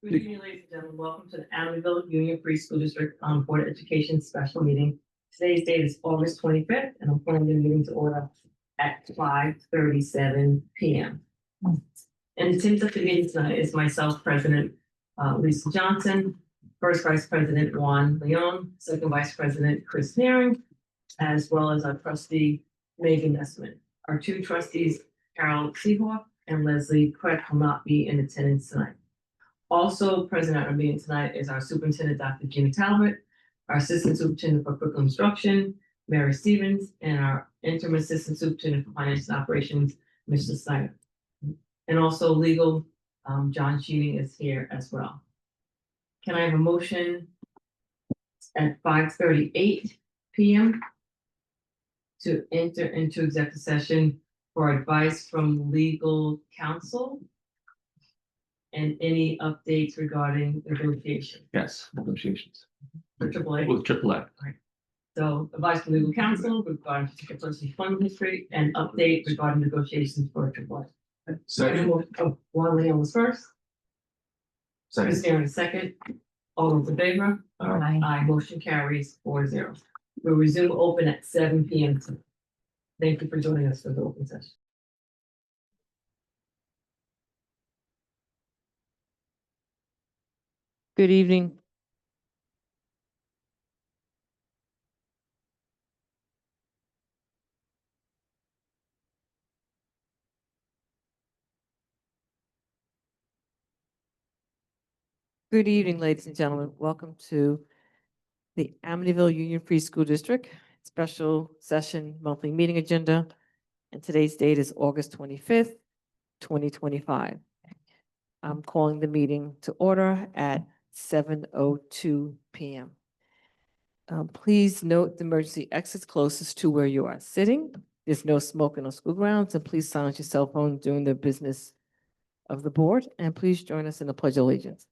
Good evening, ladies and gentlemen. Welcome to the Amityville Union Free School District Board of Education special meeting. Today's date is August 25th, and I'm calling the meeting to order at 5:37 p.m. And the teams at the meeting tonight is myself, President Lisa Johnson, First Vice President Juan Leon, Second Vice President Chris Naring, as well as our trustee Megan Nessman. Our two trustees, Carol Seahawk and Leslie Craig, will not be in attendance tonight. Also present at our meeting tonight is our superintendent, Dr. Gina Talbot, our assistant superintendent for curriculum instruction, Mary Stevens, and our interim assistant superintendent for finance and operations, Mr. Snyder. And also legal, John Sheeting is here as well. Can I have a motion at 5:38 p.m. to enter into executive session for advice from legal counsel and any updates regarding negotiation? Yes, negotiations For AAA. with AAA. So advice from legal counsel regarding particular fund history and update regarding negotiations for AAA. Second. Oh, Juan Leon was first. Chris Second. Aaron second. All those in favor? Aye. Aye, motion carries 4-0. We'll resume open at 7 p.m. tonight. Thank you for joining us for the open session. Good evening. Good evening, ladies and gentlemen. Welcome to the Amityville Union Free School District Special Session Monthly Meeting Agenda. And today's date is August 25th, 2025. I'm calling the meeting to order at 7:02 p.m. Please note the emergency exits closest to where you are sitting. There's no smoking on school grounds, and please silence your cell phone during the business of the board. And please join us in the Pledge of Allegiance.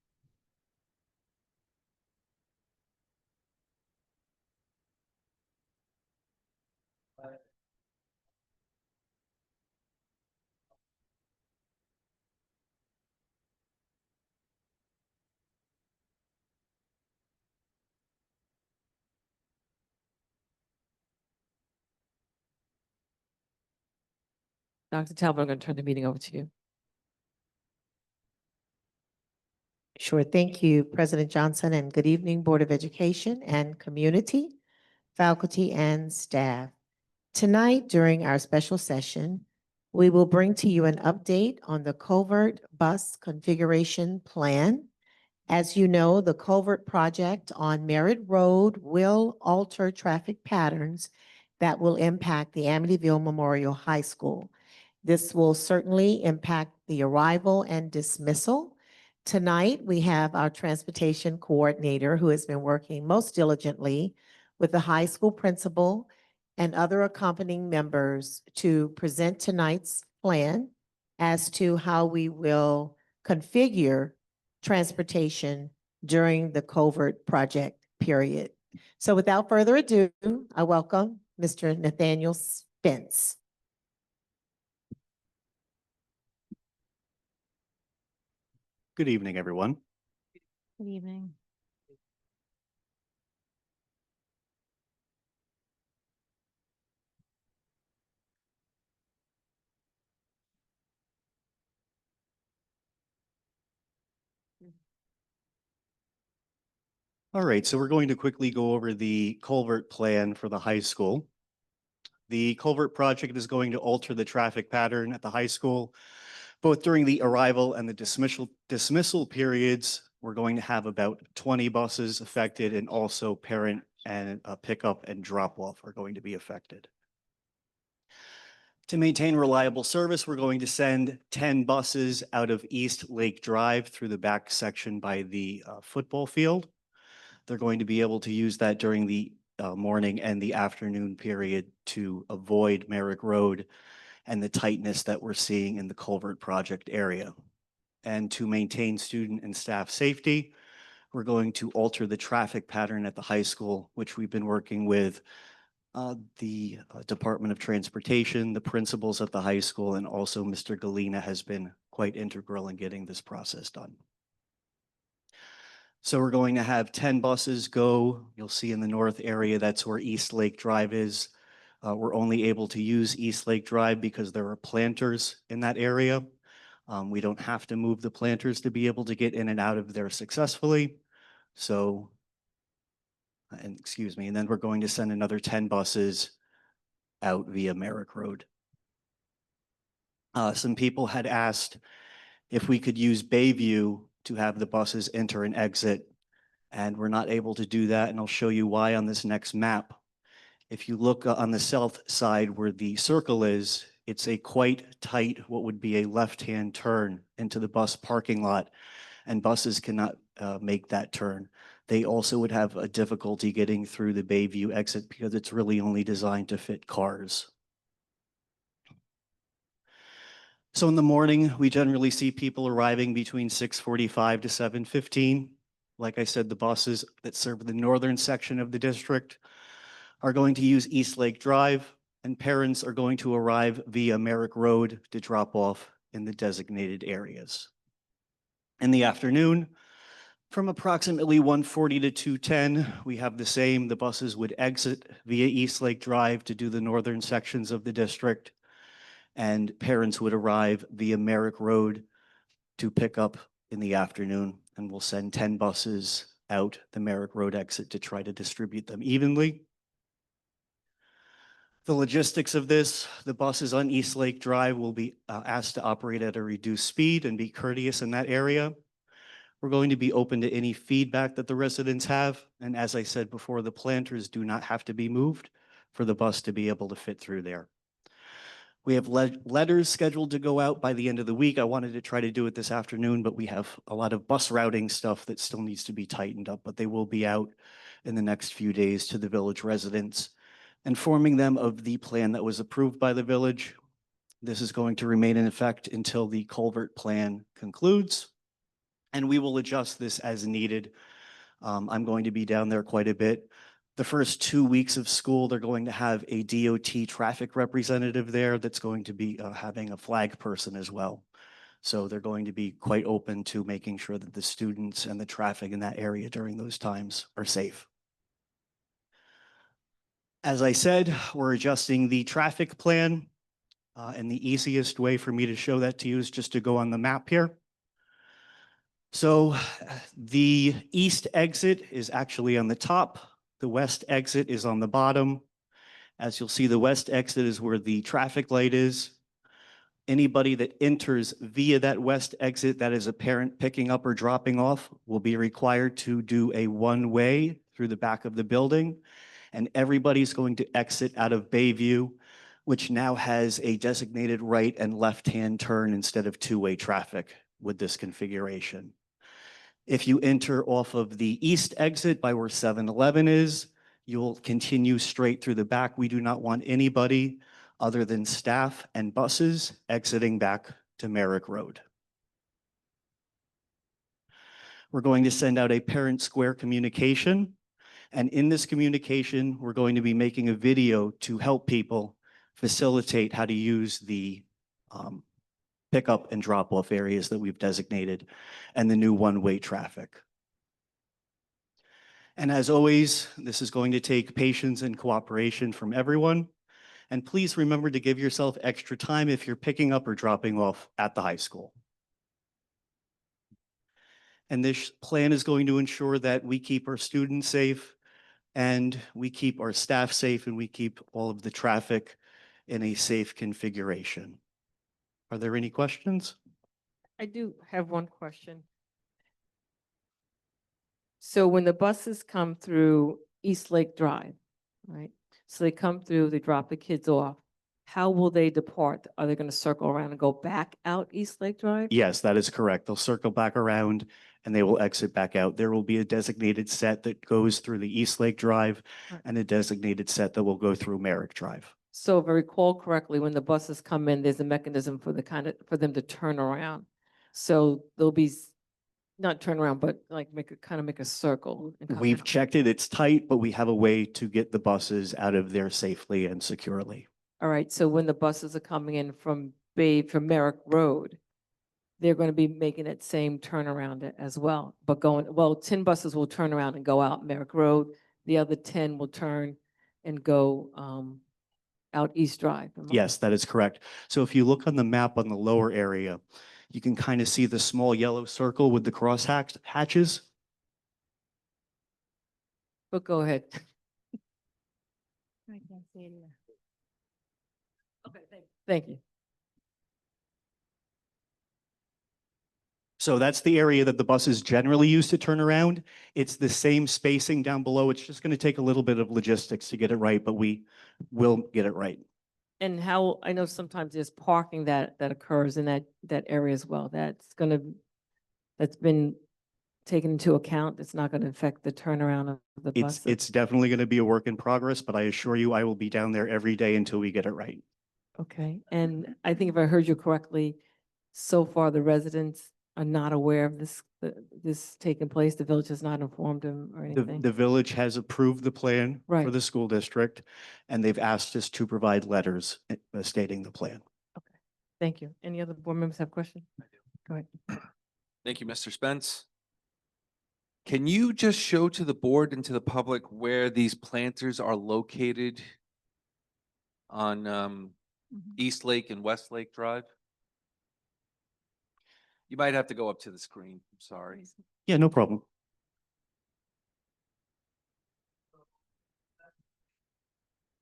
Dr. Talbot, I'm going to turn the meeting over to you. Sure. Thank you, President Johnson, and good evening, Board of Education and community, faculty, and staff. Tonight, during our special session, we will bring to you an update on the Covert Bus Configuration Plan. As you know, the Covert project on Merritt Road will alter traffic patterns that will impact the Amityville Memorial High School. This will certainly impact the arrival and dismissal. Tonight, we have our transportation coordinator who has been working most diligently with the high school principal and other accompanying members to present tonight's plan as to how we will configure transportation during the Covert project period. So without further ado, I welcome Mr. Nathaniel Spence. Good evening, everyone. Good evening. All right, so we're going to quickly go over the culvert plan for the high school. The culvert project is going to alter the traffic pattern at the high school, both during the arrival and the dismissal periods. We're going to have about 20 buses affected, and also parent and pickup and drop off are going to be affected. To maintain reliable service, we're going to send 10 buses out of East Lake Drive through the back section by the football field. They're going to be able to use that during the morning and the afternoon period to avoid Merrick Road and the tightness that we're seeing in the culvert project area. And to maintain student and staff safety, we're going to alter the traffic pattern at the high school, which we've been working with the Department of Transportation, the principals at the high school, and also Mr. Galena has been quite integral in getting this process done. So we're going to have 10 buses go. You'll see in the north area, that's where East Lake Drive is. We're only able to use East Lake Drive because there are planters in that area. We don't have to move the planters to be able to get in and out of there successfully. So, and excuse me, and then we're going to send another 10 buses out via Merrick Road. Some people had asked if we could use Bayview to have the buses enter and exit, and we're not able to do that, and I'll show you why on this next map. If you look on the south side where the circle is, it's a quite tight, what would be a left-hand turn into the bus parking lot, and buses cannot make that turn. They also would have a difficulty getting through the Bayview exit because it's really only designed to fit cars. So in the morning, we generally see people arriving between 6:45 to 7:15. Like I said, the buses that serve the northern section of the district are going to use East Lake Drive, and parents are going to arrive via Merrick Road to drop off in the designated areas. In the afternoon, from approximately 1:40 to 2:10, we have the same. The buses would exit via East Lake Drive to do the northern sections of the district, and parents would arrive via Merrick Road to pick up in the afternoon, and we'll send 10 buses out the Merrick Road exit to try to distribute them evenly. The logistics of this, the buses on East Lake Drive will be asked to operate at a reduced speed and be courteous in that area. We're going to be open to any feedback that the residents have, and as I said before, the planters do not have to be moved for the bus to be able to fit through there. We have letters scheduled to go out by the end of the week. I wanted to try to do it this afternoon, but we have a lot of bus routing stuff that still needs to be tightened up, but they will be out in the next few days to the village residents, informing them of the plan that was approved by the village. This is going to remain in effect until the culvert plan concludes, and we will adjust this as needed. I'm going to be down there quite a bit. The first 2 weeks of school, they're going to have a DOT traffic representative there that's going to be having a flag person as well. So they're going to be quite open to making sure that the students and the traffic in that area during those times are safe. As I said, we're adjusting the traffic plan, and the easiest way for me to show that to you is just to go on the map here. So the east exit is actually on the top. The west exit is on the bottom. As you'll see, the west exit is where the traffic light is. Anybody that enters via that west exit that is a parent picking up or dropping off will be required to do a one-way through the back of the building. And everybody's going to exit out of Bayview, which now has a designated right and left-hand turn instead of two-way traffic with this configuration. If you enter off of the east exit by where 7-Eleven is, you'll continue straight through the back. We do not want anybody other than staff and buses exiting back to Merrick Road. We're going to send out a parent square communication. And in this communication, we're going to be making a video to help people facilitate how to use the pickup and drop-off areas that we've designated and the new one-way traffic. And as always, this is going to take patience and cooperation from everyone. And please remember to give yourself extra time if you're picking up or dropping off at the high school. And this plan is going to ensure that we keep our students safe, and we keep our staff safe, and we keep all of the traffic in a safe configuration. Are there any questions? I do have one question. So when the buses come through East Lake Drive, right? So they come through, they drop the kids off. How will they depart? Are they going to circle around and go back out East Lake Drive? Yes, that is correct. They'll circle back around and they will exit back out. There will be a designated set that goes through the East Lake Drive Right. and a designated set that will go through Merrick Drive. So if I recall correctly, when the buses come in, there's a mechanism for for them to turn around. So they'll be not turn around, but like make a circle. And come We've out. checked it, it's tight, but we have a way to get the buses out of there safely and securely. All right, so when the buses are coming in from Merrick Road, they're going to be making that same turnaround as well, but well, 10 buses will turn around and go out Merrick Road. The other 10 will turn and go out East Drive. Yes, that is correct. So if you look on the map on the lower area, you can kind of see the small yellow circle with the cross hatches. But go ahead. I can't see it either. Okay, thank you. So that's the area that the buses generally use to turn around. It's the same spacing down below. It's just going to take a little bit of logistics to get it right, but we will get it right. And how, I know sometimes there's parking that occurs in that area as well. That's been taken into account. It's not going to affect the turnaround of the buses. It's definitely going to be a work in progress, but I assure you, I will be down there every day until we get it right. Okay, and I think if I heard you correctly, so far the residents are not aware of this taking place. The village has not informed them or anything. The village has approved the plan for Right. the school district, and they've asked us to provide letters stating the plan. Okay, thank you. Any other board members have questions? Go ahead. Thank you, Mr. Spence. Can you just show to the board and to the public where these planters are located on East Lake and West Lake Drive? You might have to go up to the screen. I'm sorry. Yeah, no problem.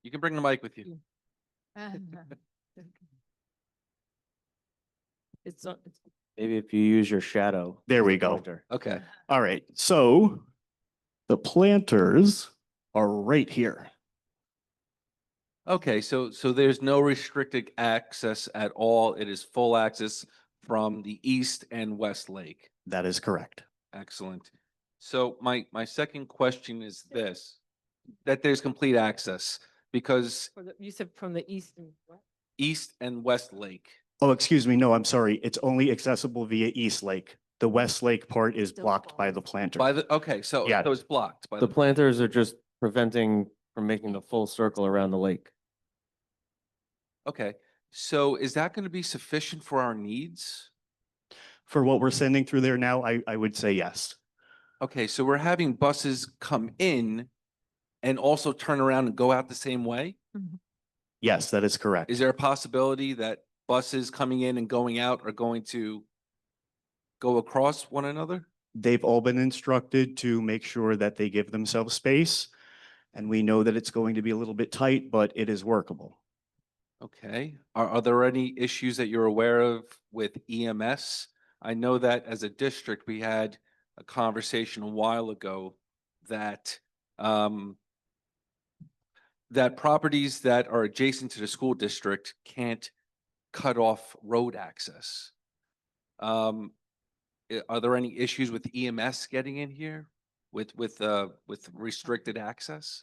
You can bring the mic with you. It's Maybe if you use your shadow. There we go. pointer. Okay. All right, so the planters are right here. Okay, so there's no restricted access at all. It is full access from the East and West Lake. That is correct. Excellent. So my second question is this, that there's complete access because you said from the east and west? East and West Lake. Oh, excuse me. No, I'm sorry. It's only accessible via East Lake. The West Lake part is Still blocked by falls. the planter. By the, okay, so Yeah. so it's blocked by The planters are just preventing from making the full circle around the lake. Okay, so is that going to be sufficient for our needs? For what we're sending through there now, I would say yes. Okay, so we're having buses come in and also turn around and go out the same way? Yes, that is correct. Is there a possibility that buses coming in and going out are going to go across one another? They've all been instructed to make sure that they give themselves space. And we know that it's going to be a little bit tight, but it is workable. Okay, are there any issues that you're aware of with EMS? I know that as a district, we had a conversation a while ago that that properties that are adjacent to the school district can't cut off road access. Are there any issues with EMS getting in here with restricted access?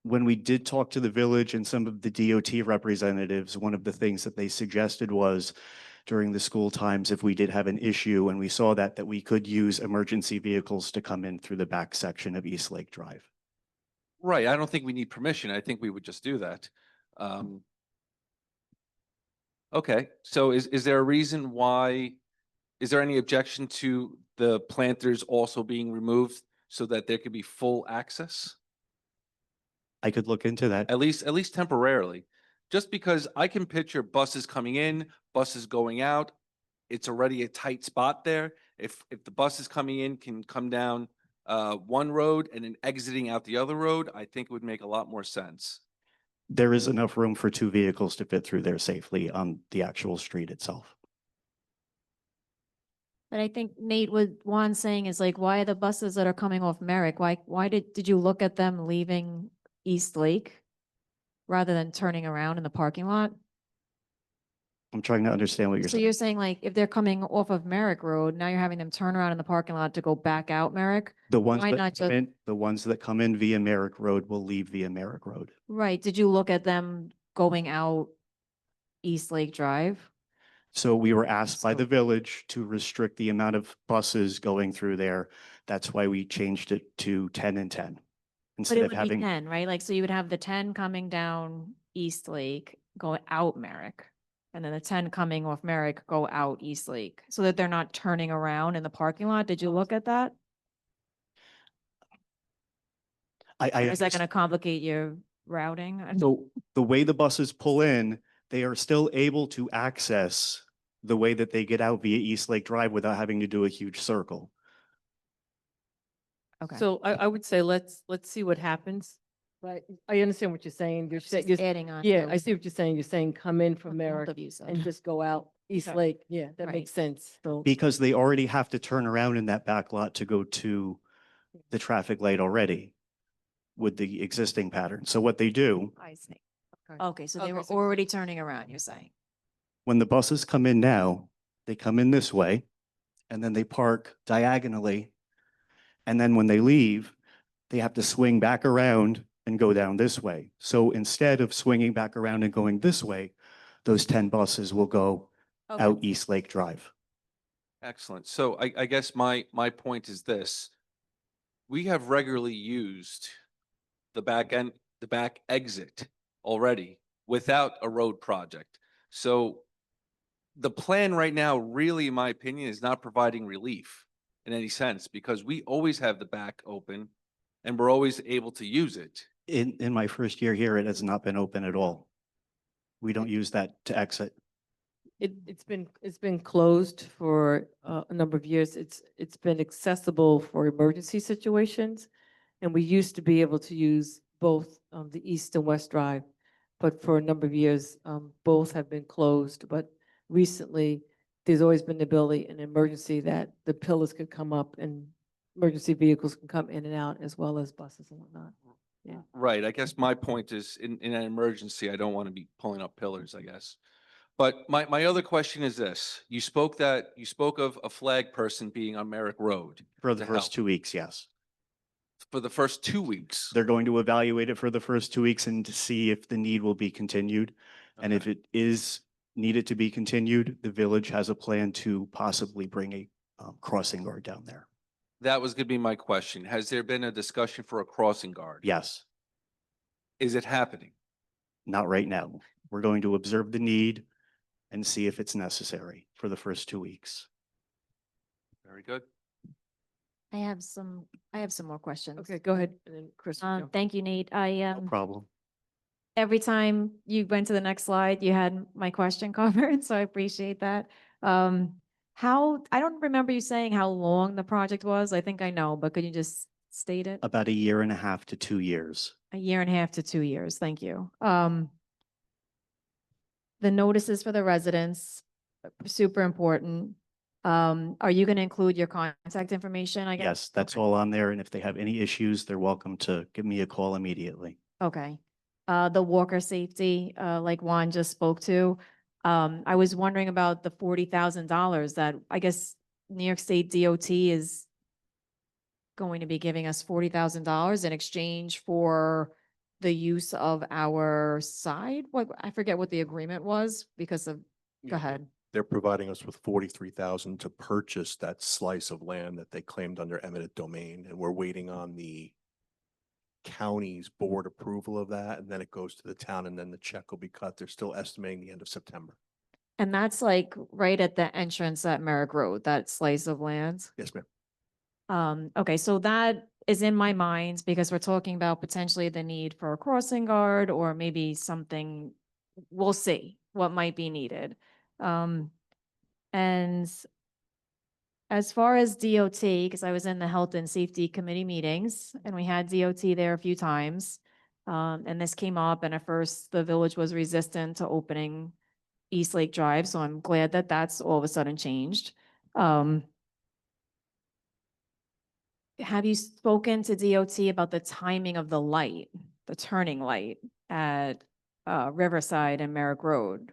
When we did talk to the village and some of the DOT representatives, one of the things that they suggested was during the school times, if we did have an issue and we saw that we could use emergency vehicles to come in through the back section of East Lake Drive. Right, I don't think we need permission. I think we would just do that. Okay, so is there a reason why, is there any objection to the planters also being removed so that there could be full access? I could look into that. At least temporarily, just because I can picture buses coming in, buses going out. It's already a tight spot there. If the buses coming in can come down one road and then exiting out the other road, I think it would make a lot more sense. There is enough room for two vehicles to fit through there safely on the actual street itself. But I think Nate, what Juan's saying is like, why are the buses that are coming off Merrick? Why did you look at them leaving East Lake rather than turning around in the parking lot? I'm trying to understand what you're So saying. you're saying like, if they're coming off of Merrick Road, now you're having them turn around in the parking lot to go back out Merrick? The ones why that not come just- in, the ones that come in via Merrick Road will leave via Merrick Road. Right. Did you look at them going out East Lake Drive? So we were asked by the So- village to restrict the amount of buses going through there. That's why we changed it to 10 and 10. But Instead it of would be having, 10, right? Like, so you would have the 10 coming down East Lake, going out Merrick. and then the 10 coming off Merrick go out East Lake so that they're not turning around in the parking lot. Did you look at that? I Or is that understand. going to complicate your routing? So the way the buses pull in, they are still able to access the way that they get out via East Lake Drive without having to do a huge circle. Okay. So I would say let's see what happens. Right, I understand what you're saying. You're saying, Just adding on. yeah, to I see what you're saying. You're saying come in from what both Merrick of you said. and just go out East Okay. Lake. Yeah, that Right. makes sense. So, Because they already have to turn around in that back lot to go to the traffic light already with the existing pattern. So what they do, I see. okay. Okay, so they Okay, were so- already turning around, you're saying? when the buses come in now, they come in this way and then they park diagonally. And then when they leave, they have to swing back around and go down this way. So instead of swinging back around and going this way, those 10 buses will go Okay. out East Lake Drive. Excellent. So I guess my point is this. We have regularly used the back end, the back exit already without a road project. So the plan right now, really, in my opinion, is not providing relief in any sense because we always have the back open and we're always able to use it. In my first year here, it has not been open at all. We don't use that to exit. It's been closed for a number of years. It's been accessible for emergency situations. And we used to be able to use both the East and West Drive. But for a number of years, both have been closed. But recently, there's always been the ability in emergency that the pillars could come up and emergency vehicles can come in and out as well as buses and whatnot. Yeah. Right. I guess my point is in an emergency, I don't want to be pulling up pillars, I guess. But my other question is this. You spoke of a flag person being on Merrick Road. For the to first help. 2 weeks, yes. For the first 2 weeks. They're going to evaluate it for the first 2 weeks and to see if the need will be continued. And if Okay. it is needed to be continued, the village has a plan to possibly bring a crossing guard down there. That was going to be my question. Has there been a discussion for a crossing guard? Yes, Is it happening? not right now. We're going to observe the need and see if it's necessary for the first 2 weeks. Very good. I have some more questions. Okay, go ahead. And then Chris. go. Thank you, Nate. No problem. Every time you went to the next slide, you had my question covered, so I appreciate that. I don't remember you saying how long the project was. I think I know, but could you just state it? About 1.5 to 2 years. 1.5 to 2 years. Thank you. The notices for the residents, super important. Are you going to include your contact information, I guess? Yes, that's Okay. all on there. And if they have any issues, they're welcome to give me a call immediately. Okay. The walker safety, like Juan just spoke to, I was wondering about the $40,000 that I guess New York State DOT is going to be giving us $40,000 in exchange for the use of our side. What, I forget what the agreement was because of, go ahead. They're providing us with 43,000 to purchase that slice of land that they claimed under eminent domain, and we're waiting on the county's board approval of that, and then it goes to the town, and then the check will be cut. They're still estimating the end of September. And that's like right at the entrance at Merrick Road, that slice of land. Yes, ma'am. Okay, so that is in my mind because we're talking about potentially the need for a crossing guard or maybe something, we'll see what might be needed. And as far as DOT, because I was in the Health and Safety Committee meetings and we had DOT there a few times. And this came up and at first the village was resistant to opening East Lake Drive, so I'm glad that that's all of a sudden changed. Have you spoken to DOT about the timing of the light, the turning light at Riverside and Merrick Road?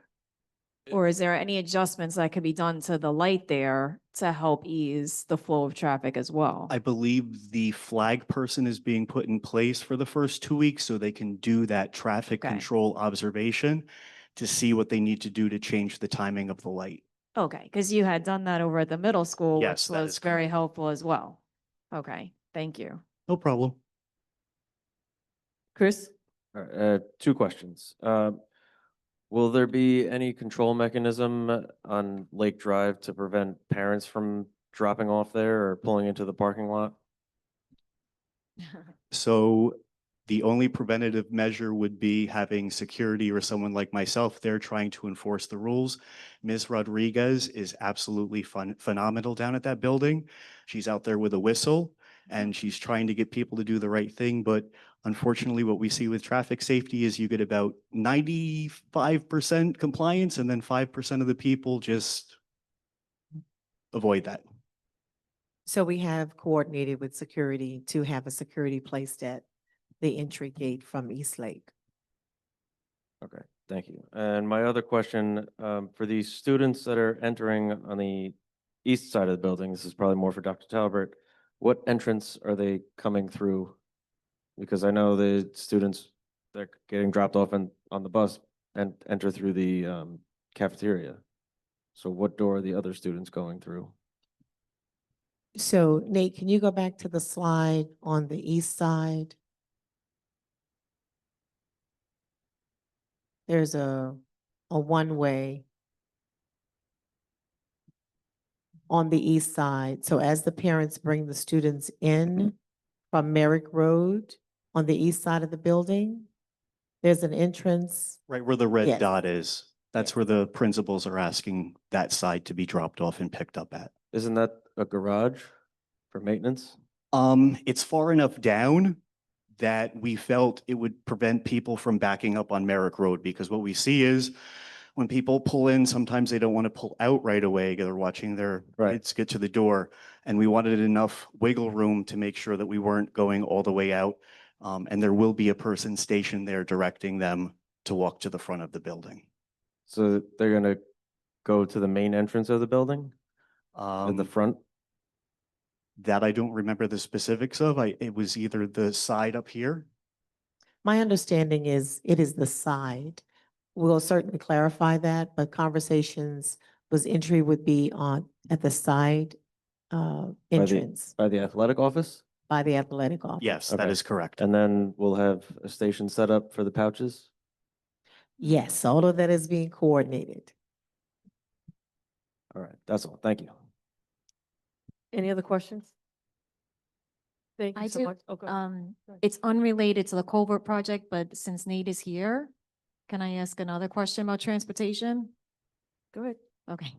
Or is there any adjustments that could be done to the light there to help ease the flow of traffic as well? I believe the flag person is being put in place for the first 2 weeks so they can do that traffic Okay. control observation to see what they need to do to change the timing of the light. Okay, because you had done that over at the middle school, Yes, which that was is very correct. helpful as well. Okay, thank you. No problem. Chris? All right, 2 questions. Will there be any control mechanism on Lake Drive to prevent parents from dropping off there or pulling into the parking lot? So the only preventative measure would be having security or someone like myself there trying to enforce the rules. Ms. Rodriguez is absolutely phenomenal down at that building. She's out there with a whistle and she's trying to get people to do the right thing. But unfortunately, what we see with traffic safety is you get about 95% compliance and then 5% of the people just avoid that. So we have coordinated with security to have a security placed at the entry gate from East Lake. Okay, thank you. And my other question, for these students that are entering on the east side of the building, this is probably more for Dr. Talbert, what entrance are they coming through? Because I know the students that are getting dropped off on the bus and enter through the cafeteria. So what door are the other students going through? So Nate, can you go back to the slide on the east side? There's a one-way on the east side. So as the parents bring the students in from Merrick Road on the east side of the building, there's an entrance. Right where the red Yes. dot is. That's where the principals are asking that side to be dropped off and picked up at. Isn't that a garage for maintenance? It's far enough down that we felt it would prevent people from backing up on Merrick Road, because what we see is when people pull in, sometimes they don't want to pull out right away. They're watching their Right. kids get to the door. And we wanted enough wiggle room to make sure that we weren't going all the way out. And there will be a person stationed there directing them to walk to the front of the building. So they're gonna go to the main entrance of the building at the front? That I don't remember the specifics of. It was either the side up here. My understanding is it is the side. We'll certainly clarify that, but conversations was entry would be at the side entrance By the athletic office? by the athletic office. Yes, that Okay. is correct. And then we'll have a station set up for the pouches? Yes, all of that is being coordinated. All right, that's all. Thank you. Any other questions? Thank you I so do. much. Oh, go ahead. It's unrelated to the culvert project, but since Nate is here, can I ask another question about transportation? Go ahead. Okay.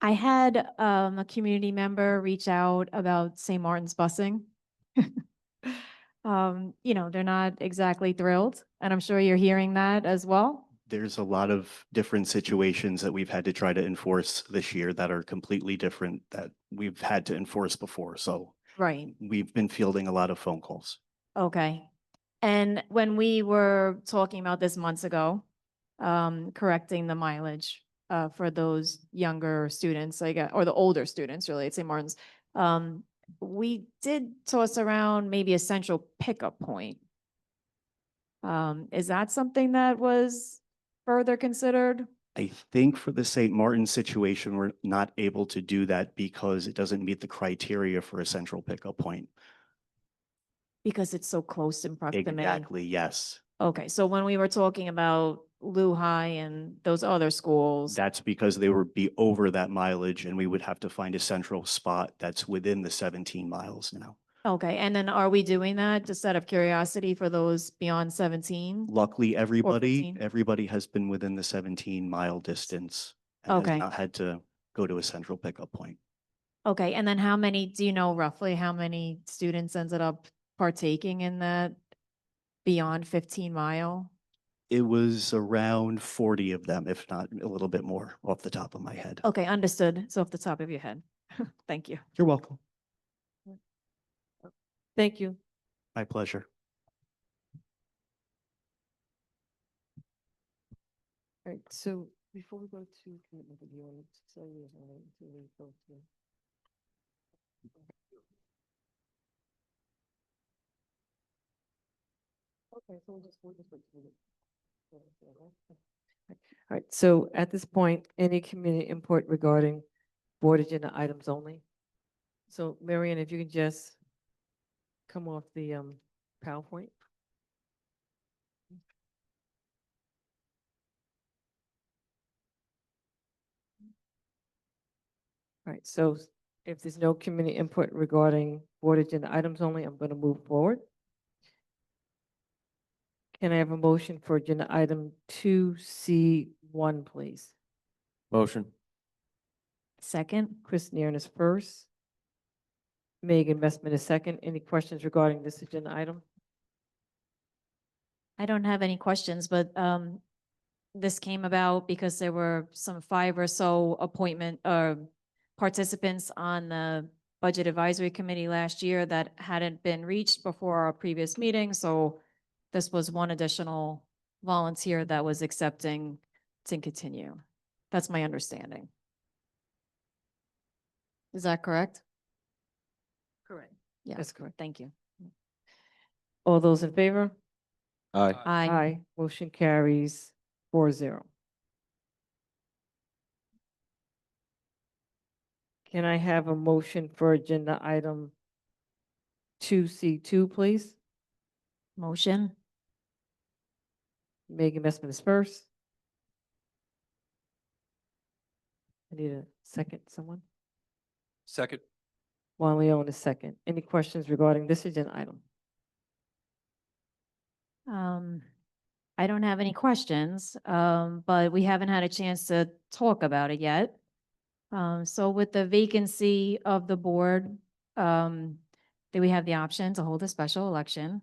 I had a community member reach out about St. Martin's busing. They're not exactly thrilled, and I'm sure you're hearing that as well. There's a lot of different situations that we've had to try to enforce this year that are completely different that we've had to enforce before. So Right. we've been fielding a lot of phone calls. Okay. And when we were talking about this months ago, correcting the mileage for those younger students, or the older students really at St. Martin's, we did toss around maybe a central pickup point. Is that something that was further considered? I think for the St. Martin situation, we're not able to do that because it doesn't meet the criteria for a central pickup point. Because it's so close in proximity. Exactly, yes. Okay, so when we were talking about Lou High and those other schools. That's because they would be over that mileage and we would have to find a central spot that's within the 17 miles now. Okay, and then are we doing that just out of curiosity for those beyond 17? Luckily, everybody 15? has been within the 17-mile distance and has Okay. not had to go to a central pickup point. Okay, and then do you know roughly how many students ended up partaking in that beyond 15-mile? It was around 40 of them, if not a little bit more off the top of my head. Okay, understood. So off the top of your head. Thank you. You're welcome. Thank you. My pleasure. All right, so before we go to commitment of the ordinance, so we have to go to. Okay, so we'll just wait till we get. All right, so at this point, any community input regarding board agenda items only? So Marion, if you can just come off the PowerPoint. Right, so if there's no community input regarding board agenda items only, I'm going to move forward. Can I have a motion for agenda item 2C1, please? Motion. Second? Chris Nieren is first. Megan Messman is second. Any questions regarding this agenda item? I don't have any questions, but this came about because there were some 5 or so participants on the Budget Advisory Committee last year that hadn't been reached before our previous meeting. So this was one additional volunteer that was accepting to continue. That's my understanding. Is that correct? Correct. Yeah, That's correct. thank you. All those in favor? Aye. Aye. Motion carries 4-0. Can I have a motion for agenda item 2C2, please? Motion? Megan Messman is first. I need a second, someone. Second. Juan Leon is second. Any questions regarding this agenda item? I don't have any questions, but we haven't had a chance to talk about it yet. So with the vacancy of the board, that we have the option to hold a special election.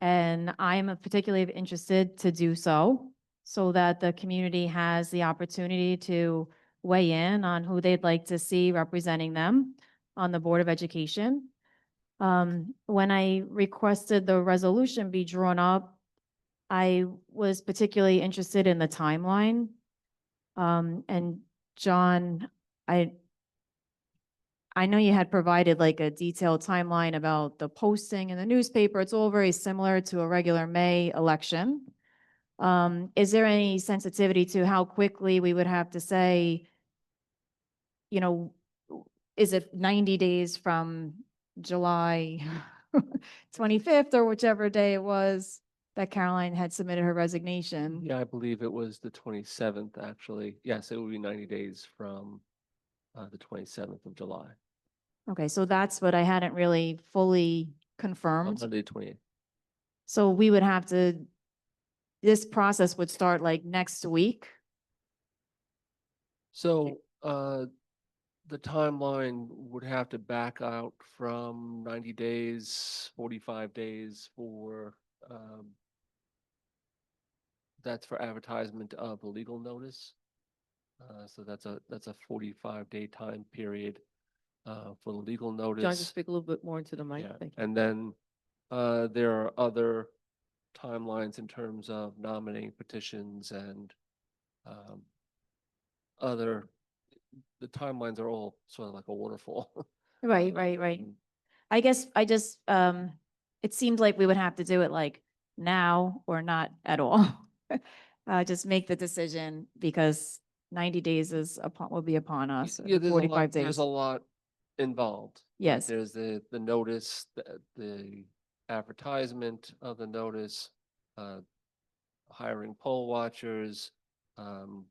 And I am particularly interested to do so that the community has the opportunity to weigh in on who they'd like to see representing them on the Board of Education. When I requested the resolution be drawn up, I was particularly interested in the timeline. And John, I know you had provided like a detailed timeline about the posting in the newspaper. It's all very similar to a regular May election. Is there any sensitivity to how quickly we would have to say, you know, is it 90 days from July 25th or whichever day it was that Caroline had submitted her resignation? Yeah, I believe it was the 27th, actually. Yes, it would be 90 days from the 27th of July. Okay, so that's what I hadn't really fully confirmed. Monday, the 28th. So we would have to, this process would start like next week. So the timeline would have to back out from 90 days, 45 days for that's for advertisement of the legal notice. So that's a 45-day time period for the legal notice. John, just speak a little bit more into the mic. Yeah, Thank you. and then there are other timelines in terms of nominating petitions and the timelines are all sort of like a waterfall. Right. I guess I just, it seemed like we would have to do it like now or not at all. Just make the decision because 90 days will be upon us, or Yeah, there's 45 days. There's a lot involved. right? Yes. There's the notice, the advertisement of the notice, hiring poll watchers, Mhm.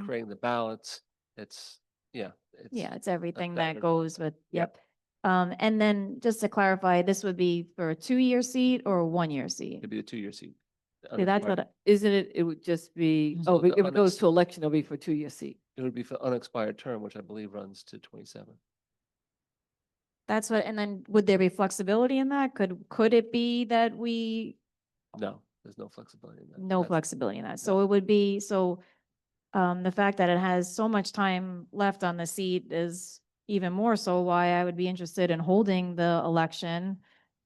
creating the ballots. It's, yeah. Yeah, it's everything that standard goes with, Yep. yep. And then just to clarify, this would be for a 2-year seat or a 1-year seat? It'd be a 2-year seat. See, that's Unexpired. what, Isn't it, it would just be, Mhm. oh, So the if it goes unex- to election, it'll be for a 2-year seat. It would be for unexpired term, which I believe runs to 27. that's what, and then would there be flexibility in that? Could it be that we, No, there's no flexibility in that. no That's- flexibility in that? So it would be, the fact that it has so much time left on the seat is even more so why I would be interested in holding the election.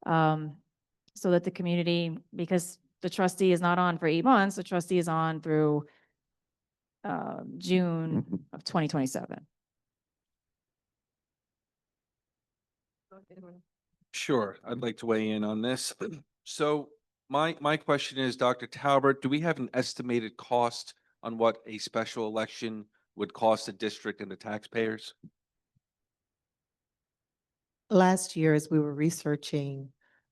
So that the community, because the trustee is not on for 8 months, the trustee is on through June of 2027. Sure, I'd like to weigh in on this. So my question is, Dr. Talbert, do we have an estimated cost on what a special election would cost the district and the taxpayers? Last year, as we were researching,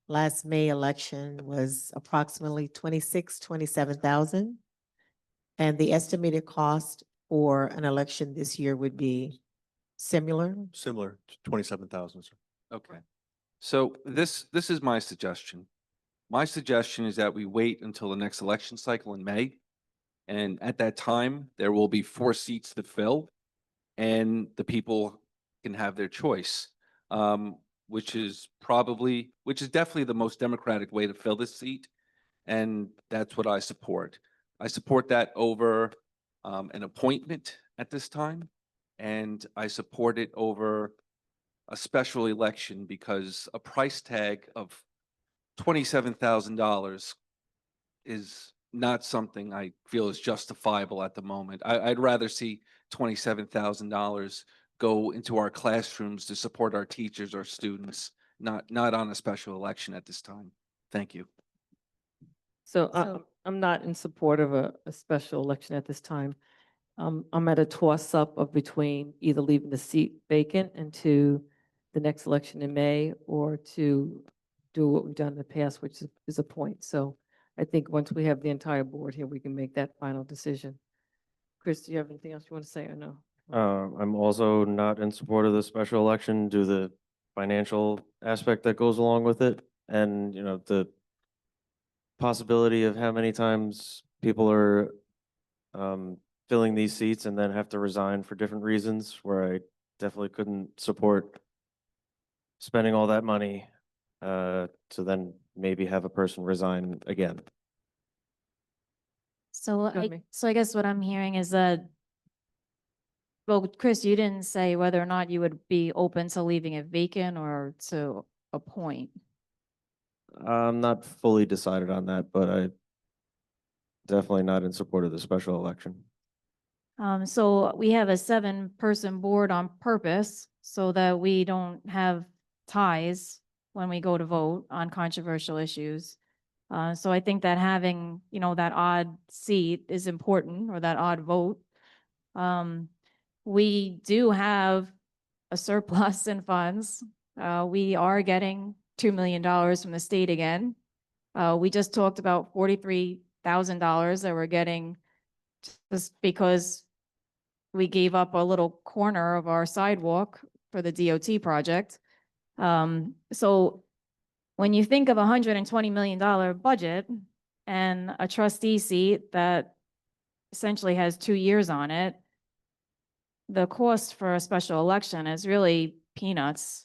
last May election was approximately 27,000. And the estimated cost for an election this year would be Similar? Similar, 27,000, sir. Okay. So this is my suggestion. My suggestion is that we wait until the next election cycle in May. And at that time, there will be 4 seats to fill and the people can have their choice. Which is definitely the most democratic way to fill this seat. And that's what I support. I support that over an appointment at this time. And I support it over a special election because a price tag of $27,000 is not something I feel is justifiable at the moment. I'd rather see $27,000 go into our classrooms to support our teachers or students, not on a special election at this time. Thank you. So So- I'm not in support of a special election at this time. I'm at a toss-up of between either leaving the seat vacant into the next election in May or to do what we've done in the past, which is a point. So I think once we have the entire board here, we can make that final decision. Chris, do you have anything else you want to say or no? I'm also not in support of the special election due to the financial aspect that goes along with it. And, you know, the possibility of how many times people are filling these seats and then have to resign for different reasons, where I definitely couldn't support spending all that money to then maybe have a person resign again. So ahead, May. I guess what I'm hearing is that, well, Chris, you didn't say whether or not you would be open to leaving it vacant or to appoint. I'm not fully decided on that, but I definitely not in support of the special election. So we have a 7-person board on purpose so that we don't have ties when we go to vote on controversial issues. So I think that having, that odd seat is important, or that odd vote. We do have a surplus in funds. We are getting $2 million from the state again. We just talked about $43,000 that we're getting just because we gave up a little corner of our sidewalk for the DOT project. So when you think of $120 million budget and a trustee seat that essentially has 2 years on it, the cost for a special election is really peanuts.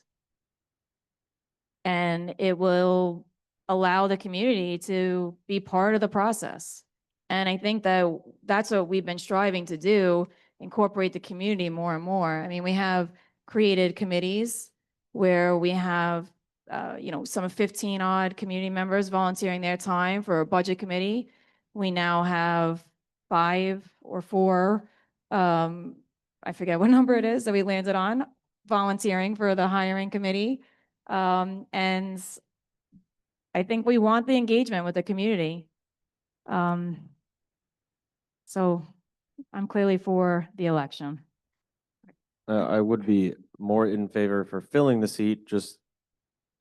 And it will allow the community to be part of the process. And I think that that's what we've been striving to do, incorporate the community more and more. I mean, we have created committees where we have, some 15 odd community members volunteering their time for a budget committee. We now have 5 or 4, I forget what number it is that we landed on, volunteering for the hiring committee. And I think we want the engagement with the community. So I'm clearly for the election. I would be more in favor for filling the seat, just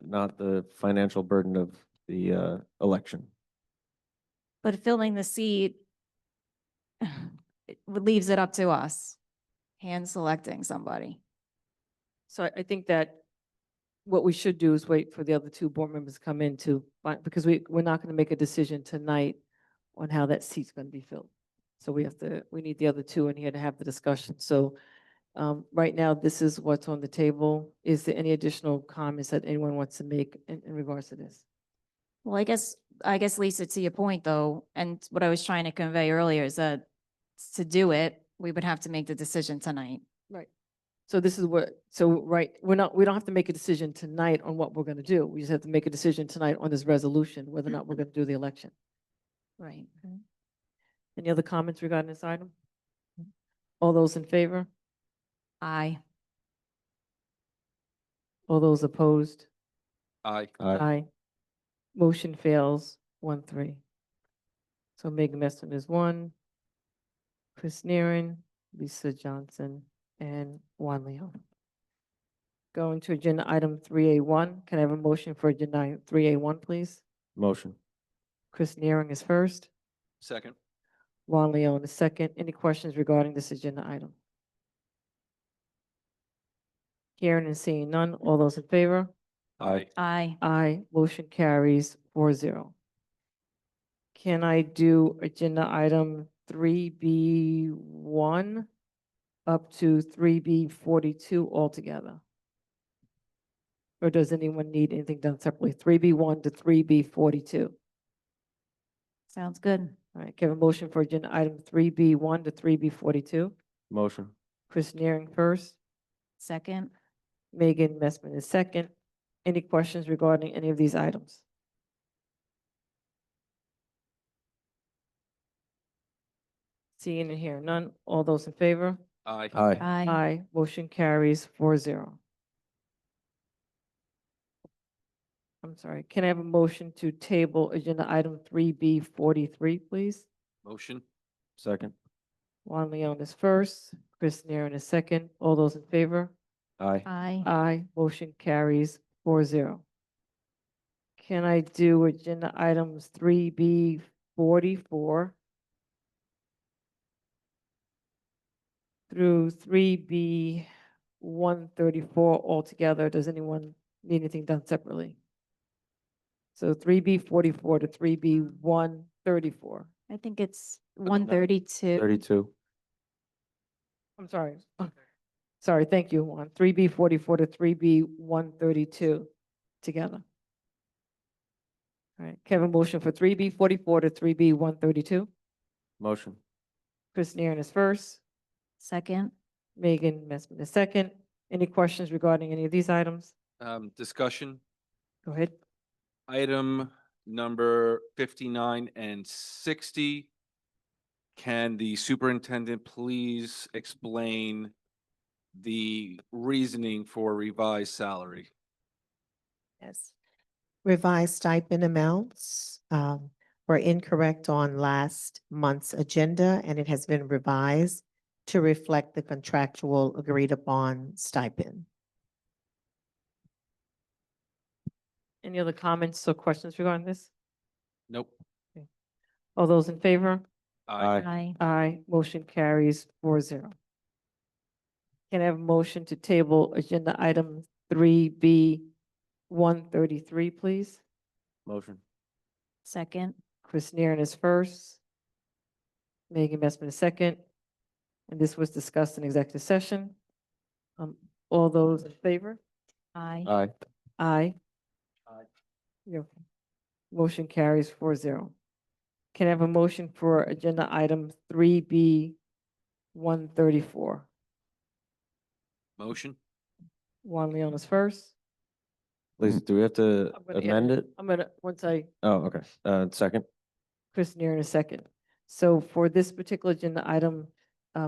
not the financial burden of the election. But filling the seat it leaves it up to us, hand selecting somebody. So I think that what we should do is wait for the other 2 board members to come in to find, because we're not going to make a decision tonight on how that seat's going to be filled. So we need the other 2 in here to have the discussion. So right now, this is what's on the table. Is there any additional comments that anyone wants to make in regards to this? Well, I guess Lisa, to your point though, and what I was trying to convey earlier is that to do it, we would have to make the decision tonight. Right. So this is right, we don't have to make a decision tonight on what we're going to do. We just have to make a decision tonight on this resolution, whether or not we're going to do the election. Right. Any other comments regarding this item? All those in favor? Aye. All those opposed? Aye. Aye. Motion fails 1-3. So Megan Meston is 1, Chris Nearen, Lisa Johnson, and Juan Leon. Going to agenda item 3A1. Can I have a motion for agenda item 3A1, please? Motion. Chris Nearen is first, Second. Juan Leon is second. Any questions regarding this agenda item? Hearing and seeing none. All those in favor? Aye. Aye. Aye. Motion carries 4-0. Can I do agenda item 3B1 up to 3B42 altogether? Or does anyone need anything done separately? 3B1 to 3B42. Sounds good. All right, can I have a motion for agenda item 3B1 to 3B42? Motion. Chris Neering first, Second. Megan Messman is second. Any questions regarding any of these items? Seeing and hearing none. All those in favor? Aye. Aye. Aye. Aye. Motion carries 4-0. I'm sorry, can I have a motion to table agenda item 3B43, please? Motion. Second. Juan Leon is first, Chris Neering is second. All those in favor? Aye. Aye. Aye. Motion carries 4-0. Can I do agenda items 3B44 through 3B134 altogether? Does anyone need anything done separately? So 3B44 to 3B134. I think it's 132. 32. I'm sorry. Sorry, thank you, Juan. 3B44 to 3B132 together. All right, can I have a motion for 3B44 to 3B132? Motion. Chris Neering is first, Second. Megan Messman is second. Any questions regarding any of these items? Discussion. Go ahead. Item number 59 and 60. Can the superintendent please explain the reasoning for revised salary? Yes. Revised stipend amounts were incorrect on last month's agenda, and it has been revised to reflect the contractual agreed upon stipend. Any other comments or questions regarding this? Nope. All those in favor? Aye. Aye. Aye. Motion carries 4-0. Can I have a motion to table agenda item 3B133, please? Motion. Second. Chris Neering is first, Megan Messman is second, and this was discussed in executive session. All those in favor? Aye. Aye. Aye. Yeah. Motion carries 4-0. Can I have a motion for agenda item 3B134? Motion. Juan Leon is first. Lisa, do we have to I'm gonna amend it? once I, Oh, okay. Second. Chris Neering is second. So for this particular agenda item,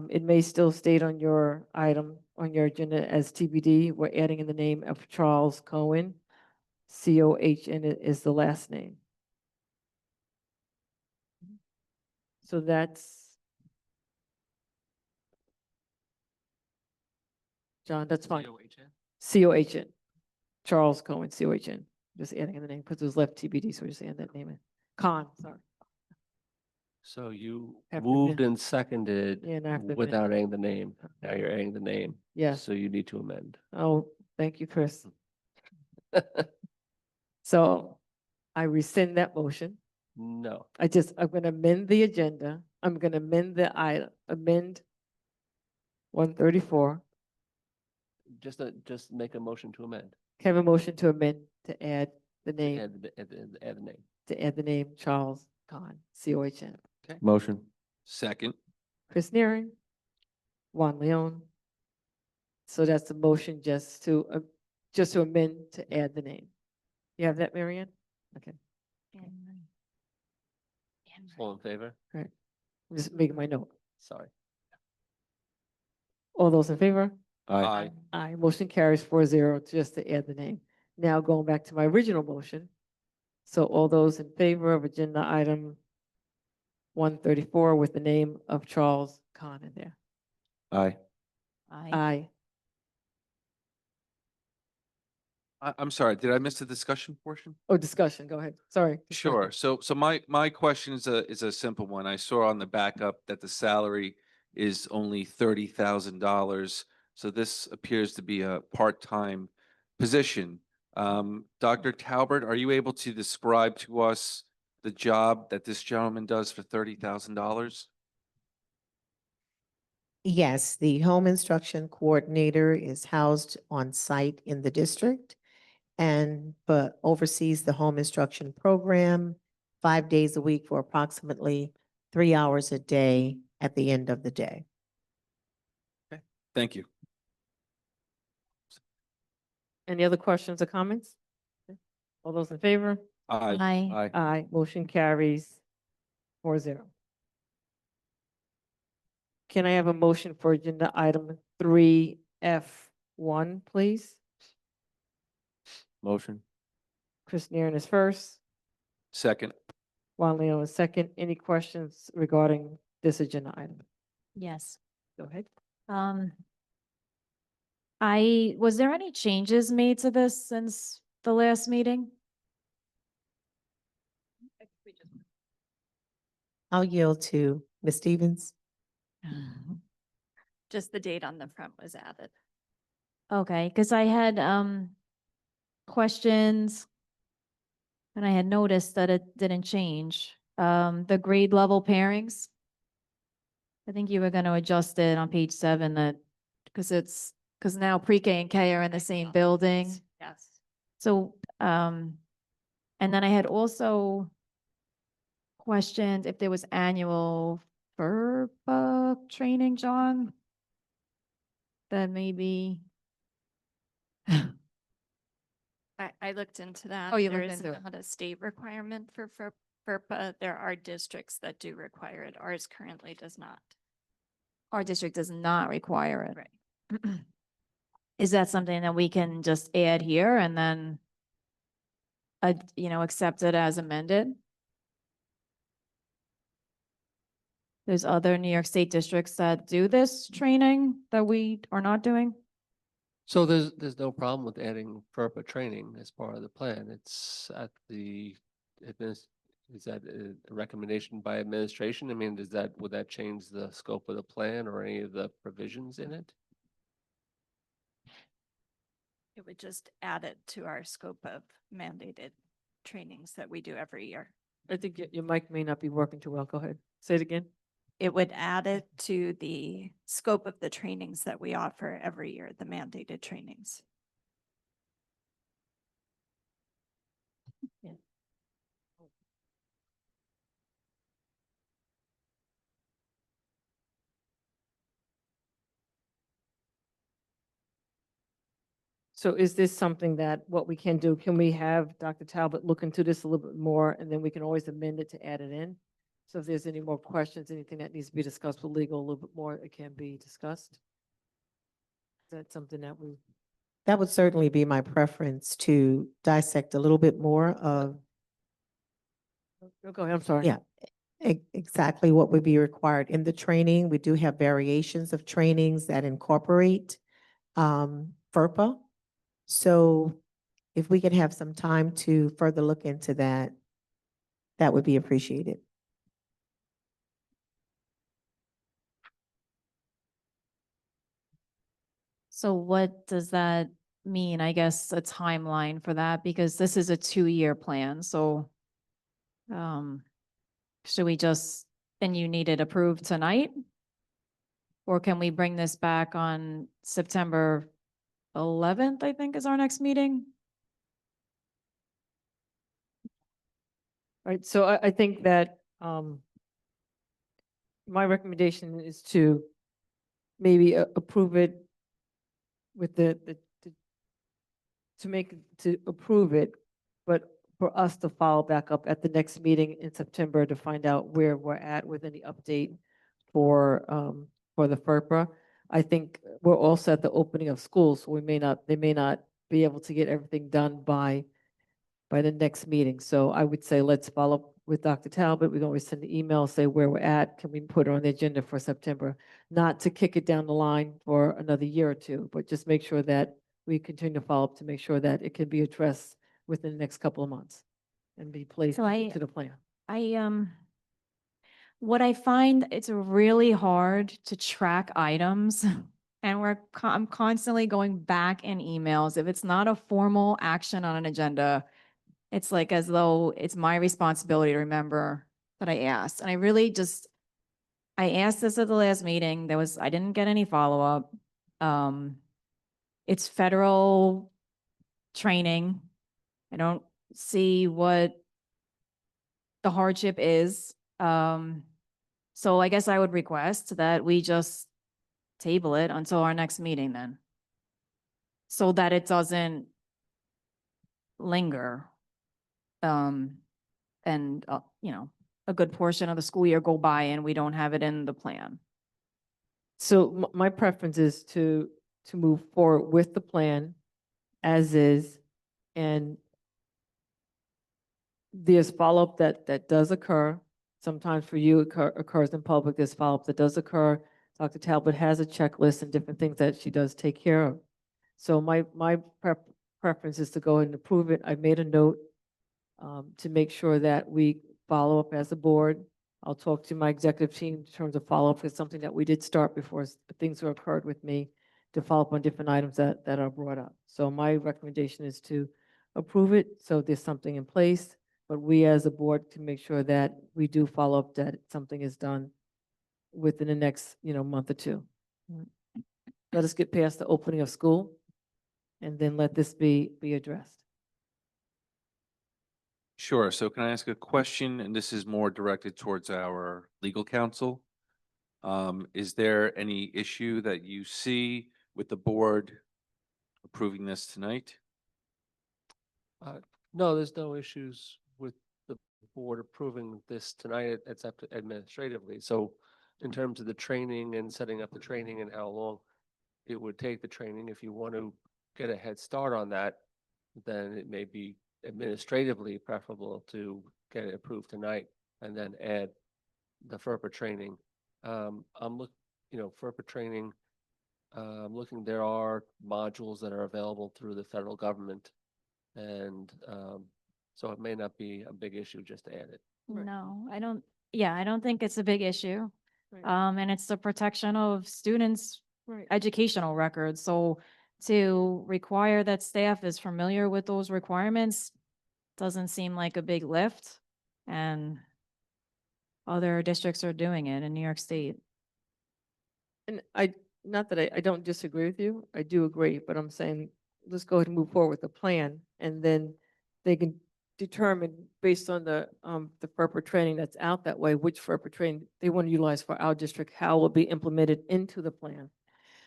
it may still state on your item, on your agenda as TBD. We're adding in the name of Charles Cohen. COHN is the last name. So that's, John, that's fine. COHN. Charles Cohen, COHN. Just adding in the name because it was left TBD, so we're just adding that name in. Sorry. So you Have to moved amend. and seconded Yeah, now I have to amend. without adding the name. Now you're adding the name. Yes. So you need to amend. Oh, thank you, Chris. So I rescind that motion. No, I'm going to amend the agenda. I'm going to amend the item, amend 134. just make a motion to amend. Can I have a motion to amend to add the name, Add the name. to add the name Charles Khan, COHN. Motion. Second. Chris Neering, Juan Leon. So that's the motion just to amend to add the name. You have that, Marianne? Okay, All in favor? I'm just making my note. Sorry. All those in favor? Aye. Aye. Motion carries 4-0 just to add the name. Now going back to my original motion. So all those in favor of agenda item 134 with the name of Charles Khan in there? Aye. Aye. Aye. I'm sorry, did I miss the discussion portion? Oh, discussion, go ahead. Sorry. Sure. discussion. So my question is a simple one. I saw on the backup that the salary is only $30,000. So this appears to be a part-time position. Dr. Talbert, are you able to describe to us the job that this gentleman does for $30,000? Yes, the home instruction coordinator is housed on site in the district but oversees the home instruction program 5 days a week for approximately 3 hours a day at the end of the day. Thank you. Any other questions or comments? All those in favor? Aye. Aye. Aye. Aye, motion carries 4-0. Can I have a motion for agenda item 3F1, please? Motion. Chris Neeren is first, Second. Juan Leo is second. Any questions regarding this agenda item? Yes. Go ahead. Was there any changes made to this since the last meeting? I'll yield to Ms. Stevens. Just the date on the front was added. Okay, because I had questions and I had noticed that it didn't change. The grade level pairings. I think you were going to adjust it on page 7 because now pre-K and K are in the same building. Yes. So, and then I had also questioned if there was annual FERPA training, John. That maybe. I looked into that. Oh, you There looked is into it. not a state requirement for FERPA. There are districts that do require it. Ours currently does not. Our district does not require it. Right. Is that something that we can just add here and then, accept it as amended? There's other New York State districts that do this training that we are not doing? So there's no problem with adding FERPA training as part of the plan. It's at the, is that a recommendation by administration? I mean, would that change the scope of the plan or any of the provisions in it? It would just add it to our scope of mandated trainings that we do every year. I think your mic may not be working too well. Go ahead. Say it again. It would add it to the scope of the trainings that we offer every year, the mandated trainings. So is this something that what we can do? Can we have Dr. Talbot look into this a little bit more and then we can always amend it to add it in? So if there's any more questions, anything that needs to be discussed with legal a little bit more, it can be discussed? Is that something that we? That would certainly be my preference to dissect a little bit more of, Go ahead, I'm sorry. yeah, exactly what would be required in the training. We do have variations of trainings that incorporate FERPA. So if we could have some time to further look into that, that would be appreciated. So what does that mean? I guess a timeline for that, because this is a 2-year plan, so should we and you need it approved tonight? Or can we bring this back on September 11th, I think is our next meeting? Right, so I think that my recommendation is to maybe approve it with to approve it, but for us to follow back up at the next meeting in September to find out where we're at with any update for the FERPA. I think we're also at the opening of schools, so they may not be able to get everything done by the next meeting. So I would say let's follow up with Dr. Talbot. We can always send an email, say where we're at. Can we put it on the agenda for September? Not to kick it down the line for another year or two, but just make sure that we continue to follow up to make sure that it can be addressed within the next couple of months and be placed So into the plan. What I find, it's really hard to track items And I'm constantly going back in emails. If it's not a formal action on an agenda, it's like as though it's my responsibility to remember that I asked. And I asked this at the last meeting. I didn't get any follow-up. It's federal training. I don't see what the hardship is. So I guess I would request that we just table it until our next meeting then. So that it doesn't linger. And, a good portion of the school year go by and we don't have it in the plan. So my preference is to move forward with the plan as is. And there's follow-up that does occur. Sometimes for you, occurs in public, there's follow-up that does occur. Dr. Talbot has a checklist and different things that she does take care of. So my preference is to go ahead and approve it. I made a note to make sure that we follow up as a board. I'll talk to my executive team in terms of follow-up. It's something that we did start before things were occurred with me to follow up on different items that are brought up. So my recommendation is to approve it, so there's something in place, but we as a board can make sure that we do follow up, that something is done within the next, month or two. Let us get past the opening of school, and then let this be addressed. Sure. So can I ask a question? And this is more directed towards our legal counsel. Is there any issue that you see with the board approving this tonight? No, there's no issues with the board approving this tonight. It's up to administratively. So in terms of the training and setting up the training and how long it would take the training, if you want to get a head start on that, then it may be administratively preferable to get it approved tonight and then add the FERPA training. FERPA training, I'm looking, there are modules that are available through the federal government. And so it may not be a big issue just to add it. Right. No, I don't think it's a big issue. Right. And it's the protection of students' Right. educational records. So to require that staff is familiar with those requirements doesn't seem like a big lift. And other districts are doing it in New York State. And not that I don't disagree with you, I do agree, but I'm saying, let's go ahead and move forward with the plan, and then they can determine based on the FERPA training that's out that way, which FERPA training they want to utilize for our district, how it will be implemented into the plan.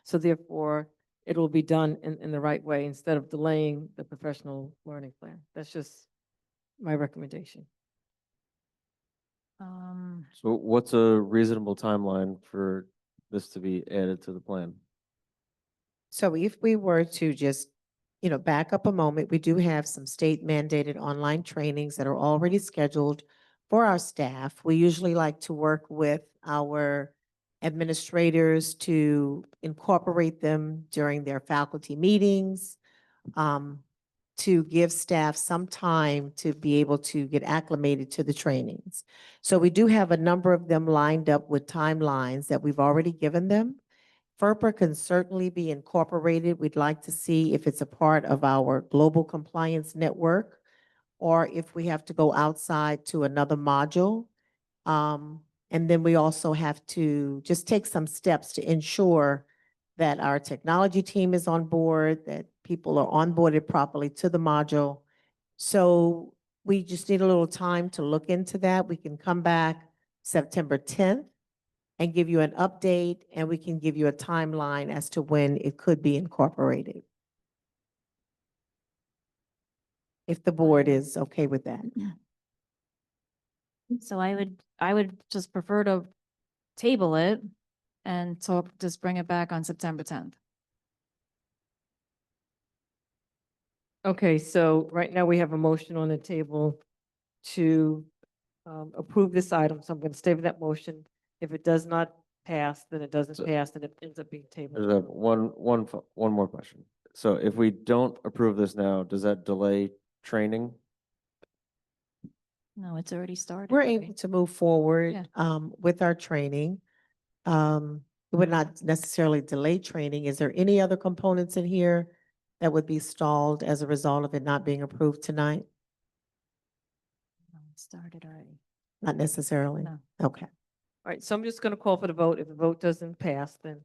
So therefore, it will be done in the right way instead of delaying the professional learning plan. That's just my recommendation. So what's a reasonable timeline for this to be added to the plan? So if we were to just, back up a moment, we do have some state mandated online trainings that are already scheduled for our staff. We usually like to work with our administrators to incorporate them during their faculty meetings, to give staff some time to be able to get acclimated to the trainings. So we do have a number of them lined up with timelines that we've already given them. FERPA can certainly be incorporated. We'd like to see if it's a part of our global compliance network, or if we have to go outside to another module. And then we also have to just take some steps to ensure that our technology team is on board, that people are onboarded properly to the module. So we just need a little time to look into that. We can come back September 10th and give you an update, and we can give you a timeline as to when it could be incorporated. If the board is okay with that. So I would just prefer to table it and just bring it back on September 10th. Okay, so right now we have a motion on the table to approve this item, so I'm going to stay with that motion. If it does not pass, then it doesn't So- pass, and it ends up being tabled. There's one more question. So if we don't approve this now, does that delay training? No, it's already started. We're right? able to move forward Yeah. with our training. it would not necessarily delay training. Is there any other components in here that would be stalled as a result of it not being approved tonight? Started already. Not necessarily? No. Okay. All right, so I'm just going to call for the vote. If the vote doesn't pass, then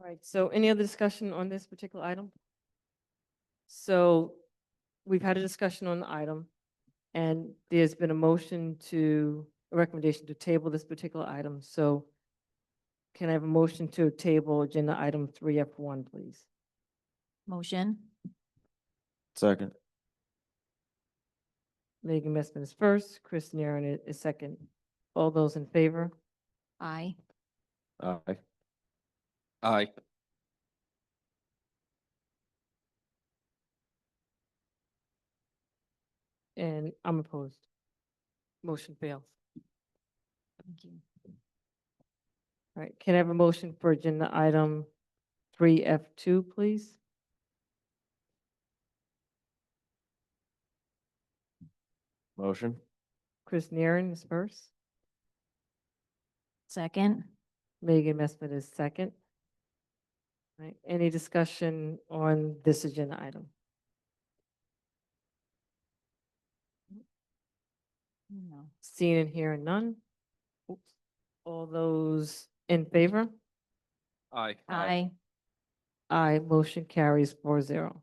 all right, so any other discussion on this particular item? So we've had a discussion on the item, and there's been a recommendation to table this particular item. So can I have a motion to table agenda item 3F1, please? Motion? Second. Megan Messman is first, Chris Naren is second. All those in favor? Aye. Aye. Aye. And I'm opposed. Motion fails. Thank you. All right, can I have a motion for agenda item 3F2, please? Motion. Chris Naren is first, Second? Megan Messman is second. All right, any discussion on this agenda item? No. Seeing and hearing none? Oops. All those in favor? Aye. Aye. Aye, motion carries 4-0.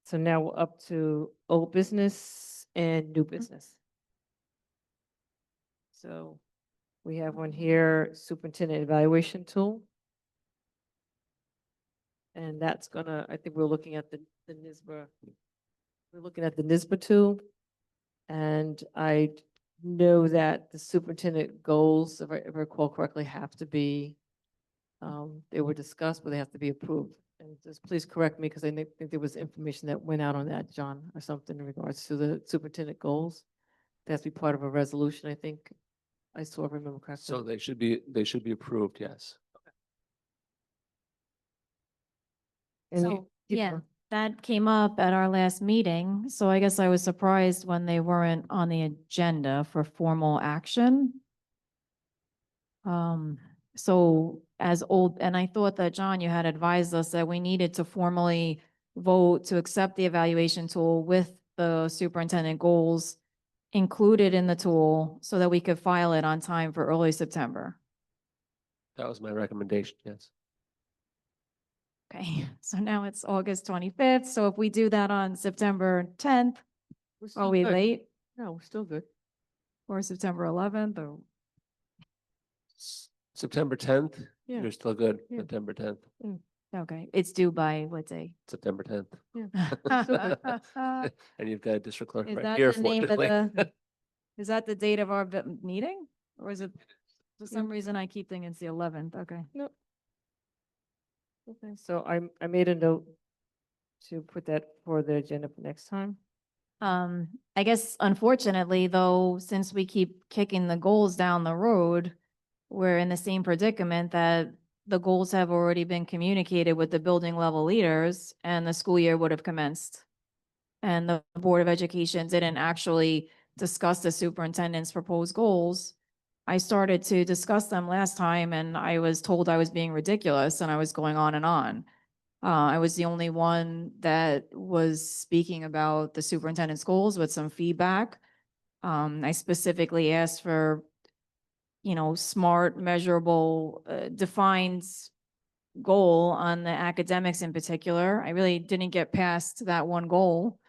So now we're up to old business and new business. So we have one here, superintendent evaluation tool. And that's gonna, I think we're looking at the NISBA. We're looking at the NISBA tool. And I know that the superintendent goals, if I recall correctly, have to be, they were discussed, but they have to be approved. And just please correct me, because I think there was information that went out on that, John, or something in regards to the superintendent goals. That has to be part of a resolution, I think. I still remember correctly. So they should be approved, yes. And So, keep yeah, going. that came up at our last meeting, so I guess I was surprised when they weren't on the agenda for formal action. So and I thought that, John, you had advised us that we needed to formally vote to accept the evaluation tool with the superintendent goals included in the tool so that we could file it on time for early September. That was my recommendation, yes. Okay, so now it's August 25th. So if we do that on September 10th, We're are still we good. late? No, we're still good. Or September 11th or? September 10th, Yeah. you're still good, Yeah. September 10th, Okay, it's due by what day? September 10th. Is And you've got a district clerk right that here, the name of fortunately. is that the date of our meeting? Or is it, for some reason I keep thinking it's the 11th, okay. Okay, so I made a note to put that for the agenda for next time. I guess unfortunately though, since we keep kicking the goals down the road, we're in the same predicament that the goals have already been communicated with the building level leaders and the school year would have commenced. And the Board of Education didn't actually discuss the superintendent's proposed goals. I started to discuss them last time and I was told I was being ridiculous and I was going on and on. I was the only one that was speaking about the superintendent's goals with some feedback. I specifically asked for, smart, measurable, defined goal on the academics in particular. I really didn't get past that one goal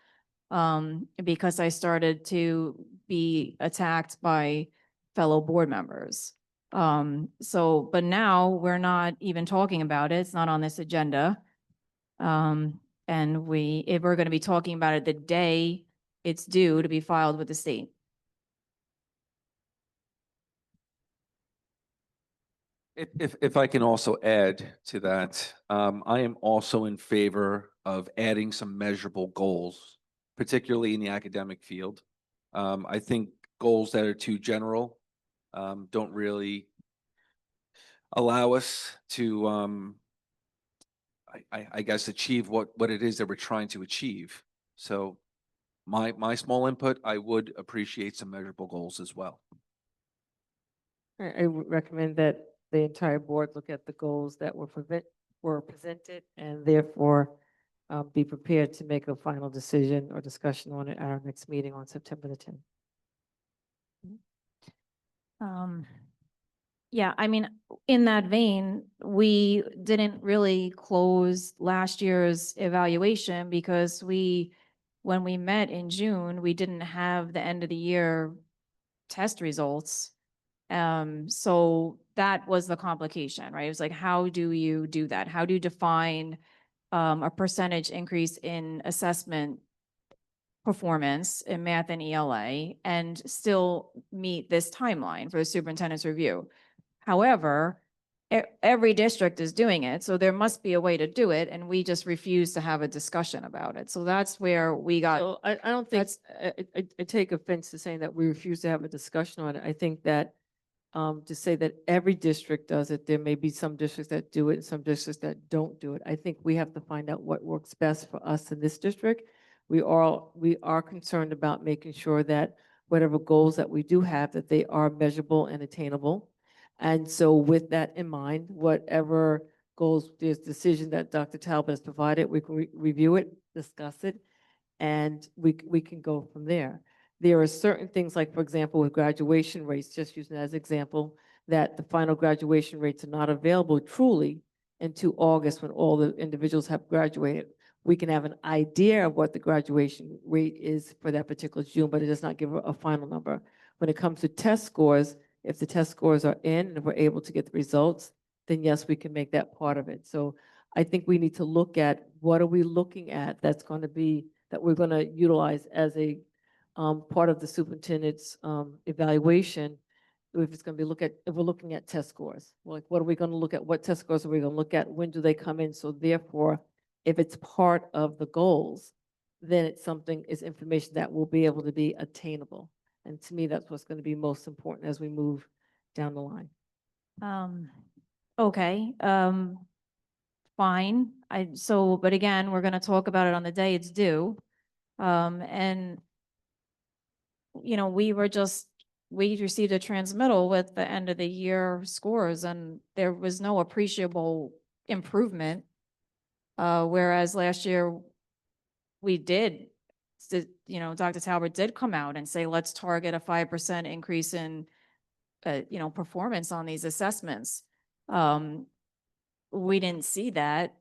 because I started to be attacked by fellow board members. But now we're not even talking about it. It's not on this agenda. And if we're going to be talking about it the day it's due to be filed with the state. If I can also add to that, I am also in favor of adding some measurable goals, particularly in the academic field. I think goals that are too general, don't really allow us to, I guess, achieve what it is that we're trying to achieve. So my small input, I would appreciate some measurable goals as well. I would recommend that the entire board look at the goals that were presented and therefore be prepared to make a final decision or discussion on it at our next meeting on September the 10th. Yeah, I mean, in that vein, we didn't really close last year's evaluation because when we met in June, we didn't have the end of the year test results. So that was the complication, right? It was like, how do you do that? How do you define a percentage increase in assessment performance in math and ELA and still meet this timeline for the superintendent's review? However, every district is doing it, so there must be a way to do it, and we just refuse to have a discussion about it. So that's where we got. So I don't think, I take offense to saying that we refuse to have a discussion on it. I think that to say that every district does it, there may be some districts that do it and some districts that don't do it. I think we have to find out what works best for us in this district. We are concerned about making sure that whatever goals that we do have, that they are measurable and attainable. And so with that in mind, whatever goals, there's decision that Dr. Talbot has provided, we can review it, discuss it, and we can go from there. There are certain things like, for example, with graduation rates, just using that as an example, that the final graduation rates are not available truly until August when all the individuals have graduated. We can have an idea of what the graduation rate is for that particular June, but it does not give a final number. When it comes to test scores, if the test scores are in and we're able to get the results, then yes, we can make that part of it. So I think we need to look at what are we looking at that's going to be, that we're going to utilize as a part of the superintendent's evaluation. If it's going to be if we're looking at test scores, like what are we going to look at? What test scores are we going to look at? When do they come in? So therefore, if it's part of the goals, then it's information that will be able to be attainable. And to me, that's what's going to be most important as we move down the line. Okay, fine. But again, we're gonna talk about it on the day it's due. And we received a transmittal with the end of the year scores and there was no appreciable improvement. Whereas last year we did, Dr. Talbot did come out and say, let's target a 5% increase in, performance on these assessments. We didn't see that.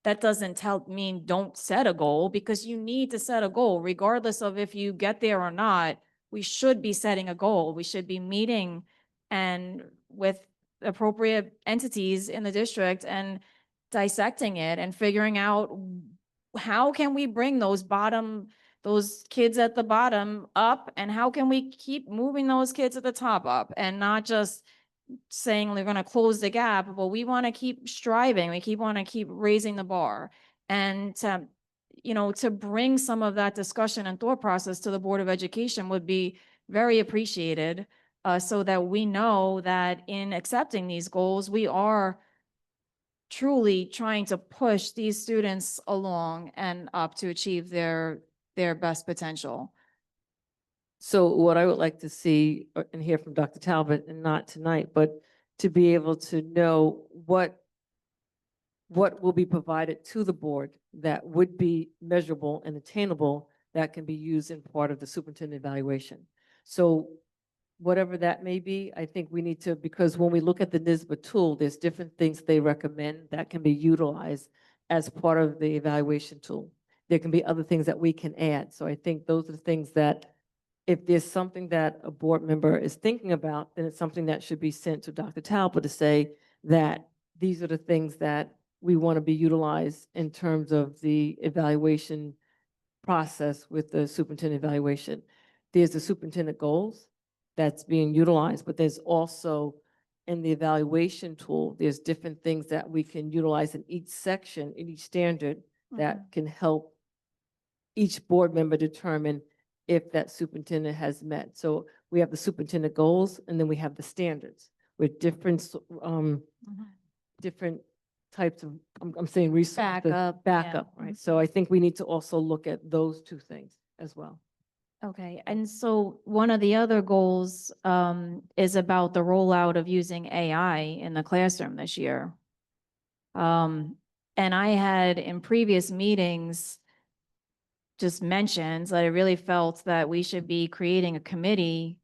That doesn't mean don't set a goal, because you need to set a goal regardless of if you get there or not. We should be setting a goal. We should be meeting and with appropriate entities in the district and dissecting it and figuring out how can we bring those kids at the bottom up, and how can we keep moving those kids at the top up, and not just saying we're going to close the gap, but we want to keep striving. We want to keep raising the bar, and to bring some of that discussion and thought process to the Board of Education would be very appreciated, so that we know that in accepting these goals, we are truly trying to push these students along and up to achieve their best potential. So what I would like to see and hear from Dr. Talbot, and not tonight, but to be able to know what will be provided to the board that would be measurable and attainable that can be used in part of the superintendent evaluation. So whatever that may be, I think we need to, because when we look at the NSBA tool, there's different things they recommend that can be utilized as part of the evaluation tool. There can be other things that we can add. So I think those are the things that, if there's something that a board member is thinking about, then it's something that should be sent to Dr. Talbot to say that these are the things that we want to be utilized in terms of the evaluation process with the superintendent evaluation. There's the superintendent goals that's being utilized, but there's also in the evaluation tool, there's different things that we can utilize in each section, in each standard that can help each board member determine if that superintendent has met. So we have the superintendent goals, and then we have the standards with different, different types of, I'm saying resources. Backup, yeah. Backup, right? So I think we need to also look at those two things as well. Okay, and so one of the other goals is about the rollout of using AI in the classroom this year. And I had in previous meetings just mentioned that I really felt that we should be creating a committee.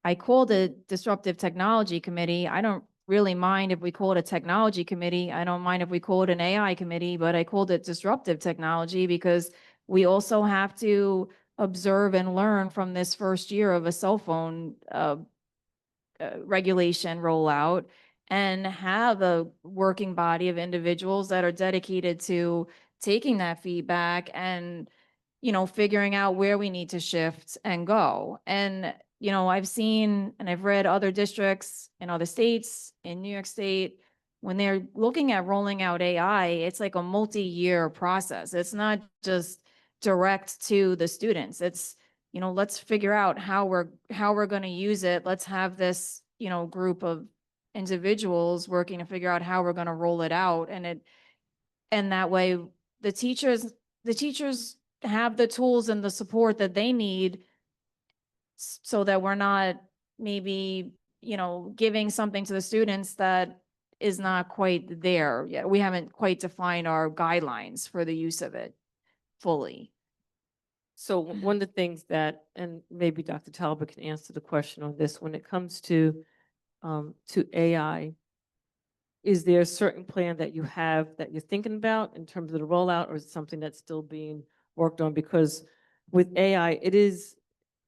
I called it Disruptive Technology Committee. I don't really mind if we call it a technology committee. I don't mind if we call it an AI committee, but I called it disruptive technology because we also have to observe and learn from this first year of a cell phone regulation rollout and have a working body of individuals that are dedicated to taking that feedback and, you know, figuring out where we need to shift and go. And, you know, I've seen and I've read other districts in other states, in New York State, when they're looking at rolling out AI, it's like a multi-year process. It's not just direct to the students. It's, you know, let's figure out how we're going to use it. Let's have this, you know, group of individuals working to figure out how we're going to roll it out. And that way the teachers have the tools and the support that they need so that we're not maybe, you know, giving something to the students that is not quite there yet. We haven't quite defined our guidelines for the use of it fully. So one of the things that, and maybe Dr. Talbot can answer the question on this, when it comes to AI, is there a certain plan that you have that you're thinking about in terms of the rollout, or is it something that's still being worked on? Because with AI, it is,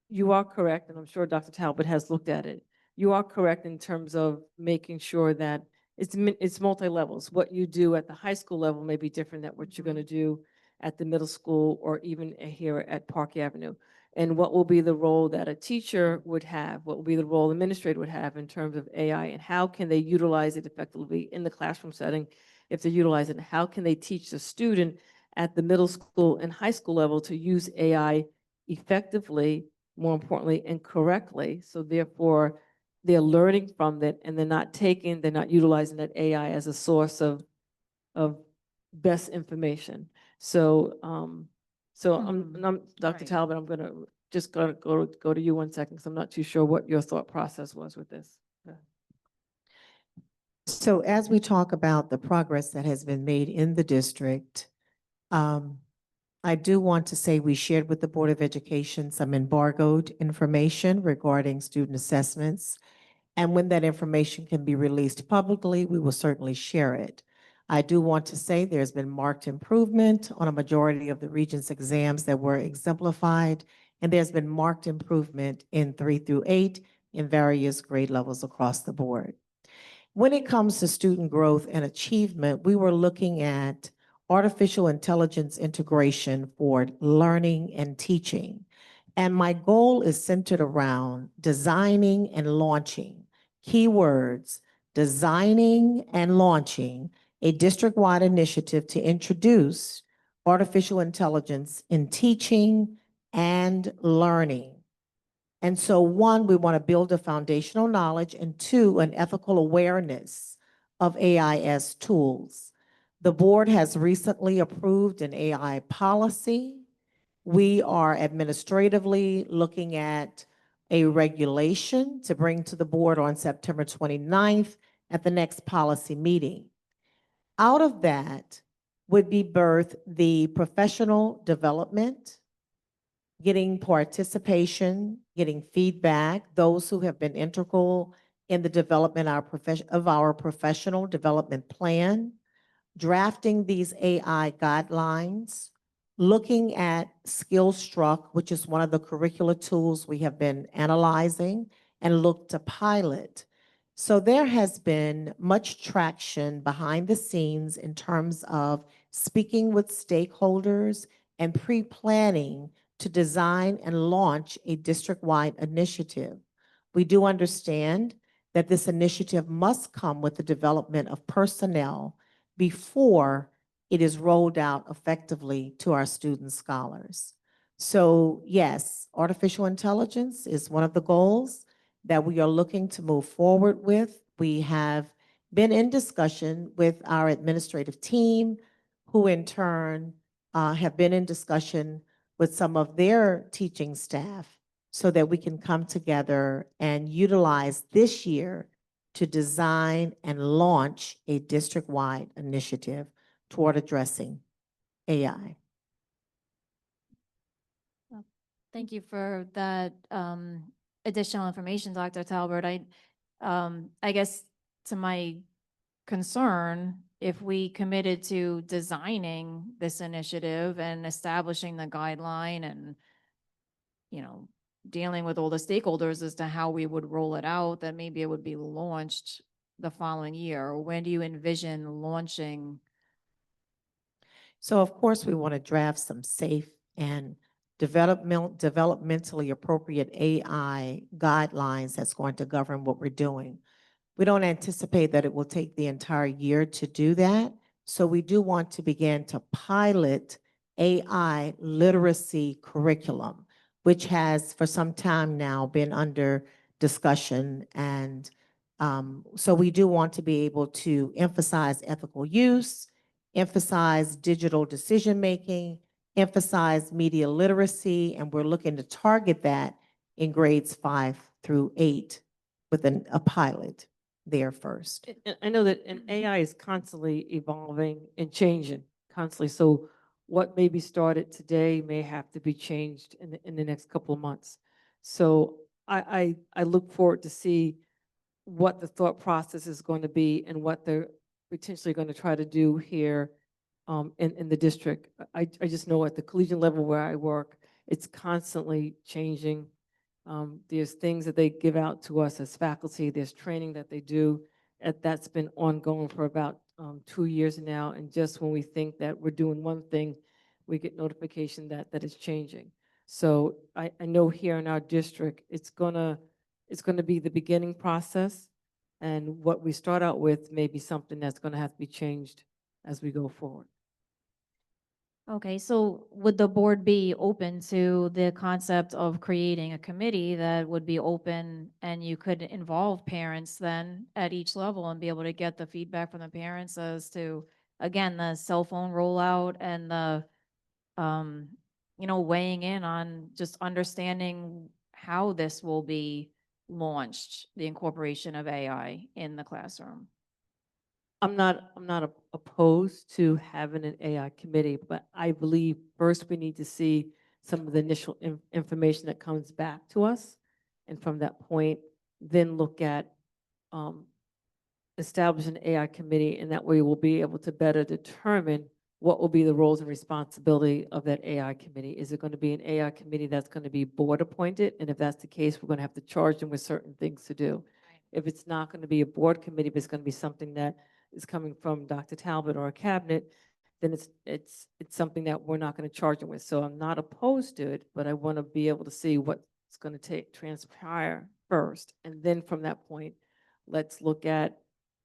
you are correct, and I'm sure Dr. Talbot has looked at it. You are correct in terms of making sure that it's multi-levels. What you do at the high school level may be different than what you're going to do at the middle school or even here at Park Avenue. And what will be the role that a teacher would have? What will be the role the administrator would have in terms of AI, and how can they utilize it effectively in the classroom setting? If they utilize it, how can they teach the student at the middle school and high school level to use AI effectively, more importantly, and correctly? So therefore, they're learning from it, and they're not utilizing that AI as a source of best information. So, I'm Dr. Right. Talbot, I'm gonna go to you 1 second, because I'm not too sure what your thought process was with this. So as we talk about the progress that has been made in the district, I do want to say we shared with the Board of Education some embargoed information regarding student assessments. And when that information can be released publicly, we will certainly share it. I do want to say there's been marked improvement on a majority of the Regents exams that were exemplified, and there's been marked improvement in 3 through 8 in various grade levels across the board. When it comes to student growth and achievement, we were looking at artificial intelligence integration for learning and teaching. And my goal is centered around designing and launching, keywords, designing and launching a district-wide initiative to introduce artificial intelligence in teaching and learning. And so 1, we want to build a foundational knowledge, and 2, an ethical awareness of AI as tools. The board has recently approved an AI policy. We are administratively looking at a regulation to bring to the board on September 29th at the next policy meeting. Out of that would be birthed the professional development, getting participation, getting feedback, those who have been integral in the development of our professional development plan, drafting these AI guidelines, looking at SkillStruck, which is one of the curricular tools we have been analyzing and look to pilot. So there has been much traction behind the scenes in terms of speaking with stakeholders and pre-planning to design and launch a district-wide initiative. We do understand that this initiative must come with the development of personnel before it is rolled out effectively to our student scholars. So yes, artificial intelligence is one of the goals that we are looking to move forward with. We have been in discussion with our administrative team, who in turn have been in discussion with some of their teaching staff so that we can come together and utilize this year to design and launch a district-wide initiative toward addressing AI. Thank you for that additional information, Dr. Talbert. I guess to my concern, if we committed to designing this initiative and establishing the guideline and, dealing with all the stakeholders as to how we would roll it out, that maybe it would be launched the following year. Or when do you envision launching? So of course, we want to draft some safe and developmentally appropriate AI guidelines that's going to govern what we're doing. We don't anticipate that it will take the entire year to do that. So we do want to begin to pilot AI literacy curriculum, which has for some time now been under discussion. And so we do want to be able to emphasize ethical use, emphasize digital decision-making, emphasize media literacy, and we're looking to target that in grades 5 through 8 with a pilot there first. I know that an AI is constantly evolving and changing constantly. So what may be started today may have to be changed in the next couple of months. So I look forward to see what the thought process is going to be and what they're potentially going to try to do here in the district. I just know at the collegiate level where I work, it's constantly changing. There's things that they give out to us as faculty. There's training that they do. That's been ongoing for about 2 years now. And just when we think that we're doing one thing, we get notification that it's changing. So I know here in our district, it's gonna be the beginning process. And what we start out with may be something that's gonna have to be changed as we go forward. Okay, so would the board be open to the concept of creating a committee that would be open and you could involve parents then at each level and be able to get the feedback from the parents as to, again, the cell phone rollout and the, weighing in on just understanding how this will be launched, the incorporation of AI in the classroom? I'm not opposed to having an AI committee, but I believe first we need to see some of the initial information that comes back to us. And from that point, then look at establishing an AI committee, and that way we'll be able to better determine what will be the roles and responsibility of that AI committee. Is it going to be an AI committee that's going to be board appointed? And if that's the case, we're going to have to charge them with certain things to do. If it's not going to be a board committee, but it's going to be something that is coming from Dr. Talbot or a cabinet, then it's something that we're not going to charge them with. So I'm not opposed to it, but I want to be able to see what's going to transpire first. And then from that point, let's look at,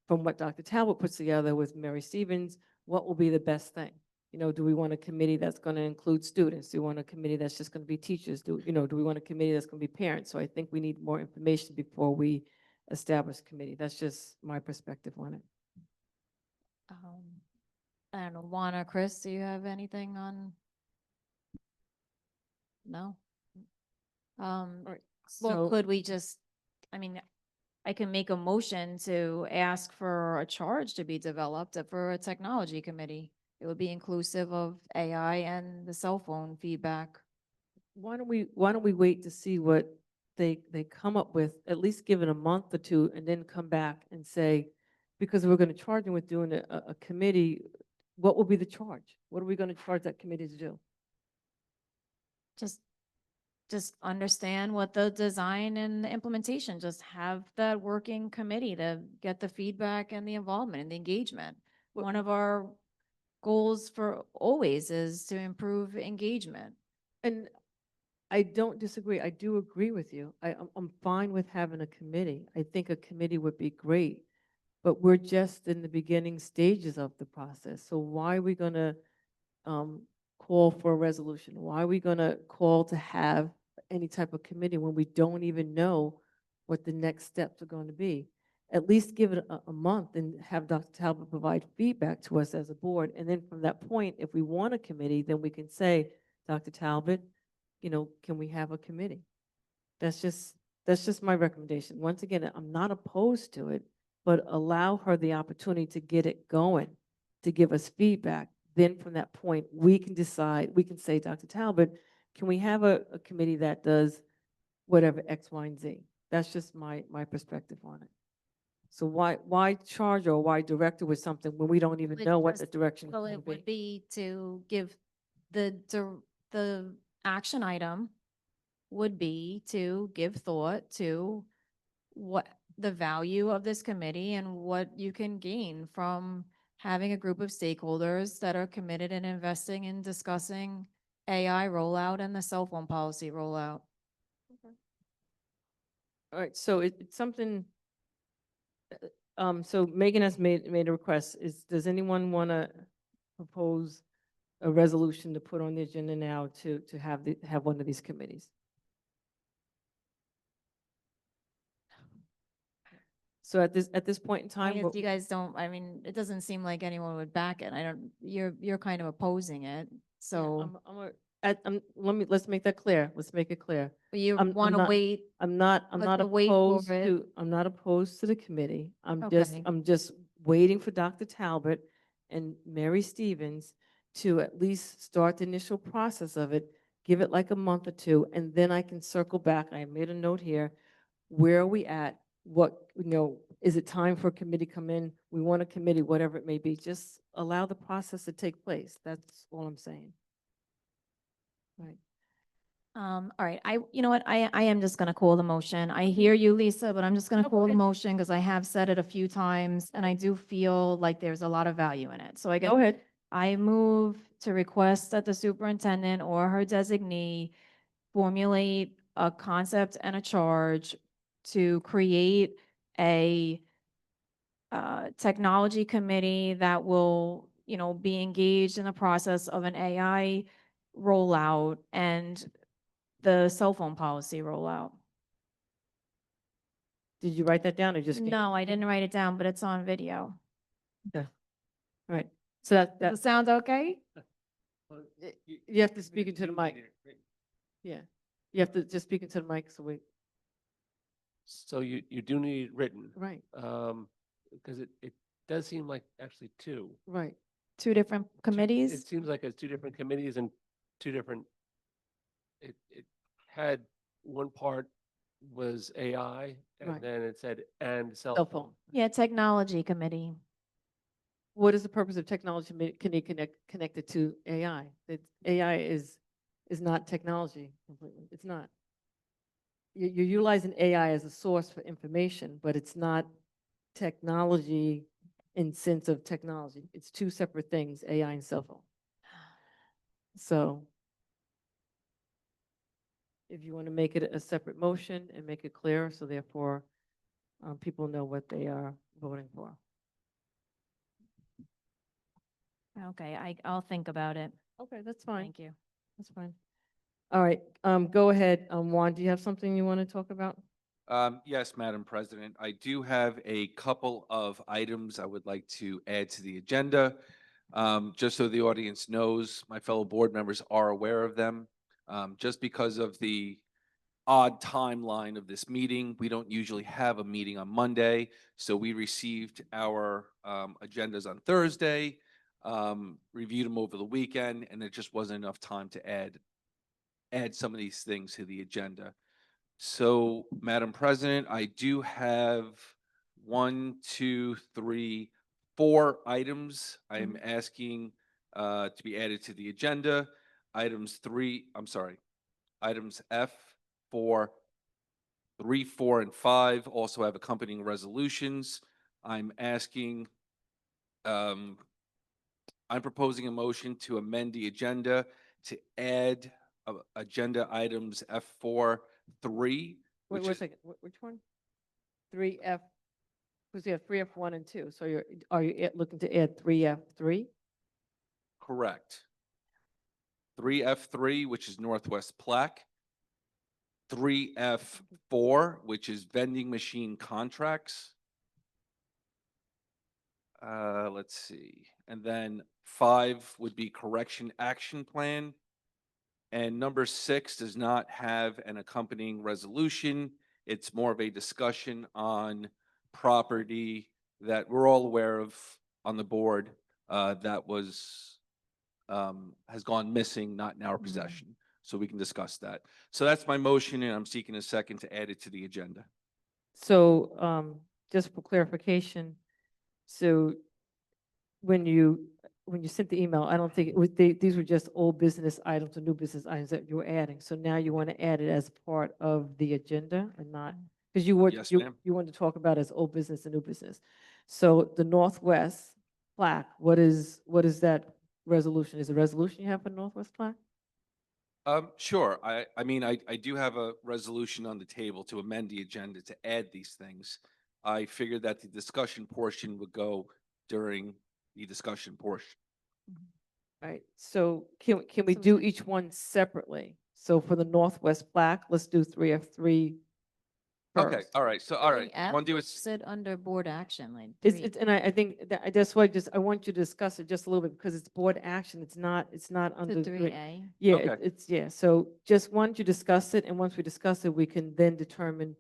from what Dr. Talbot puts together with Mary Stevens, what will be the best thing? Do we want a committee that's going to include students? Do we want a committee that's just going to be teachers? Do we want a committee that's going to be parents? So I think we need more information before we establish a committee. That's just my perspective on it. I don't know, Juan or Chris, do you have anything on? No? Well, So could we just, I can make a motion to ask for a charge to be developed for a technology committee. It would be inclusive of AI and the cell phone feedback. why don't we wait to see what they come up with, at least give it a month or two, and then come back and say, because we're going to charge them with doing a committee, what will be the charge? What are we going to charge that committee to do? Just understand what the design and the implementation, just have that working committee to get the feedback and the involvement and the engagement. One of our goals for always is to improve engagement. And I don't disagree. I do agree with you. I'm fine with having a committee. I think a committee would be great. But we're just in the beginning stages of the process. So why are we gonna call for a resolution? Why are we gonna call to have any type of committee when we don't even know what the next steps are going to be? At least give it a month and have Dr. Talbot provide feedback to us as a board. And then from that point, if we want a committee, then we can say, Dr. Talbot, can we have a committee? That's just my recommendation. Once again, I'm not opposed to it, but allow her the opportunity to get it going, to give us feedback. Then from that point, we can decide, we can say, Dr. Talbot, can we have a committee that does whatever X, Y, and Z? That's just my perspective on it. So why charge or why direct her with something when we don't even Would know what the just- direction is Well, going to it would be? be to give the action item would be to give thought to what the value of this committee and what you can gain from having a group of stakeholders that are committed in investing in discussing AI rollout and the cell phone policy rollout. All right, so it's something, so Megan has made a request. Does anyone want to propose a resolution to put on the agenda now to have one of these committees? So at this point in I time, guess you guys don't, I mean, it doesn't seem like anyone would back it. I don't, you're kind of opposing it, so let's make that clear. Let's make it clear. you I'm want to not- wait. I'm not to wait for opposed it. I'm not opposed to the committee. Okay. I'm just waiting for Dr. Talbot and Mary Stevens to at least start the initial process of it, give it like a month or two, and then I can circle back. I made a note here. Where are we at? Is it time for a committee to come in? We want a committee, whatever it may be. Just allow the process to take place. That's all I'm saying. Right. All right, you know what, I am just gonna call the motion. I hear you, Lisa, but I'm just gonna No, go call the ahead. motion because I have said it a few times and I do feel like there's a lot of value in it. So I guess Go ahead. I move to request that the superintendent or her designee formulate a concept and a charge to create a technology committee that will, be engaged in the process of an AI rollout and the cell phone policy rollout. Did you write that down or just? No, I didn't write it down, but it's on video. All right. So that Does it sound okay? you have to speak into the mic. Yeah. You have to just speak into the mic so we, So you do need it written, right, because it does seem like actually two. right. Two different It committees? seems like it's two different committees and two different, it had one part was AI and Right. then it said and cell Cell phone. phone. Yeah, technology committee. What is the purpose of technology connected to AI? AI is not technology completely. It's not. You're utilizing AI as a source for information, but it's not technology in sense of technology. It's two separate things, AI and cell phone. So if you want to make it a separate motion and make it clear, so therefore people know what they are voting for. Okay, I'll think about it. Okay, that's fine. Thank you. That's fine. All right, go ahead. Juan, do you have something you want to talk about? Yes, Madam President, I do have a couple of items I would like to add to the agenda. Just so the audience knows, my fellow board members are aware of them. Just because of the odd timeline of this meeting, we don't usually have a meeting on Monday. So we received our agendas on Thursday, reviewed them over the weekend, and there just wasn't enough time to add some of these things to the agenda. So, Madam President, I do have 4 items I am asking to be added to the agenda. Items F 4, 3, 4, and 5 also have accompanying resolutions. I'm proposing a motion to amend the agenda to add agenda items F4, 3, Wait, which wait a is second, which one? 3F, because you have 3F1 and 2, so are you looking to add 3F3? correct. 3F3, which is Northwest Plaque. 3F4, which is vending machine contracts. Let's see. And then 5 would be correction action plan. And number 6 does not have an accompanying resolution. It's more of a discussion on property that we're all aware of on the board that has gone missing, not in our possession. So we can discuss that. So that's my motion, and I'm seeking a second to add it to the agenda. So, just for clarification, so when you sent the email, I don't think, these were just old business items or new business items that you were adding. So now you want to add it as part of the agenda and not, because Yes, ma'am. you wanted to talk about as old business and new business. So the Northwest plaque, what is that resolution? Is the resolution you have for Northwest plaque? Sure. I mean, I do have a resolution on the table to amend the agenda to add these things. I figured that the discussion portion would go during the discussion portion. Right, so can we do each one separately? So for the Northwest plaque, let's do 3F3 Okay, first. all right. So, all right. Want to do it? Sit under board action, like. And I think that, that's why I want you to discuss it just a little bit because it's board action. It's not under. To 3A. Yeah, Okay. yeah. So just once you discuss it, and once we discuss it, we can then determine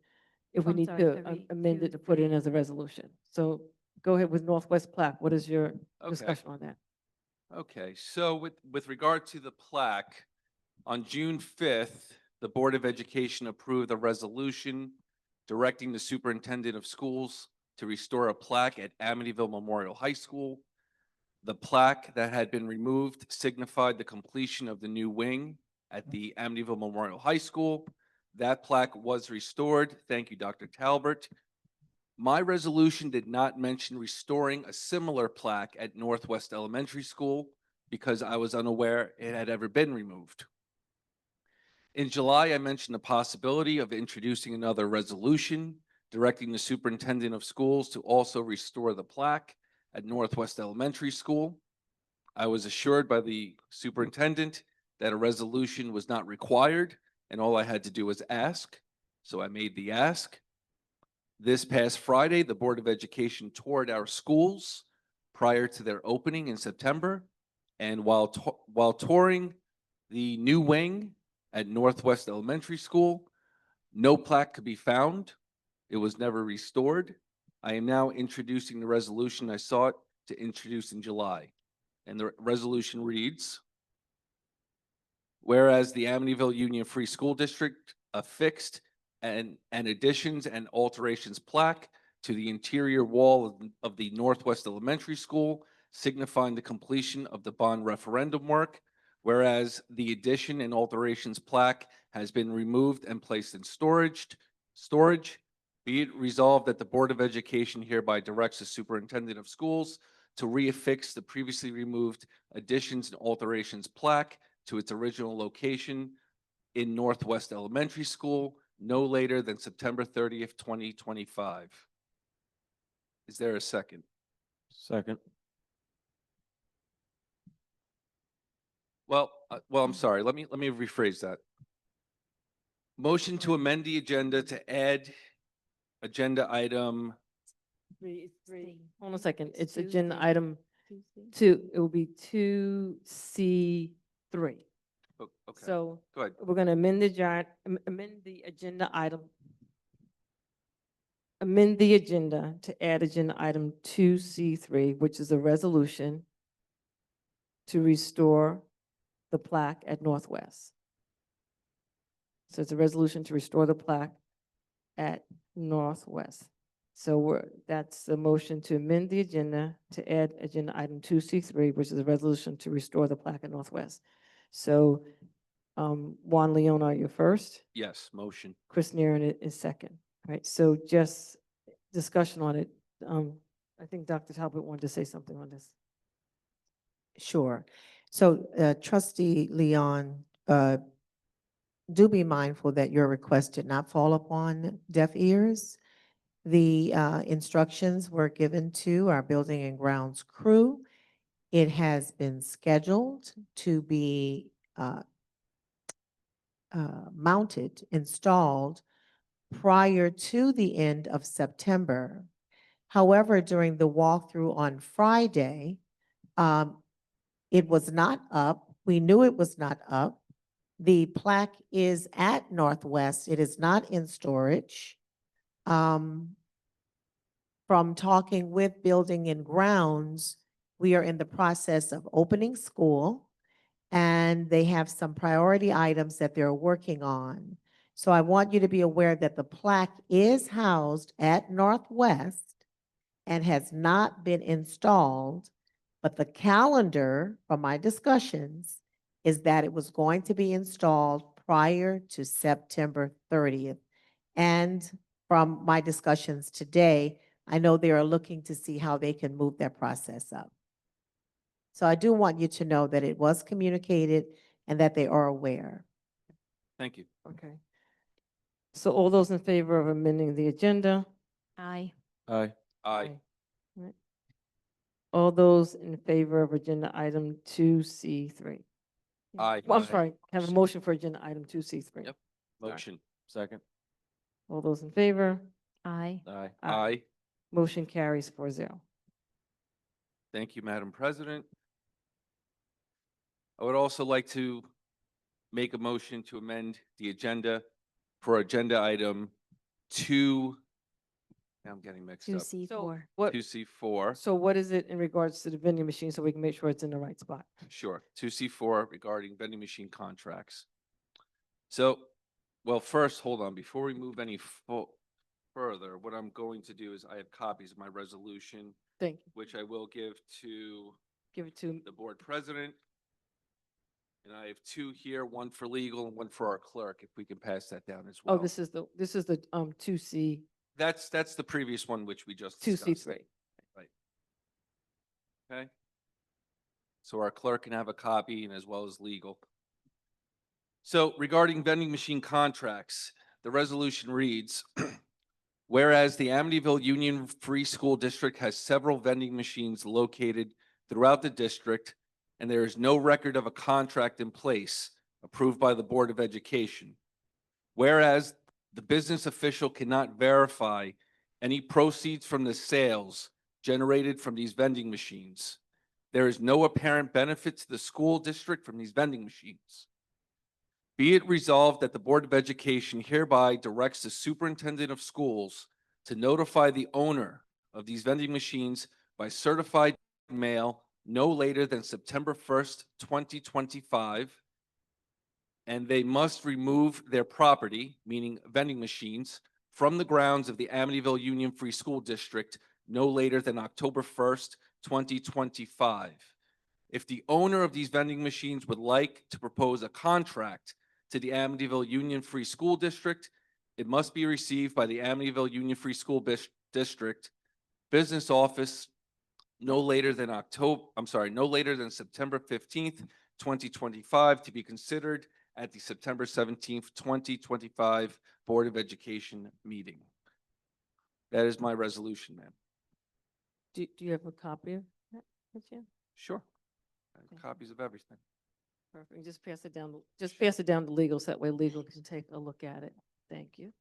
if we I'm need sorry, to amend it to put it in 3. as a resolution. So go ahead with Northwest plaque. What is your Okay. discussion on that? Okay, so with regard to the plaque, on June 5th, the Board of Education approved a resolution directing the superintendent of schools to restore a plaque at Amityville Memorial High School. The plaque that had been removed signified the completion of the new wing at the Amityville Memorial High School. That plaque was restored. Thank you, Dr. Talbert. My resolution did not mention restoring a similar plaque at Northwest Elementary School because I was unaware it had ever been removed. In July, I mentioned the possibility of introducing another resolution directing the superintendent of schools to also restore the plaque at Northwest Elementary School. I was assured by the superintendent that a resolution was not required and all I had to do was ask. So I made the ask. This past Friday, the Board of Education toured our schools prior to their opening in September. And while touring the new wing at Northwest Elementary School, no plaque could be found. It was never restored. I am now introducing the resolution I sought to introduce in July. And the resolution reads, whereas the Amityville Union Free School District affixed and additions and alterations plaque to the interior wall of the Northwest Elementary School, signifying the completion of the bond referendum work. Whereas the addition and alterations plaque has been removed and placed in storage, be it resolved that the Board of Education hereby directs the superintendent of schools to reaffix the previously removed additions and alterations plaque to its original location in Northwest Elementary School no later than September 30th, 2025. Is there a second? Second. Well, I'm sorry. Let me rephrase that. Motion to amend the agenda to add agenda item. Hold on a second. It's Tuesday. agenda item 2. It will be 2C3. Oh, okay, So go ahead. we're going to amend the agenda item. Amend the agenda to add agenda item 2C3, which is a resolution to restore the plaque at Northwest. So it's a resolution to restore the plaque at Northwest. So that's the motion to amend the agenda to add agenda item 2C3, which is a resolution to restore the plaque at Northwest. So Juan Leon, are you first? Yes, motion. Chris Neeren is second. All right, so just discussion on it. I think Dr. Talbot wanted to say something on this. Sure. So trustee Leon do be mindful that your request did not fall upon deaf ears. The instructions were given to our building and grounds crew. It has been scheduled to be mounted, installed prior to the end of September. However, during the walkthrough on Friday, it was not up. We knew it was not up. The plaque is at Northwest. It is not in storage. From talking with Building and Grounds, we are in the process of opening school, and they have some priority items that they're working on. So I want you to be aware that the plaque is housed at Northwest and has not been installed, but the calendar from my discussions is that it was going to be installed prior to September 30th. And from my discussions today, I know they are looking to see how they can move that process up. So I do want you to know that it was communicated and that they are aware. Thank you. Okay. So all those in favor of amending the agenda? Aye. Aye. Aye. Right. All those in favor of agenda item 2C3? Aye. Well, I'm sorry, have a motion for agenda item 2C3. Yep. Motion. Second. All those in favor? Aye. Aye. Aye. Motion carries 4-0. Thank you, Madam President. I would also like to make a motion to amend the agenda for agenda item now I'm getting mixed Two up. C So four. what, 2C4, so what is it in regards to the vending machine so we can make sure it's in the right spot? sure, 2C4 regarding vending machine contracts. So, well, first, hold on, before we move any further, what I'm going to do is I have copies of my resolution, Thank you. which I will give to Give it to, the board president. And I have two here, one for legal and one for our clerk, if we can pass that down as well. oh, this is the 2C, That's the previous one which we just discussed. 2C3. Right. Okay. So our clerk can have a copy and as well as legal. So regarding vending machine contracts, the resolution reads, whereas the Amityville Union Free School District has several vending machines located throughout the district, and there is no record of a contract in place approved by the Board of Education. Whereas the business official cannot verify any proceeds from the sales generated from these vending machines. There is no apparent benefit to the school district from these vending machines. Be it resolved that the Board of Education hereby directs the superintendent of schools to notify the owner of these vending machines by certified mail no later than September 1st, 2025, and they must remove their property, meaning vending machines, from the grounds of the Amityville Union Free School District no later than October 1st, 2025. If the owner of these vending machines would like to propose a contract to the Amityville Union Free School District, it must be received by the Amityville Union Free School District Business Office no later than no later than September 15th, 2025, to be considered at the September 17th, 2025 Board of Education meeting. That is my resolution, ma'am. Do you have a copy of that? Jim? Sure. I have Okay. copies of everything. Perfect. Just pass it down, just pass it down to legal, so that way legal can take a look at it. Thank you.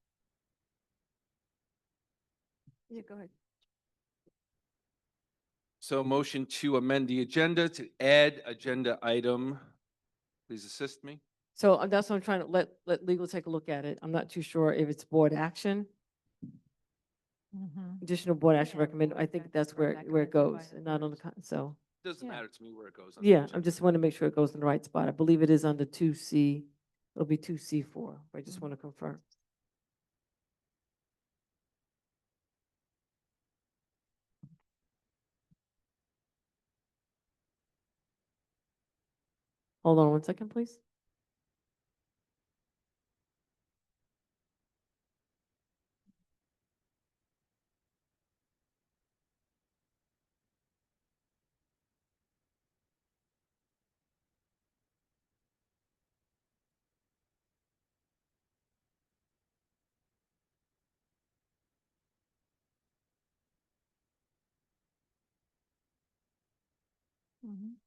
Yeah, go ahead. So motion to amend the agenda to add agenda item. Please assist me. So that's what I'm trying to let legal take a look at it. I'm not too sure if it's board action, additional board action Yeah, recommend. I board think rec- that's where it recommended goes by the and not on the, board. so, Doesn't Yeah. matter to me where it goes. on the yeah, I agenda. just want to make sure it goes in the right spot. I believe it is under 2C. It'll be 2C4. I just want to confirm. Hold on one second, please. Mhm.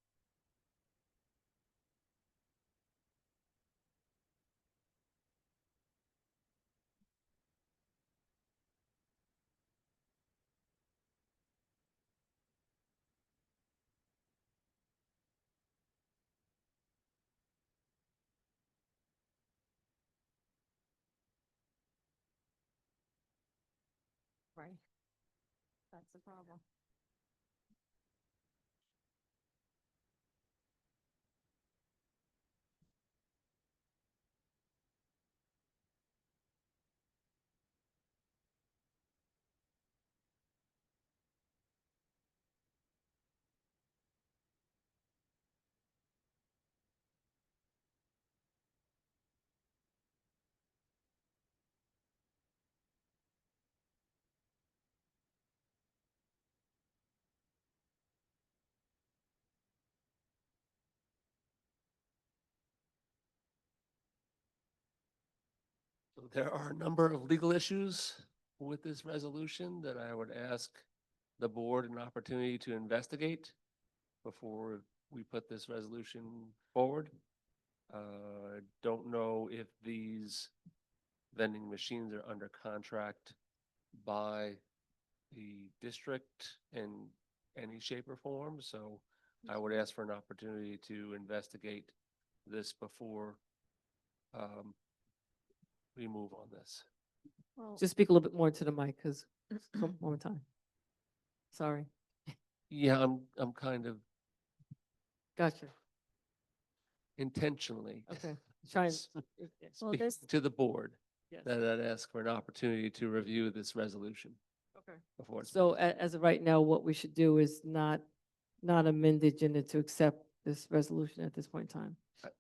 Right. That's the problem. So there are a number of legal issues with this resolution that I would ask the board an opportunity to investigate before we put this resolution forward. Don't know if these vending machines are under contract by the district in any shape or form, so I would ask for an opportunity to investigate this before we move on this. Well, Just speak a little bit more to the mic, because, one more time. Sorry. Yeah, I'm kind of Gotcha. intentionally Okay. Trying. s- Well, speaking this- to the board Yes. that I'd ask for an opportunity to review this resolution Okay. before it's. So as of right now, what we should do is not amend the agenda to accept this resolution at this point in time.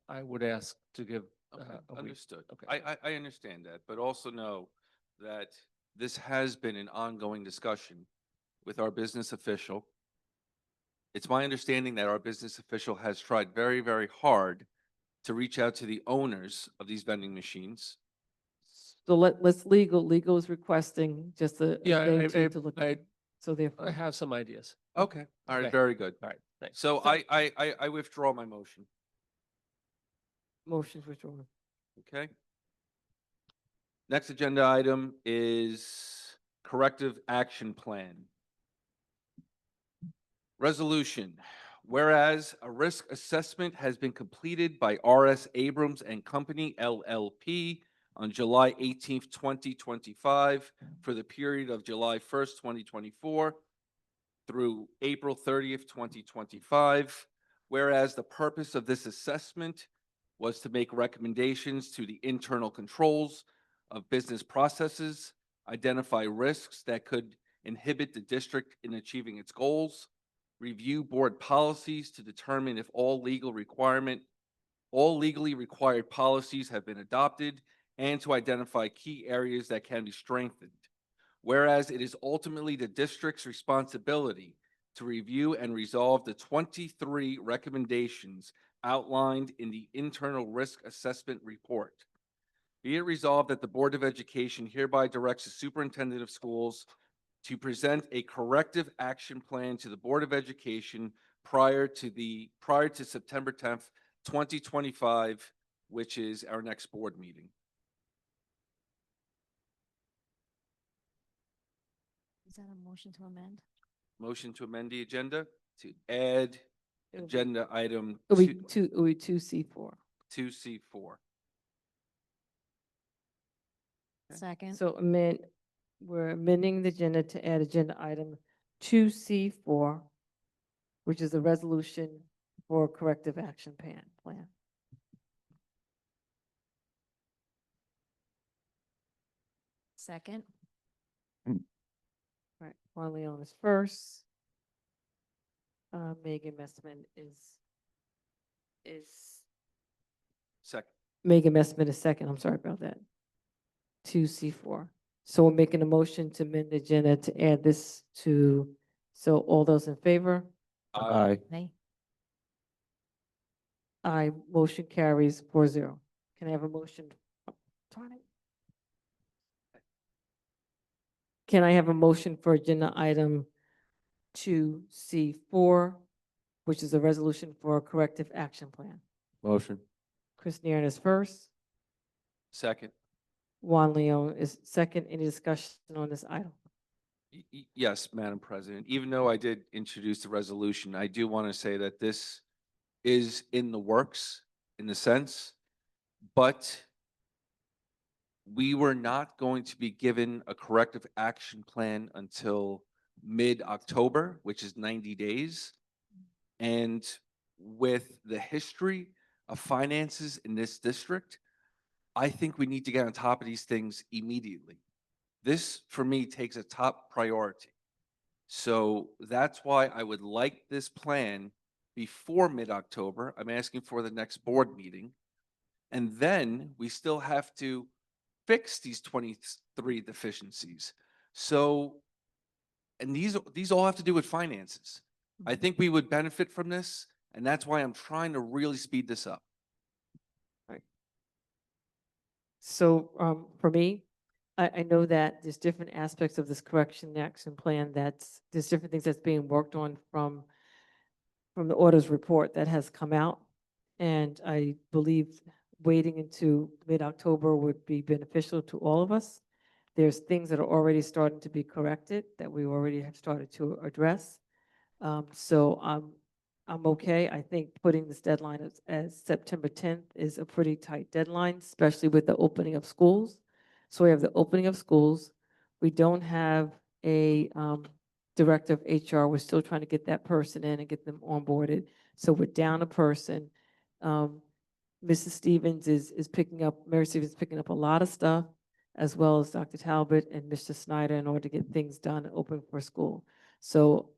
I would ask to give Okay, a week. understood. Okay. I understand that, but also know that this has been an ongoing discussion with our business official. It's my understanding that our business official has tried very, very hard to reach out to the owners of these vending machines. So legal is requesting just a Yeah, day to look. I So I therefore, have some ideas. Okay, all right, Okay. very good. All right, thanks. So I withdraw my motion, motion's withdrawn. okay? Next agenda item is corrective action plan. Resolution, whereas a risk assessment has been completed by R.S. Abrams and Company LLP on July 18th, 2025 for the period of July 1st, 2024 through April 30th, 2025. Whereas the purpose of this assessment was to make recommendations to the internal controls of business processes, identify risks that could inhibit the district in achieving its goals, review board policies to determine if all legally required policies have been adopted, and to identify key areas that can be strengthened. Whereas it is ultimately the district's responsibility to review and resolve the 23 recommendations outlined in the internal risk assessment report. Be it resolved that the Board of Education hereby directs the superintendent of schools to present a corrective action plan to the Board of Education prior to September 10th, 2025, which is our next board meeting. Is that a motion to amend? Motion to amend the agenda to add It'll be- agenda item It'll be 2C4. 2C4. Okay. Second. So we're amending the agenda to add agenda item 2C4, which is a resolution for corrective action plan. Second. Right, Juan Leon is first. Megan Messman is Second. Megan Messman is second. I'm sorry about that. 2C4. So we're making a motion to amend the agenda to add this to, so all those in favor? Aye. Nay. Aye, motion carries 4-0. Can I have a motion? Darn it. Can I have a motion for agenda item 2C4 which is a resolution for a corrective action plan. Motion. Chris Nieren is first. Second. Juan Leon is second. Any discussion on this item? Yes, Madam President, even though I did introduce the resolution, I do want to say that this is in the works in the sense, but we were not going to be given a corrective action plan until mid-October, which is 90 days. And with the history of finances in this district, I think we need to get on top of these things immediately. This, for me, takes a top priority. So that's why I would like this plan before mid-October. I'm asking for the next board meeting. And then we still have to fix these 23 deficiencies. So, and these all have to do with finances. I think we would benefit from this, and that's why I'm trying to really speed this up. So for me, I know that there's different aspects of this correction action plan there's different things that's being worked on from the auditors report that has come out. And I believe waiting into mid-October would be beneficial to all of us. There's things that are already starting to be corrected that we already have started to address. So I'm okay. I think putting this deadline as September 10th is a pretty tight deadline, especially with the opening of schools. So we have the opening of schools. We don't have a director of HR. We're still trying to get that person in and get them onboarded. So we're down a person. Mrs. Stevens is picking up, Mary Stevens is picking up a lot of stuff, as well as Dr. Talbot and Mr. Snyder, in order to get things done and open for school. So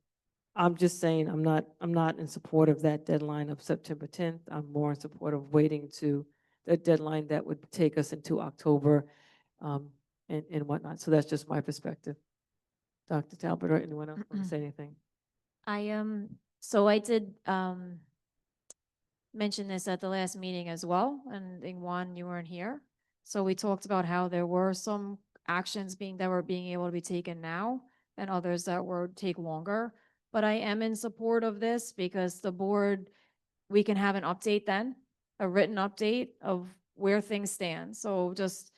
I'm just saying, I'm not in support of that deadline of September 10th. I'm more in support of waiting to the deadline that would take us into October, and whatnot. So that's just my perspective. Dr. Talbot or anyone else want to say anything? So I did mention this at the last meeting as well, and Juan, you weren't here. So we talked about how there were some actions that were being able to be taken now, and others that would take longer. But I am in support of this because the board, we can have an update then, a written update of where things stand. So just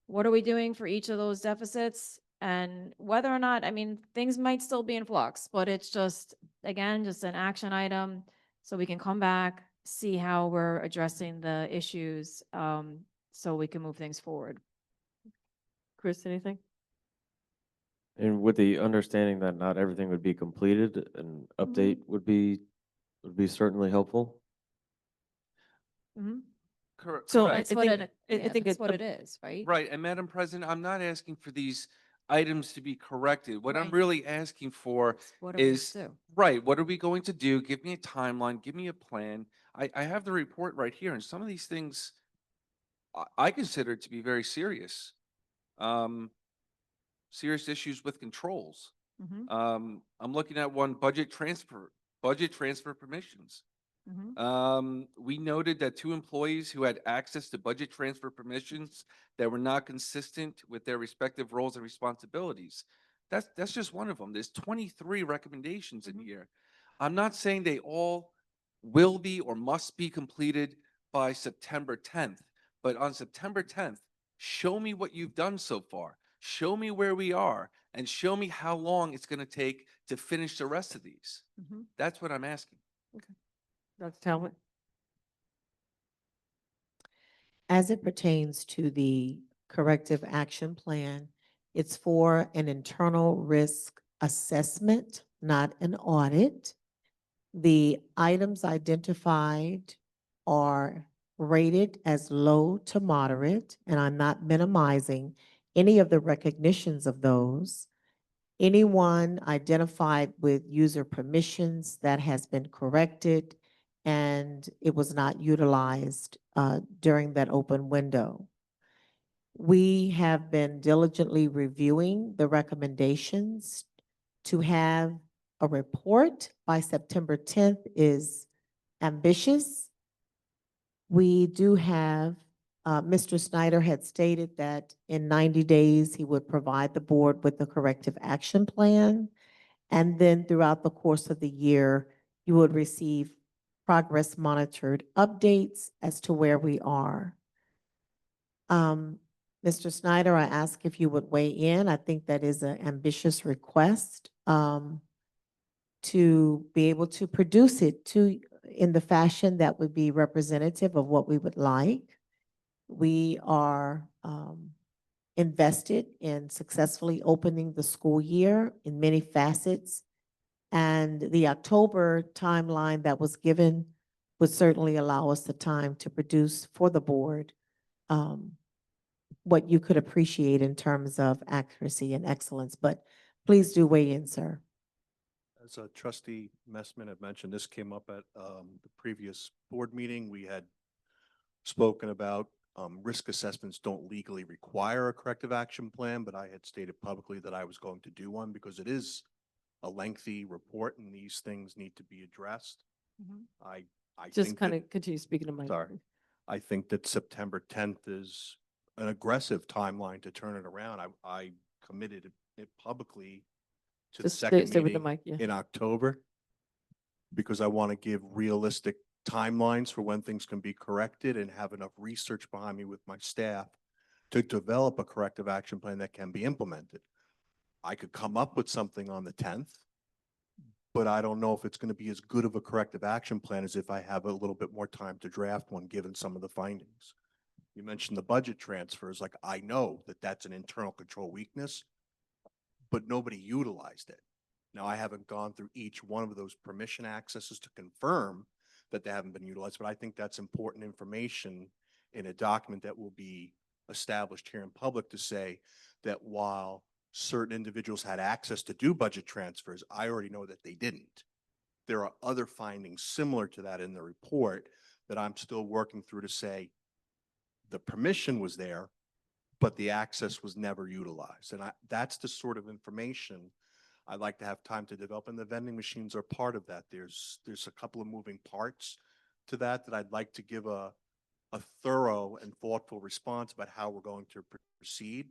what are we doing for each of those deficits? And whether or not, I mean, things might still be in flux, but it's just, again, just an action item. So we can come back, see how we're addressing the issues, so we can move things forward. Chris, anything? And with the understanding that not everything would be completed, an update would be certainly helpful. Mhm. Correct. So That's what think- it, I yeah, think that's it- what it is, right? Right, and Madam President, I'm not asking for these items to be corrected. What I'm Right. really asking for What are we is, gonna do? right, what are we going to do? Give me a timeline, give me a plan. I have the report right here, and some of these things I consider to be very serious. Serious issues with controls. Mhm, I'm looking at one, budget transfer permissions. We noted that 2 employees who had access to budget transfer permissions that were not consistent with their respective roles and responsibilities. That's just one of them. There's 23 recommendations in here. I'm not saying they all will be or must be completed by September 10th, but on September 10th, show me what you've done so far. Show me where we are and show me how long it's going to take to finish the rest of these. mhm. That's what I'm asking. Dr. Talbot? As it pertains to the corrective action plan, it's for an internal risk assessment, not an audit. The items identified are rated as low to moderate, and I'm not minimizing any of the recognitions of those. Anyone identified with user permissions that has been corrected and it was not utilized during that open window. We have been diligently reviewing the recommendations. To have a report by September 10th is ambitious. We do have, Mr. Snyder had stated that in 90 days, he would provide the board with the corrective action plan. And then throughout the course of the year, you would receive progress monitored updates as to where we are. Mr. Snyder, I ask if you would weigh in. I think that is an ambitious request to be able to produce it in the fashion that would be representative of what we would like. We are invested in successfully opening the school year in many facets. And the October timeline that was given would certainly allow us the time to produce for the board what you could appreciate in terms of accuracy and excellence. But please do weigh in, sir. As Trustee Messman had mentioned, this came up at the previous board meeting. We had spoken about risk assessments don't legally require a corrective action plan, but I had stated publicly that I was going to do one because it is a lengthy report and these things need to be addressed. I Just think kind that- of continue speaking to Mike. Sorry. I think that September 10th is an aggressive timeline to turn it around. I committed it publicly to the Just second stay with the meeting mic, yeah. in October because I want to give realistic timelines for when things can be corrected and have enough research behind me with my staff to develop a corrective action plan that can be implemented. I could come up with something on the 10th, but I don't know if it's going to be as good of a corrective action plan as if I have a little bit more time to draft one, given some of the findings. You mentioned the budget transfers. Like, I know that that's an internal control weakness, but nobody utilized it. Now, I haven't gone through each one of those permission accesses to confirm that they haven't been utilized, but I think that's important information in a document that will be established here in public to say that while certain individuals had access to do budget transfers, I already know that they didn't. There are other findings similar to that in the report that I'm still working through to say the permission was there, but the access was never utilized. And that's the sort of information I'd like to have time to develop, and the vending machines are part of that. There's a couple of moving parts to that I'd like to give a thorough and thoughtful response about how we're going to proceed.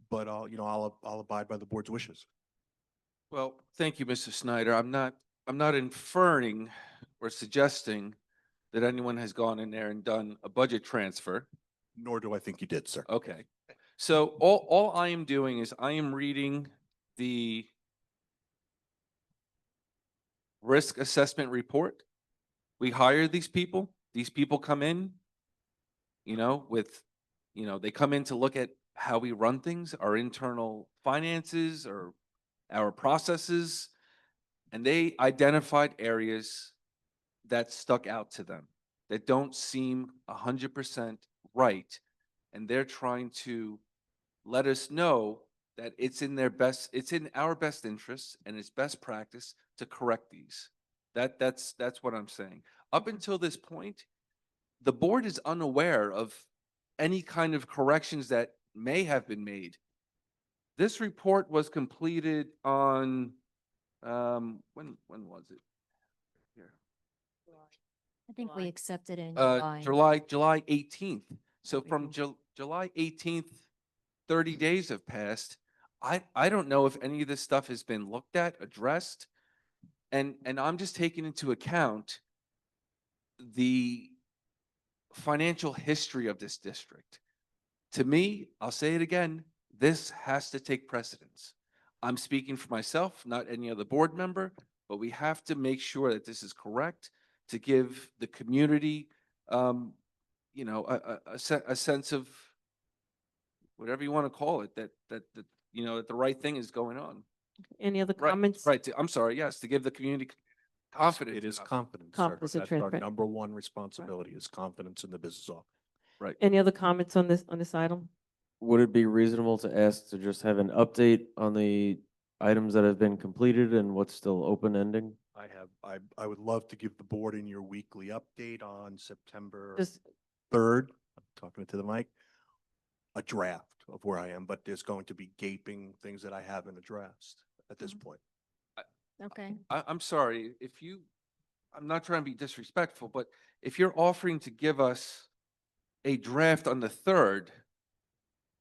But I'll abide by the board's wishes. Well, thank you, Mr. Snyder. I'm not inferring or suggesting that anyone has gone in there and done a budget transfer. Nor do I think you did, sir. Okay. So all I am doing is I am reading the risk assessment report. We hire these people. These people come in, they come in to look at how we run things, our internal finances or our processes, and they identified areas that stuck out to them that don't seem 100% right. And they're trying to let us know that it's in our best interest and it's best practice to correct these. That's what I'm saying. Up until this point, the board is unaware of any kind of corrections that may have been made. This report was completed on, when was it? Here. I think we accepted it in July 18th. So from July 18th, 30 days have passed. I don't know if any of this stuff has been looked at, addressed, and I'm just taking into account the financial history of this district. To me, I'll say it again, this has to take precedence. I'm speaking for myself, not any other board member, but we have to make sure that this is correct to give the community, a sense of whatever you want to call it, that the right thing is going on. Any other Right, comments? Right. I'm sorry. Yes, to give the community confidence. It is confidence, Confidence sir. and That's our transparency. number one responsibility is confidence in the business office. Right. Any other comments on this item? Would it be reasonable to ask to just have an update on the items that have been completed and what's still open ending? I would love to give the board in your weekly update on September Just 3rd, I'm talking to the mic, a draft of where I am, but there's going to be gaping things that I haven't addressed at this point. Okay. I'm sorry, I'm not trying to be disrespectful, but if you're offering to give us a draft on the 3rd,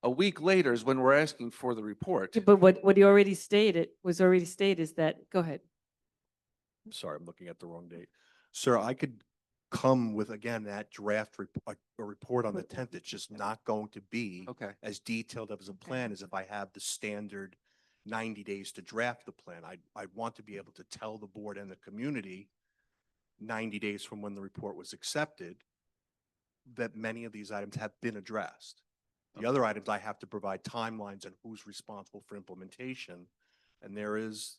a week later is when we're asking for the report. But what he already stated is that, go ahead. sorry, I'm looking at the wrong date. Sir, I could come with, again, that draft a report on the tenth. It's just not going to be Okay. as detailed as a plan as if I have the standard 90 days to draft the plan. I want to be able to tell the board and the community 90 days from when the report was accepted that many of these items have been addressed. The other items, I have to provide timelines and who's responsible for implementation. And there's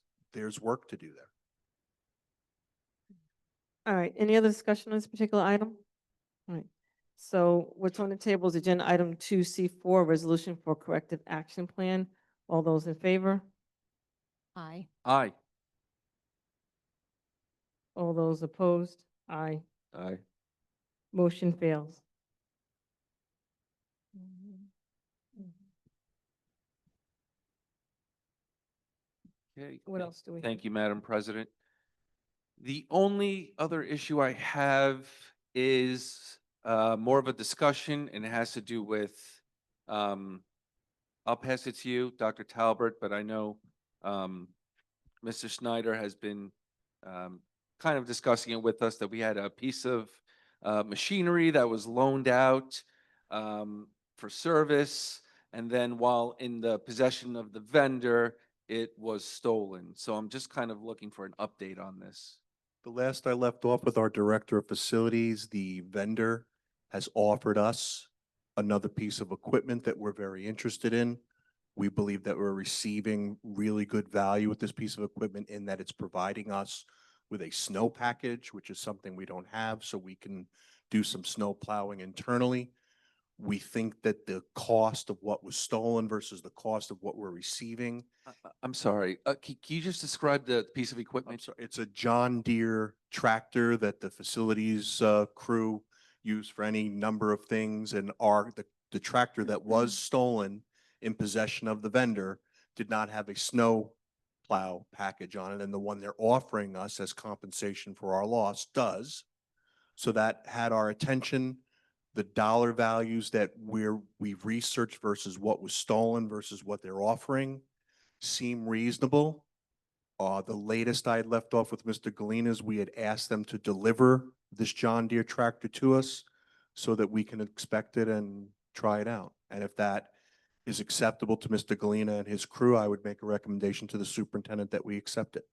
work to do there. All right, any other discussion on this particular item? All right, so what's on the table is agenda item 2C4, resolution for corrective action plan. All those in favor? Aye. Aye. All those opposed? Aye. Aye. Motion fails. Okay. What else do we? Thank you, Madam President. The only other issue I have is more of a discussion, and it has to do with, I'll pass it to you, Dr. Talbert, but I know Mr. Snyder has been kind of discussing it with us, that we had a piece of machinery that was loaned out for service, and then while in the possession of the vendor, it was stolen. So I'm just kind of looking for an update on this. The last I left off with our director of facilities, the vendor has offered us another piece of equipment that we're very interested in. We believe that we're receiving really good value with this piece of equipment in that it's providing us with a snow package, which is something we don't have, so we can do some snow plowing internally. We think that the cost of what was stolen versus the cost of what we're receiving. I'm sorry, can you just describe the piece of I'm equipment? sorry, it's a John Deere tractor that the facilities crew use for any number of things, and the tractor that was stolen in possession of the vendor did not have a snow plow package on it, and the one they're offering us as compensation for our loss does. So that had our attention. The dollar values that we've researched versus what was stolen versus what they're offering seem reasonable. The latest I had left off with Mr. Galena is we had asked them to deliver this John Deere tractor to us so that we can inspect it and try it out. And if that is acceptable to Mr. Galena and his crew, I would make a recommendation to the superintendent that we accept it.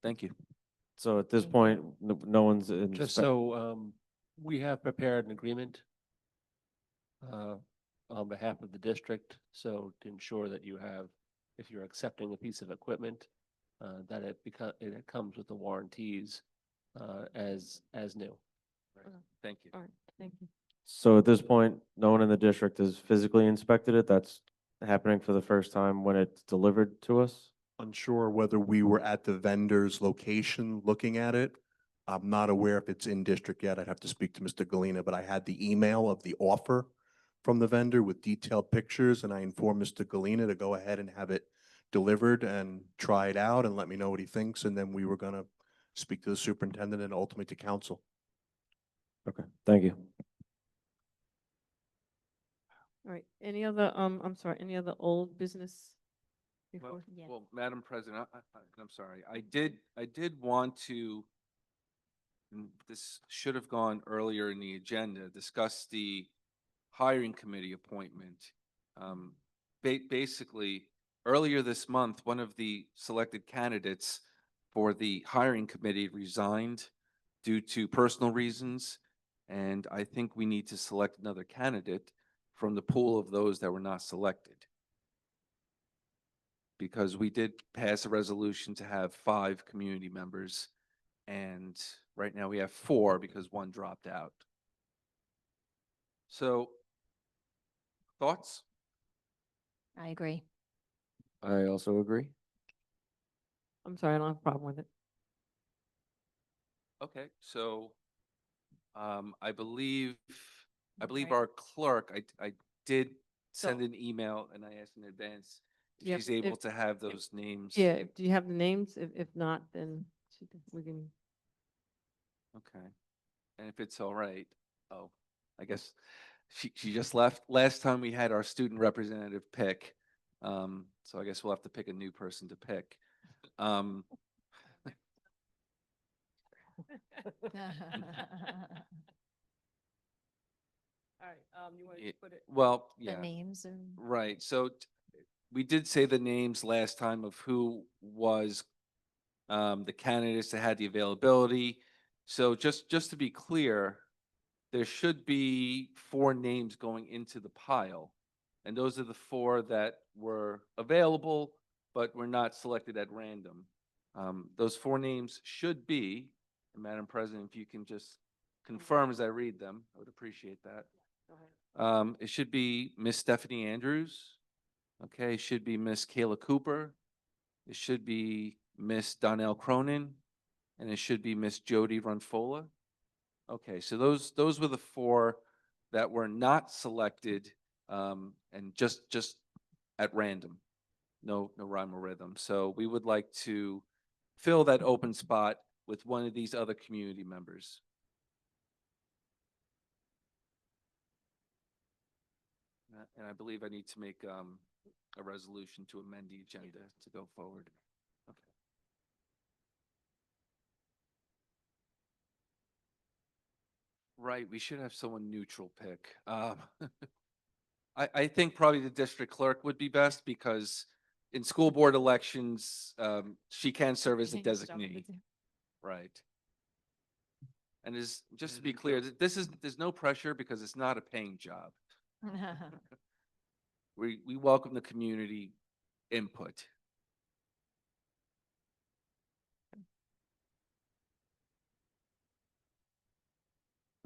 Thank you. So at this point, no one's in. Just so we have prepared an agreement on behalf of the district, so to ensure that you have, if you're accepting a piece of equipment, that it comes with the warranties as new. Thank you. All right, thank you. So at this point, no one in the district has physically inspected it. That's happening for the first time when it's delivered to us. Unsure whether we were at the vendor's location looking at it. I'm not aware if it's in district yet. I'd have to speak to Mr. Galena, but I had the email of the offer from the vendor with detailed pictures, and I informed Mr. Galena to go ahead and have it delivered and try it out and let me know what he thinks. And then we were going to speak to the superintendent and ultimately to council. Okay, thank you. All right, any other, I'm sorry, any other old business? Well, Before? Yeah. well, Madam President, I'm sorry. I did want to, and this should have gone earlier in the agenda, discuss the hiring committee appointment. Basically, earlier this month, one of the selected candidates for the hiring committee resigned due to personal reasons. And I think we need to select another candidate from the pool of those that were not selected. Because we did pass a resolution to have 5 community members, and right now we have 4 because one dropped out. So, thoughts? I agree. I also agree. I'm sorry, I don't have a problem with it. Okay, so I believe Right. our clerk, I did So- send an email and I asked in advance if Yep, she's able if- to have those names. Yeah, do you have the names? If not, then we can, Okay. And if it's all right, oh, I guess she just left. Last time we had our student representative pick. So I guess we'll have to pick a new person to pick. All right, you want Ye- to put it? Well, The yeah, names and. right. So we did say the names last time of who was the candidates that had the availability. So just to be clear, there should be 4 names going into the pile. And those are the 4 that were available, but were not selected at random. Those 4 names should be, and Madam President, if you can just confirm as I read them, I would appreciate that. Go ahead. It should be Miss Stephanie Andrews. Okay, it should be Miss Kayla Cooper. It should be Miss Donnell Cronin, and it should be Miss Jody Runfola. Okay, so those were the 4 that were not selected, and just at random. No rhyme or rhythm. So we would like to fill that open spot with one of these other community members. And I believe I need to make a resolution to amend the agenda to go forward. Okay. Right, we should have someone neutral pick. I think probably the district clerk would be best because in school board elections, she can serve as a designee. Right. And just to be clear, there's no pressure because it's not a paying job. We welcome the community input.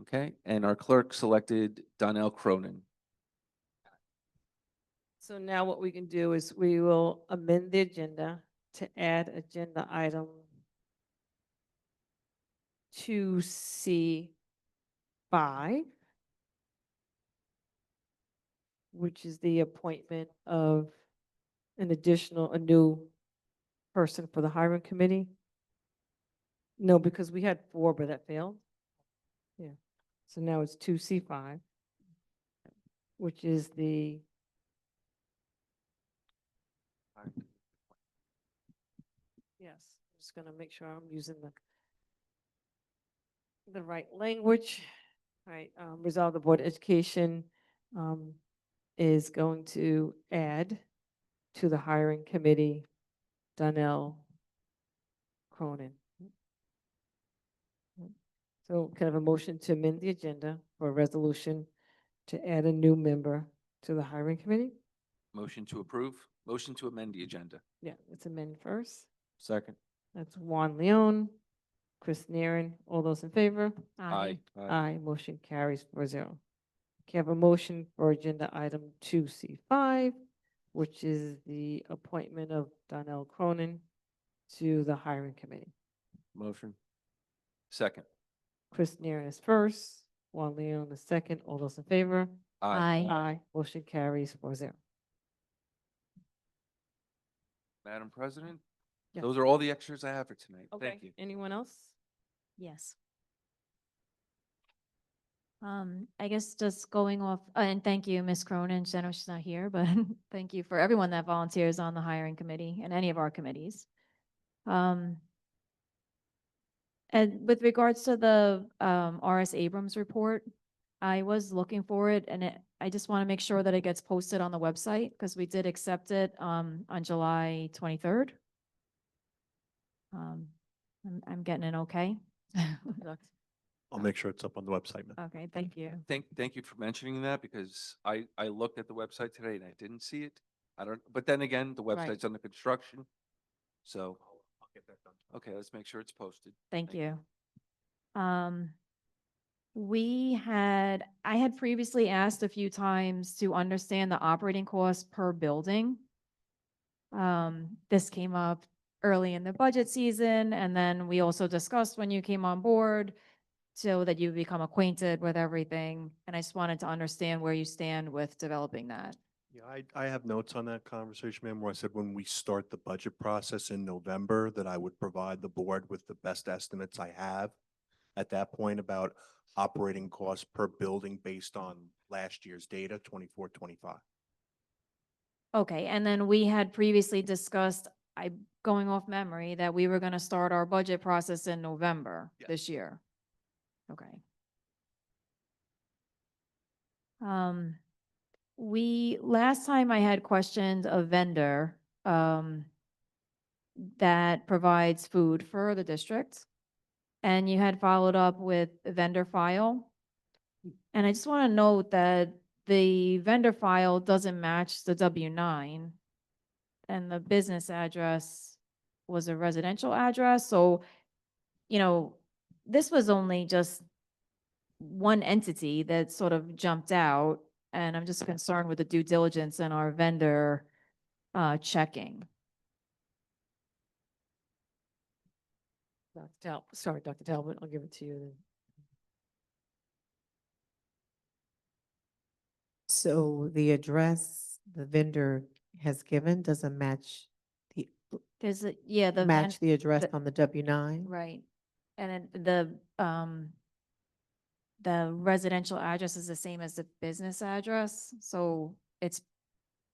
Okay, and our clerk selected Donnell Cronin. So now what we can do is we will amend the agenda to add agenda item 2C5, which is the appointment of a new person for the hiring committee. No, because we had 4, but that failed. Yeah, so now it's 2C5, which is the, yes, I'm just gonna make sure I'm using the right language. All right, resolve the Board of Education is going to add to the hiring committee Donnell Cronin. So kind of a motion to amend the agenda for a resolution to add a new member to the hiring committee? Motion to approve, motion to amend the agenda. Yeah, let's amend first. Second. That's Juan Leon, Chris Naren, all those in favor? Aye. Aye, motion carries 4-0. Okay, I have a motion for agenda item 2C5, which is the appointment of Donnell Cronin to the hiring committee. Motion. Second. Chris Naren is first, Juan Leon is second, all those in favor? Aye. Aye, motion carries 4-0. Madam President, Yes. those are all the extras I have for tonight. Okay, Thank you. anyone else? Yes. I guess just going off, and thank you, Ms. Cronin. I know she's not here, but thank you for everyone that volunteers on the hiring committee and any of our committees. And with regards to the R.S. Abrams report, I was looking for it, and I just want to make sure that it gets posted on the website because we did accept it on July 23rd. I'm getting it okay. I'll make sure it's up on the website, man. Okay, thank you. Thank you for mentioning that because I looked at the website today and I didn't see it. I don't, but then again, the Right. website's under construction. So, I'll get that done. okay, let's make sure it's posted. Thank you. I had previously asked a few times to understand the operating costs per building. This came up early in the budget season, and then we also discussed when you came on board so that you become acquainted with everything. And I just wanted to understand where you stand with developing that. Yeah, I have notes on that conversation, ma'am, where I said when we start the budget process in November, that I would provide the board with the best estimates I have at that point about operating costs per building based on last year's data, 24, 25. Okay, and then we had previously discussed going off memory, that we were gonna start our budget process in November Yes. this year. Okay. Last time I had questioned a vendor, that provides food for the district. And you had followed up with a vendor file. And I just want to note that the vendor file doesn't match the W-9. And the business address was a residential address. So, this was only just one entity that sort of jumped out. And I'm just concerned with the due diligence in our vendor checking. Dr. Talbot, I'll give it to you then. So the address the vendor has given doesn't match the, There's a, yeah, match the address the- on the W-9? right. And then the residential address is the same as the business address, so it's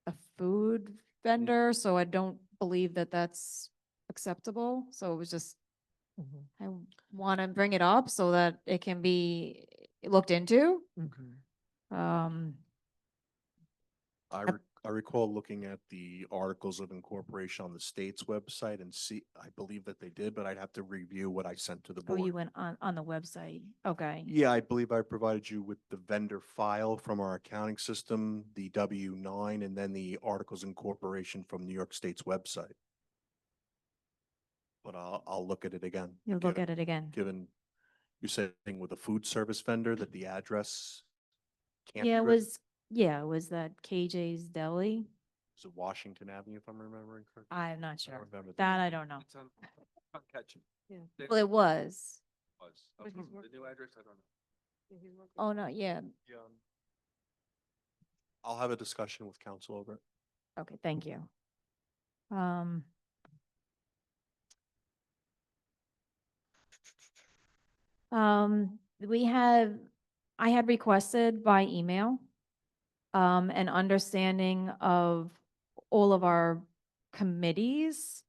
a food vendor, so I don't believe that that's acceptable. So it was just, Mhm, I want to bring it up so that it can be looked into. mhm. Um, I recall looking at the articles of incorporation on the state's website and I believe that they did, but I'd have to review what I sent to the oh, you board. went on the website, okay. Yeah, I believe I provided you with the vendor file from our accounting system, the W-9, and then the articles of incorporation from New York State's website. But I'll look at it again. You'll look at it again. Given you're saying with a food service vendor that the address can't. Yeah, be it was that KJ's Deli. Is it Washington Avenue, if I'm remembering correctly? I'm not I sure. don't remember That I don't know. It's on Ketchum. Yeah. Well, it was. Was. But he's The working- new address, I don't know. Oh, no, yeah. Yeah. I'll have a discussion with council over it. Okay, thank you. I had requested by email, an understanding of all of our committees.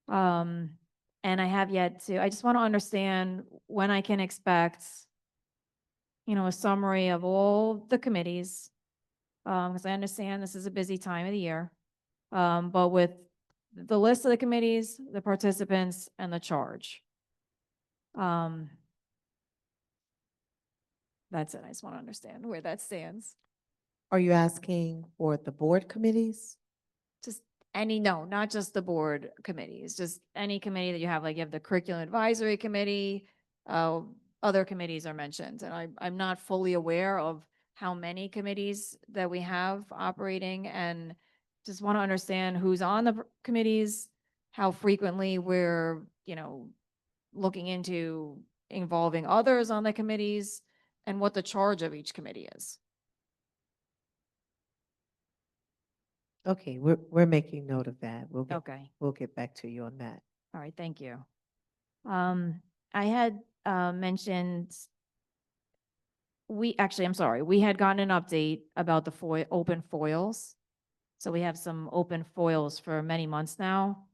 And I have yet to, I just want to understand when I can expect, a summary of all the committees. Because I understand this is a busy time of the year. But with the list of the committees, the participants, and the charge. That's it. I just want to understand where that stands. Are you asking for the board committees? Just no, not just the board committees, just any committee that you have, like you have the curriculum advisory committee, other committees are mentioned. And I'm not fully aware of how many committees that we have operating, and just want to understand who's on the committees, how frequently we're, looking into involving others on the committees, and what the charge of each committee is. Okay, we're making note of that. Okay. We'll get back to you on that. All right, thank you. I had mentioned, I'm sorry, we had gotten an update about the open foils. So we have some open foils for many months now.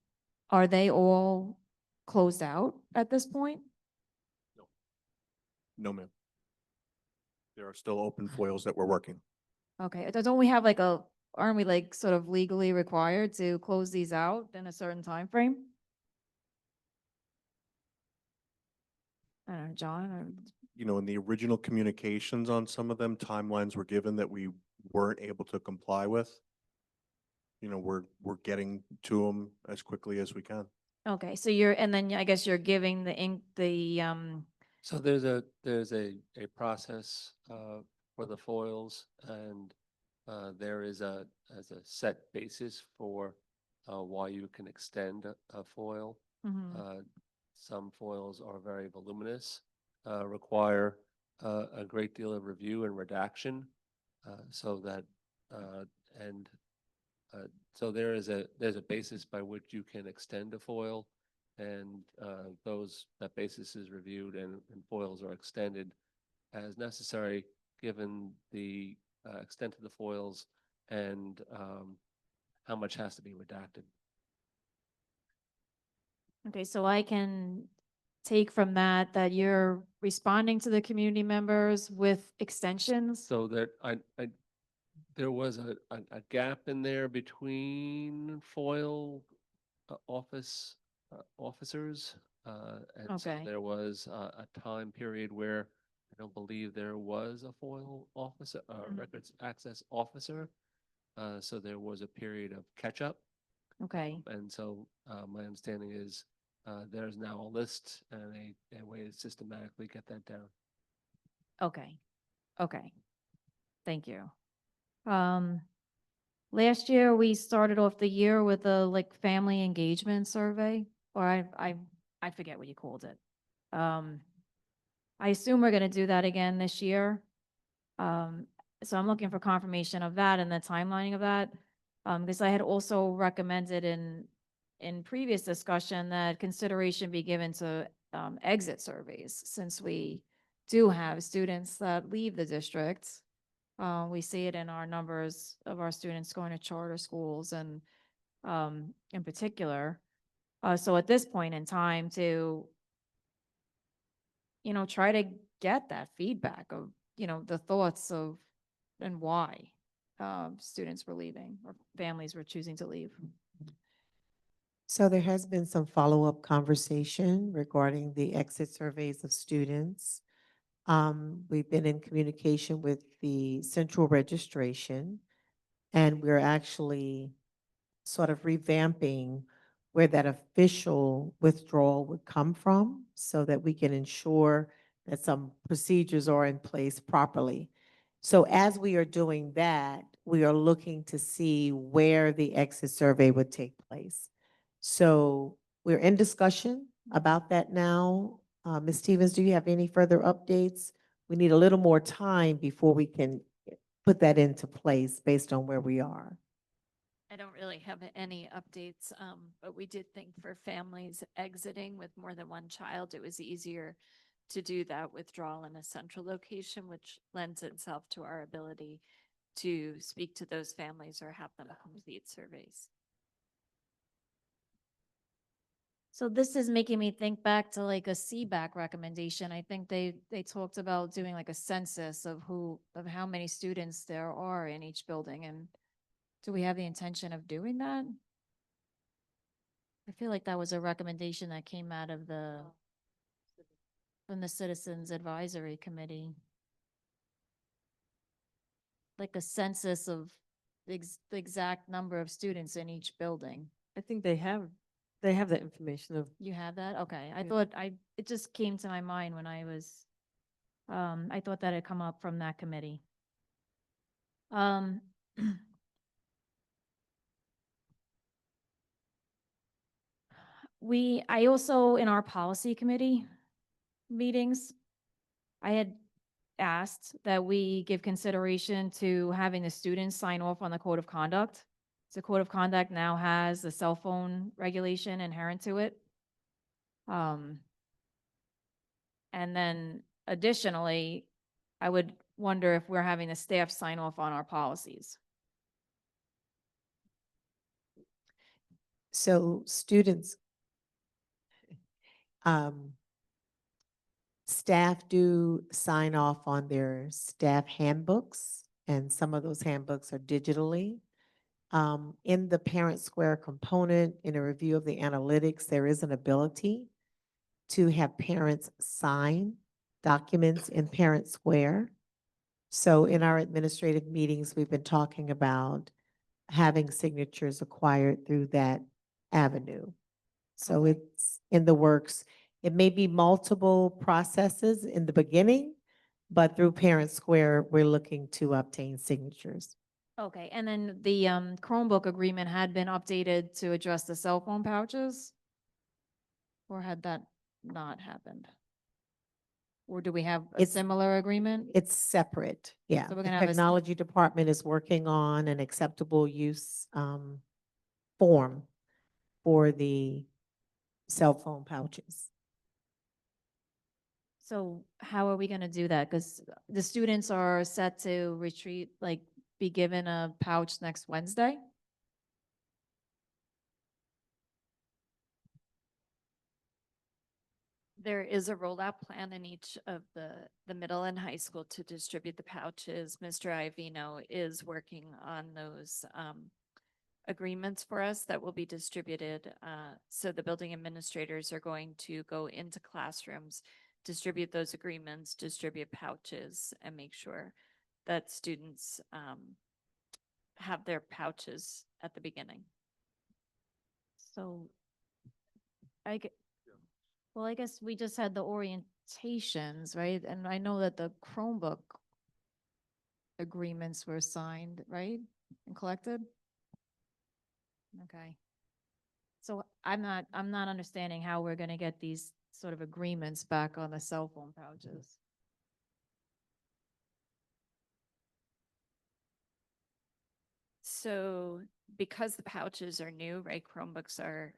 Are they all closed out at this point? No, ma'am. There are still open foils that we're working. Okay, don't we have aren't we sort of legally required to close these out in a certain time frame? I don't know, John, or In the original communications on some of them, timelines were given that we weren't able to comply with. We're getting to them as quickly as we can. okay, so and then I guess you're giving So there's a process for the foils, and there is a set basis for why you can extend a foil. Mhm. Some foils are very voluminous, require a great deal of review and redaction, so that and so there's a basis by which you can extend a foil, and that basis is reviewed, and foils are extended as necessary given the extent of the foils and how much has to be redacted. Okay, so I can take from that that you're responding to the community members with extensions? So that there was a gap in there between FOIL officers. And so Okay. there was a time period where I don't believe there was a FOIL officer, Mhm. records access officer. So there was a period of catch up. Okay, And so my understanding is there's now a list and a way to systematically get that down. okay, okay. Thank you. Last year, we started off the year with a like family engagement survey, or I forget what you called it. I assume we're gonna do that again this year. So I'm looking for confirmation of that and the timelining of that. Because I had also recommended in previous discussion that consideration be given to exit surveys, since we do have students that leave the district. We see it in our numbers of our students going to charter schools and in particular. So at this point in time to, try to get that feedback of, the thoughts of and why students were leaving or families were choosing to leave. So there has been some follow-up conversation regarding the exit surveys of students. We've been in communication with the central registration, and we're actually sort of revamping where that official withdrawal would come from so that we can ensure that some procedures are in place properly. So as we are doing that, we are looking to see where the exit survey would take place. So we're in discussion about that now. Ms. Stevens, do you have any further updates? We need a little more time before we can put that into place based on where we are. I don't really have any updates, but we did think for families exiting with more than one child, it was easier to do that withdrawal in a central location, which lends itself to our ability to speak to those families or have them complete surveys. So this is making me think back to like a CBAC recommendation. I think they talked about doing like a census of how many students there are in each building. And do we have the intention of doing that? I feel like that was a recommendation that came out of from the Citizens Advisory Committee. Like a census of the exact number of students in each building. I think they have that information of, You have that? Okay. Yeah. It just came to my mind when I thought that had come up from that committee. I also, in our policy committee meetings, I had asked that we give consideration to having the students sign off on the code of conduct. So code of conduct now has a cell phone regulation inherent to it. And then additionally, I would wonder if we're having the staff sign off on our policies. So students, staff do sign off on their staff handbooks, and some of those handbooks are digitally. In the Parent Square component, in a review of the analytics, there is an ability to have parents sign documents in Parent Square. So in our administrative meetings, we've been talking about having signatures acquired through that avenue. So Okay. it's in the works. It may be multiple processes in the beginning, but through Parent Square, we're looking to obtain signatures. Okay, and then the Chromebook agreement had been updated to address the cell phone pouches? Or had that not happened? Or do we have a It's- similar agreement? It's separate, yeah. So we're The gonna have a technology department is working on an acceptable use form for the cell phone pouches. So how are we gonna do that? Because the students are set to retreat, like be given a pouch next Wednesday? There is a rollout plan in each of the middle and high school to distribute the pouches. Mr. Ivino is working on those agreements for us that will be distributed. So the building administrators are going to go into classrooms, distribute those agreements, distribute pouches, and make sure that students have their pouches at the beginning. So well, I guess we just had the orientations, right? And I know that the Chromebook agreements were signed, right? And collected? Okay. So I'm not understanding how we're gonna get these sort of agreements back on the cell phone pouches. So because the pouches are new, right, Chromebooks are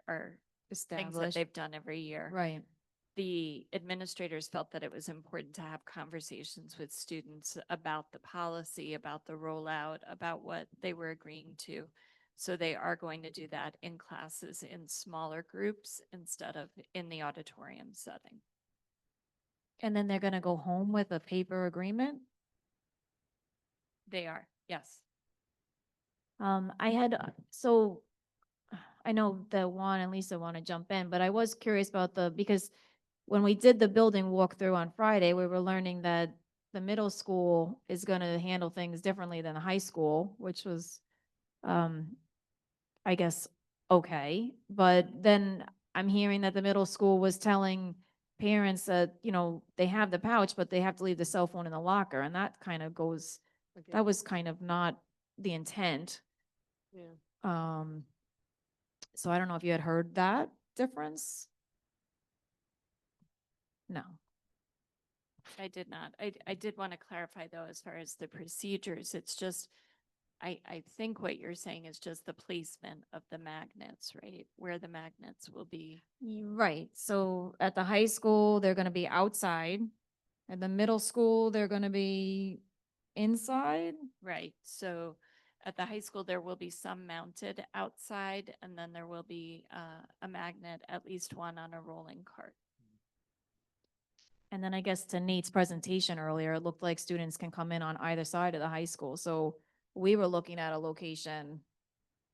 things that Established. they've done every year. Right. The administrators felt that it was important to have conversations with students about the policy, about the rollout, about what they were agreeing to. So they are going to do that in classes in smaller groups instead of in the auditorium setting. And then they're gonna go home with a paper agreement? They are, yes. I had, so I know that Juan and Lisa want to jump in, but I was curious about because when we did the building walkthrough on Friday, we were learning that the middle school is going to handle things differently than the high school, which was, I guess, okay. But then I'm hearing that the middle school was telling parents that, they have the pouch, but they have to leave the cell phone in the locker. And that kind of goes, that was kind of not the intent. Yeah. So I don't know if you had heard that difference? No. I did not. I did want to clarify though, as far as the procedures, it's just, I think what you're saying is just the placement of the magnets, right? Where the magnets will be. Right. So at the high school, they're gonna be outside. At the middle school, they're gonna be inside. Right, so at the high school, there will be some mounted outside, and then there will be a magnet, at least one on a rolling cart. And then I guess to Nate's presentation earlier, it looked like students can come in on either side of the high school. So we were looking at a location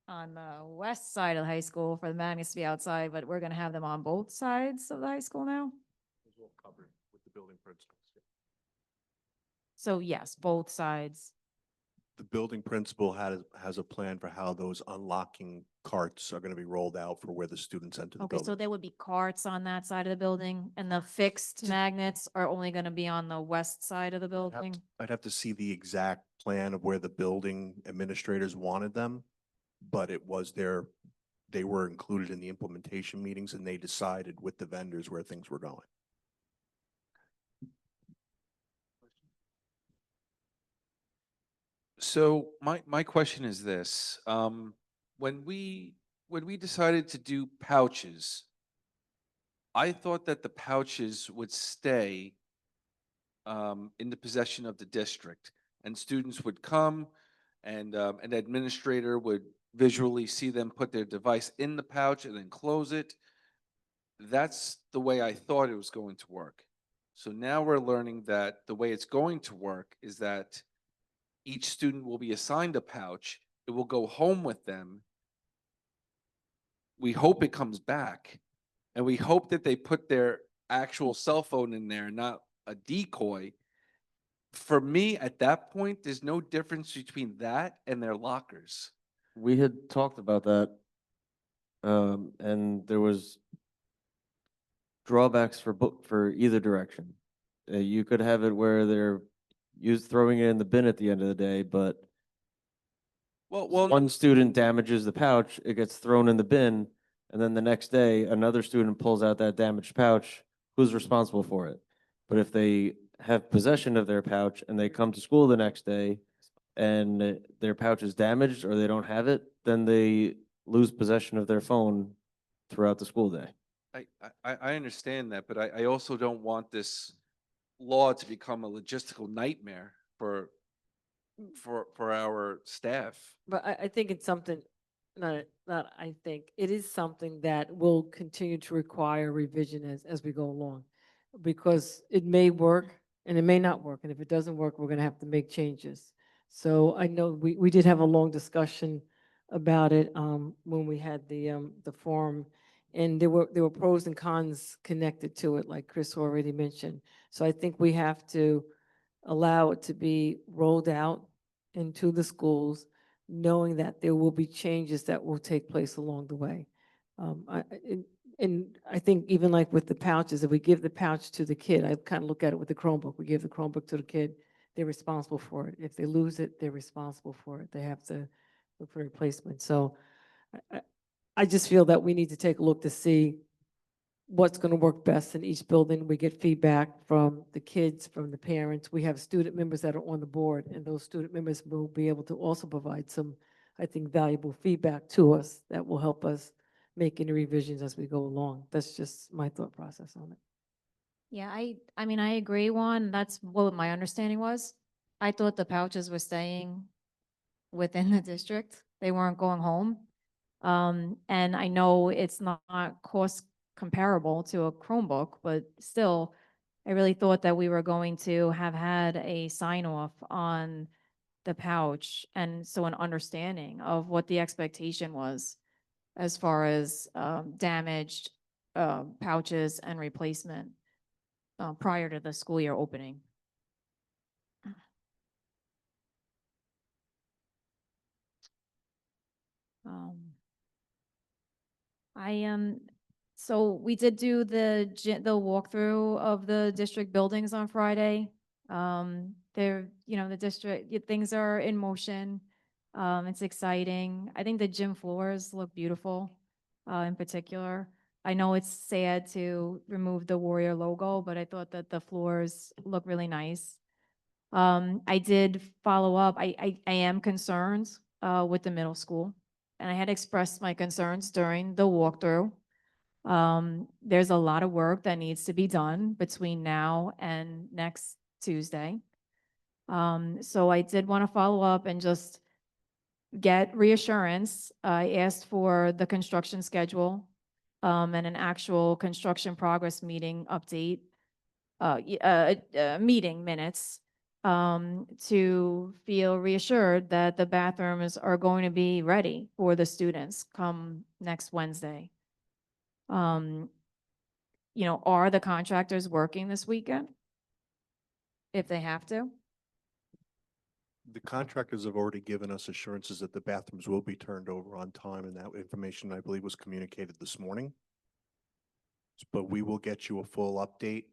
on the west side of the high school for the magnets to be outside, but we're gonna have them on both sides of the high school now? It's all covered with the building principals. So yes, both sides. The building principal has a plan for how those unlocking carts are going to be rolled out for where the students enter the Okay, so building. there would be carts on that side of the building and the fixed magnets are only gonna be on the west side of the building? I'd have to see the exact plan of where the building administrators wanted them, but they were included in the implementation meetings and they decided with the vendors where things were going. So my question is this, when we decided to do pouches, I thought that the pouches would stay in the possession of the district and students would come and an administrator would visually see them put their device in the pouch and then close it. That's the way I thought it was going to work. So now we're learning that the way it's going to work is that each student will be assigned a pouch. It will go home with them. We hope it comes back. And we hope that they put their actual cell phone in there, not a decoy. For me, at that point, there's no difference between that and their lockers. We had talked about that. And there was drawbacks for either direction. You could have it where they're throwing it in the bin at the end of the day, but Well, one student damages the pouch, it gets thrown in the bin, and then the next day, another student pulls out that damaged pouch, who's responsible for it? But if they have possession of their pouch and they come to school the next day and their pouch is damaged or they don't have it, then they lose possession of their phone throughout the school day. I understand that, but I also don't want this law to become a logistical nightmare for our staff. But I think it's something, I think, it is something that will continue to require revision as we go along. because it may work and it may not work. And if it doesn't work, we're going to have to make changes. So I know we did have a long discussion about it when we had the forum. And there were pros and cons connected to it, like Chris already mentioned. So I think we have to allow it to be rolled out into the schools, knowing that there will be changes that will take place along the way. And I think even like with the pouches, if we give the pouch to the kid, I kind of look at it with the Chromebook. We give the Chromebook to the kid, they're responsible for it. If they lose it, they're responsible for it. They have to look for a replacement. So I just feel that we need to take a look to see what's going to work best in each building. We get feedback from the kids, from the parents. We have student members that are on the board, and those student members will be able to also provide some, I think, valuable feedback to us that will help us make any revisions as we go along. That's just my thought process on it. Yeah, I mean, I agree, Juan. That's what my understanding was. I thought the pouches were staying within the district. They weren't going home. And I know it's not cost comparable to a Chromebook, but still, I really thought that we were going to have had a sign off on the pouch, and so an understanding of what the expectation was as far as damaged pouches and replacement prior to the school year opening. Um, so we did do the walkthrough of the district buildings on Friday. The district, things are in motion. It's exciting. I think the gym floors look beautiful, in particular. I know it's sad to remove the Warrior logo, but I thought that the floors look really nice. I did follow up. I am concerned, with the middle school, and I had expressed my concerns during the walkthrough. There's a lot of work that needs to be done between now and next Tuesday. So I did want to follow up and just get reassurance. I asked for the construction schedule, and an actual construction progress meeting update, meeting minutes, to feel reassured that the bathrooms are going to be ready for the students come next Wednesday. Are the contractors working this weekend? If they have to? The contractors have already given us assurances that the bathrooms will be turned over on time, and that information, I believe, was communicated this morning. But we will get you a full update,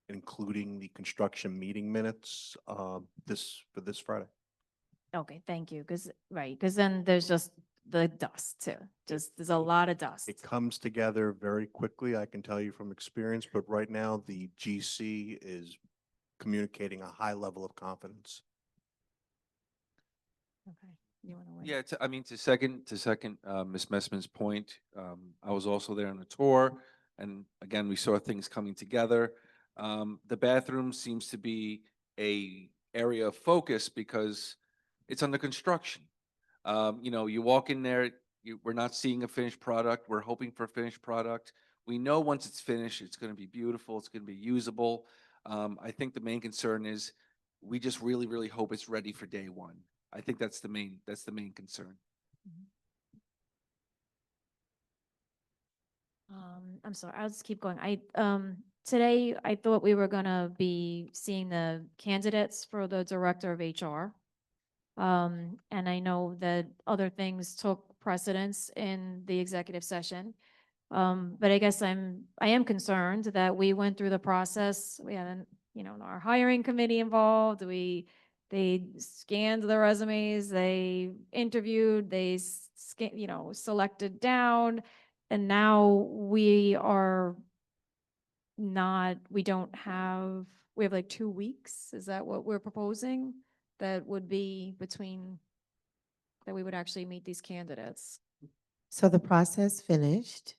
including the construction meeting minutes, for this Friday. Okay, thank you. Because then there's just the dust too. There's a lot of dust. It comes together very quickly, I can tell you from experience, but right now the GC is communicating a high level of confidence. Okay, you want to wait? Yeah, I mean, to second Ms. Messman's point, I was also there on the tour, and again, we saw things coming together. The bathroom seems to be a area of focus because it's under construction. You walk in there, we're not seeing a finished product. We're hoping for a finished product. We know once it's finished, it's going to be beautiful. It's going to be usable. I think the main concern is we just really, really hope it's ready for day one. I think that's the main concern. I'm sorry, I'll just keep going. Today I thought we were gonna be seeing the candidates for the director of HR. And I know that other things took precedence in the executive session. But I guess I am concerned that we went through the process. We had our hiring committee involved. They scanned the resumes, they interviewed, they selected down, and now we have like 2 weeks. Is that what we're proposing? That would be that we would actually meet these candidates. So the process finished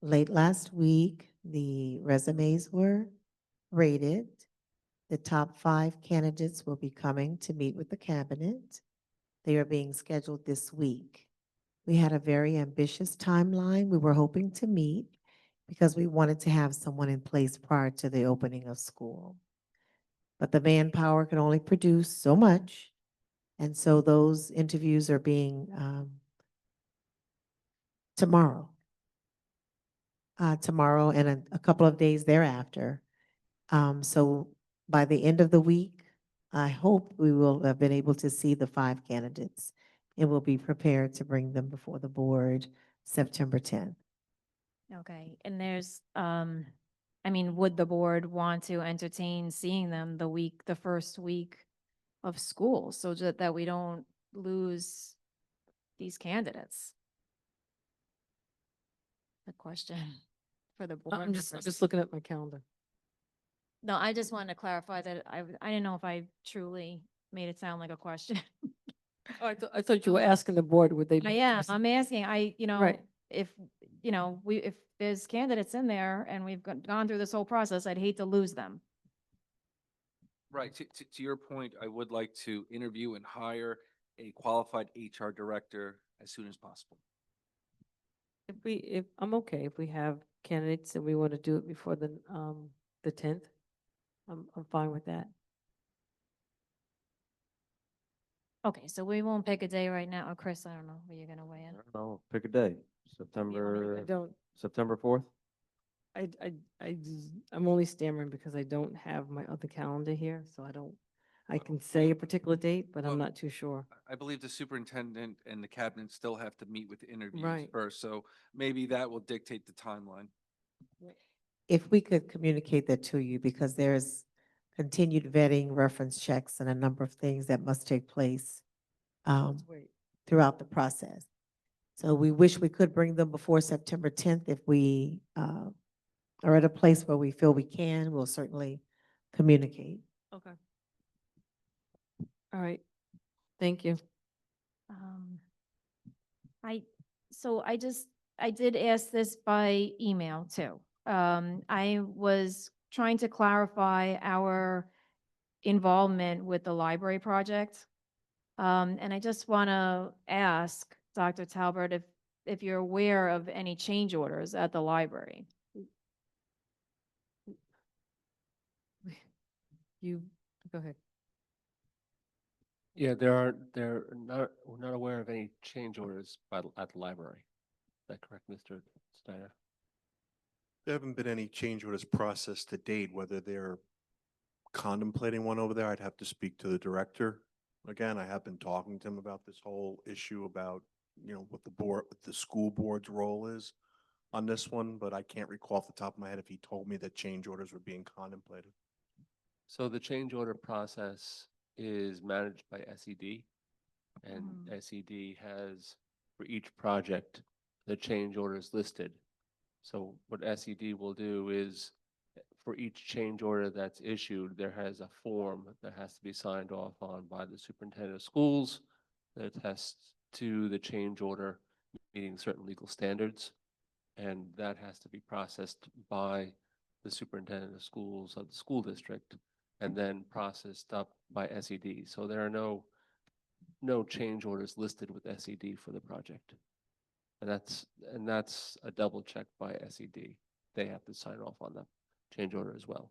late last week. The resumes were rated. The top 5 candidates will be coming to meet with the cabinet. They are being scheduled this week. We had a very ambitious timeline we were hoping to meet, because we wanted to have someone in place prior to the opening of school. But the manpower can only produce so much. And so those interviews are being tomorrow and a couple of days thereafter. So by the end of the week, I hope we will have been able to see the 5 candidates and we'll be prepared to bring them before the board September 10th. Okay, and there's, I mean, would the board want to entertain seeing them the first week of school, so that we don't lose these candidates? The question for the board. I'm just members. looking at my calendar. No, I just wanted to clarify that I didn't know if I truly made it sound like a question. Oh, I thought you were asking the board, would they? I am, I'm asking, Right. if, if there's candidates in there and we've gone through this whole process, I'd hate to lose them. Right, to your point, I would like to interview and hire a qualified HR director as soon as possible. If I'm okay, if we have candidates and we want to do it before the 10th, I'm fine with that. Okay, so we won't pick a day right now. Oh, Chris, I don't know, where you're gonna weigh in. I'll pick a day, I September, don't, September 4th? I'm only stammering because I don't have my other calendar here, so I can say a particular date, but I'm Well, not too sure. I believe the superintendent and the cabinet still have to meet with the interviews Right. first, so maybe that will dictate the timeline. If we could communicate that to you, because there's continued vetting, reference checks, and a number of things that must take place Let's wait. throughout the process. So we wish we could bring them before September 10th. If we are at a place where we feel we can, we'll certainly communicate. Okay. All right. Thank you. Um, I did ask this by email too. I was trying to clarify our involvement with the library project. And I just want to ask Dr. Talbert if you're aware of any change orders at the library. You, go ahead. Yeah, we're not aware of any change orders at the library. Is that correct, Mr. Steiner? There haven't been any change orders processed to date. Whether they're contemplating one over there, I'd have to speak to the director. Again, I have been talking to him about this whole issue about, what the school board's role is on this one, but I can't recall off the top of my head if he told me that change orders were being contemplated. So the change order process is managed by SED, and SED has, for each project, the change orders listed. So what SED will do is, for each change order that's issued, there has a form that has to be signed off on by the superintendent of schools that attests to the change order meeting certain legal standards. And that has to be processed by the superintendent of schools of the school district and then processed up by SED. So there are no change orders listed with SED for the project. And that's a double check by SED. They have to sign off on the change order as well.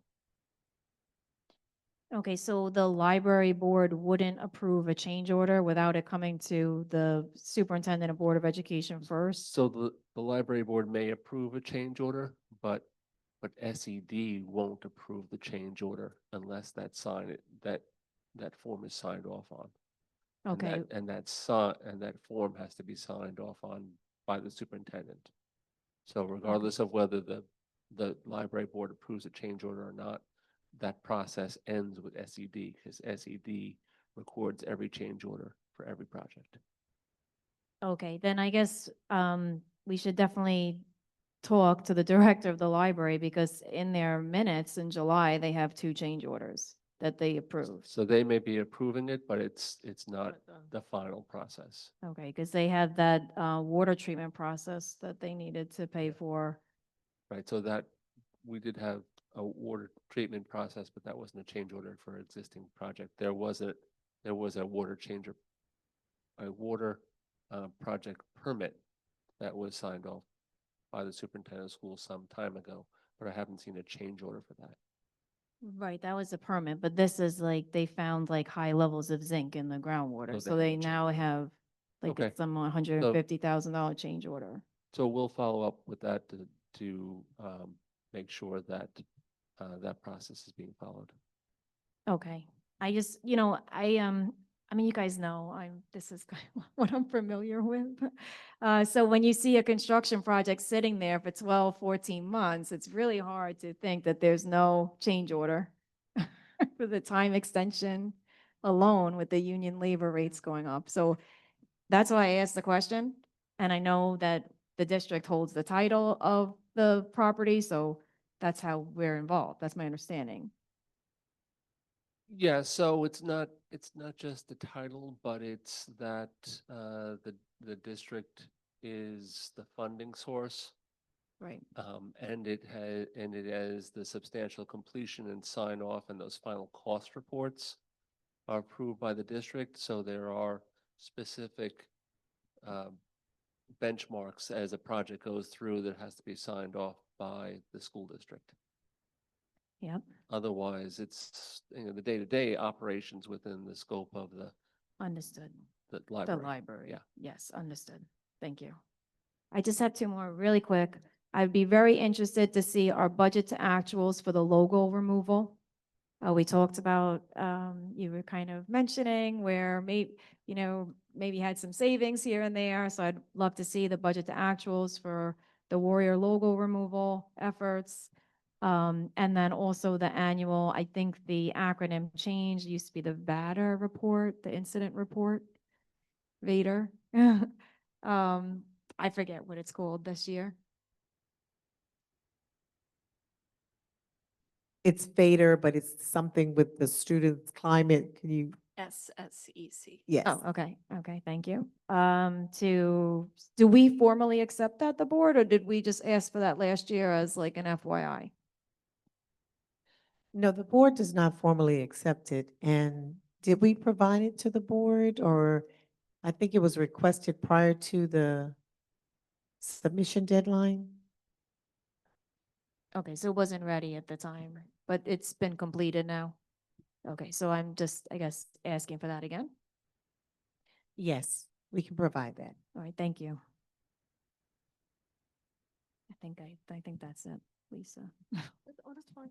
Okay, so the library board wouldn't approve a change order without it coming to the superintendent and board of education first? So the library board may approve a change order, but SED won't approve the change order unless that form is signed off on. Okay, And that form has to be signed off on by the superintendent. So regardless of whether the library board approves a change order or not, that process ends with SED because SED records every change order for every project. okay, then I guess we should definitely talk to the director of the library because in their minutes in July, they have 2 change orders that they approved. So they may be approving it, but it's not Not done. the final process. Okay, because they had that water treatment process that they needed to pay for. Right, so that we did have a water treatment process, but that wasn't a change order for existing project. There was a water project permit that was signed off by the superintendent of schools some time ago, but I haven't seen a change order for that. Right, that was a permit, but this is like, they found like high levels of zinc in the groundwater, they so have a they change now order. have like Okay. some $150,000 change order. So we'll follow up with that to make sure that that process is being followed. Okay, I just, I mean, you guys know, this is kind of what I'm familiar with. So when you see a construction project sitting there for 12, 14 months, it's really hard to think that there's no change order for the time extension alone with the union labor rates going up. So that's why I asked the question. And I know that the district holds the title of the property, so that's how we're involved. That's my understanding. Yeah, so it's not just the title, but it's that the district is the funding source. Right. And it has the substantial completion and sign off, and those final cost reports are approved by the district. So there are specific benchmarks as a project goes through that has to be signed off by the school district. Yep, Otherwise, it's, the day-to-day operations within the scope of understood. the The library. library. Yeah. Yes, understood. Thank you. I just have two more really quick. I'd be very interested to see our budget to actuals for the logo removal. We talked about, you were kind of mentioning where maybe had some savings here and there. So I'd love to see the budget to actuals for the Warrior logo removal efforts. And then also the annual, I think the acronym changed, used to be the VADR report, the incident report, Vader. I forget what it's called this year. It's Vader, but it's something with the students' climate. Can you, SSEC. yes. Oh, okay, thank you. Do we formally accept that, the board, or did we just ask for that last year as like an FYI? No, the board does not formally accept it. And did we provide it to the board, or I think it was requested prior to the submission deadline? Okay, so it wasn't ready at the time, but it's been completed now. Okay, so I'm just, I guess, asking for that again. Yes, we can provide that. All right, thank you. I think that's it, Lisa. Oh, that's fine.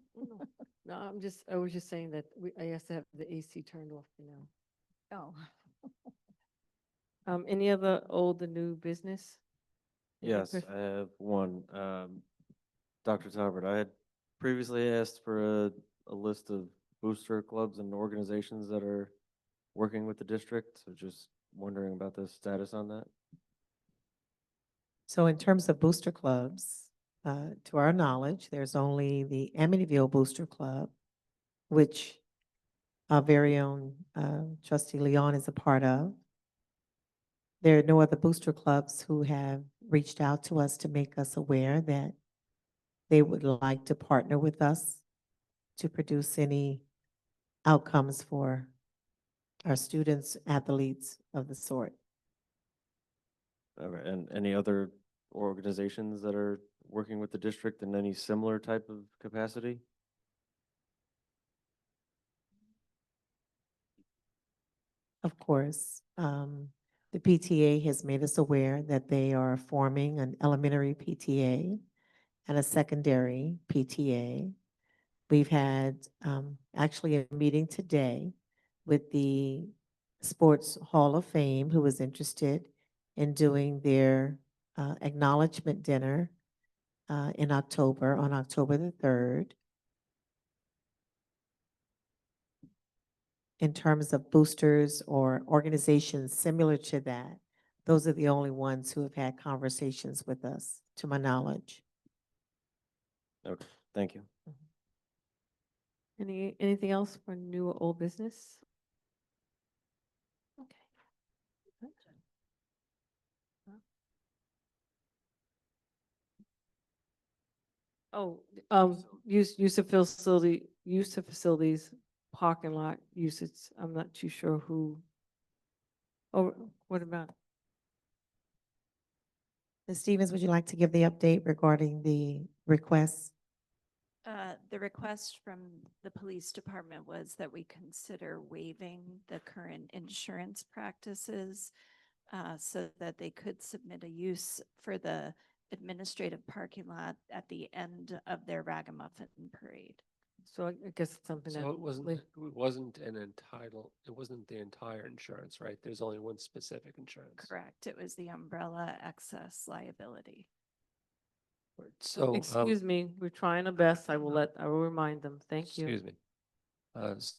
No, I was just saying that I asked to have the AC turned off for now. Oh. Any other old or new business? Any Yes, pers- I have one. Dr. Talbert, I had previously asked for a list of booster clubs and organizations that are working with the district. So just wondering about the status on that. So in terms of booster clubs, to our knowledge, there's only the Amityville Booster Club, which our very own trustee Leon is a part of. There are no other booster clubs who have reached out to us to make us aware that they would like to partner with us to produce any outcomes for our students, athletes of the sort. Okay, and any other organizations that are working with the district in any similar type of capacity? Of course, the PTA has made us aware that they are forming an elementary PTA and a secondary PTA. We've had actually a meeting today with the Sports Hall of Fame, who was interested in doing their acknowledgement dinner in October, on October the 3rd. In terms of boosters or organizations similar to that, those are the only ones who have had conversations with us, to my knowledge. Okay, thank you. Anything else for new or old business? Okay. Oh, use of facilities, parking lot usage. I'm not too sure who. Oh, what about? Ms. Stevens, would you like to give the update regarding the requests? The request from the police department was that we consider waiving the current insurance practices so that they could submit a use for the administrative parking lot at the end of their Ragamuffin parade. So I guess it's something that. So it wasn't it wasn't the entire insurance, right? There's only one specific insurance. Correct. It was the umbrella excess liability. Right, so, Excuse me, we're trying our best. I will remind them. Thank you. excuse me.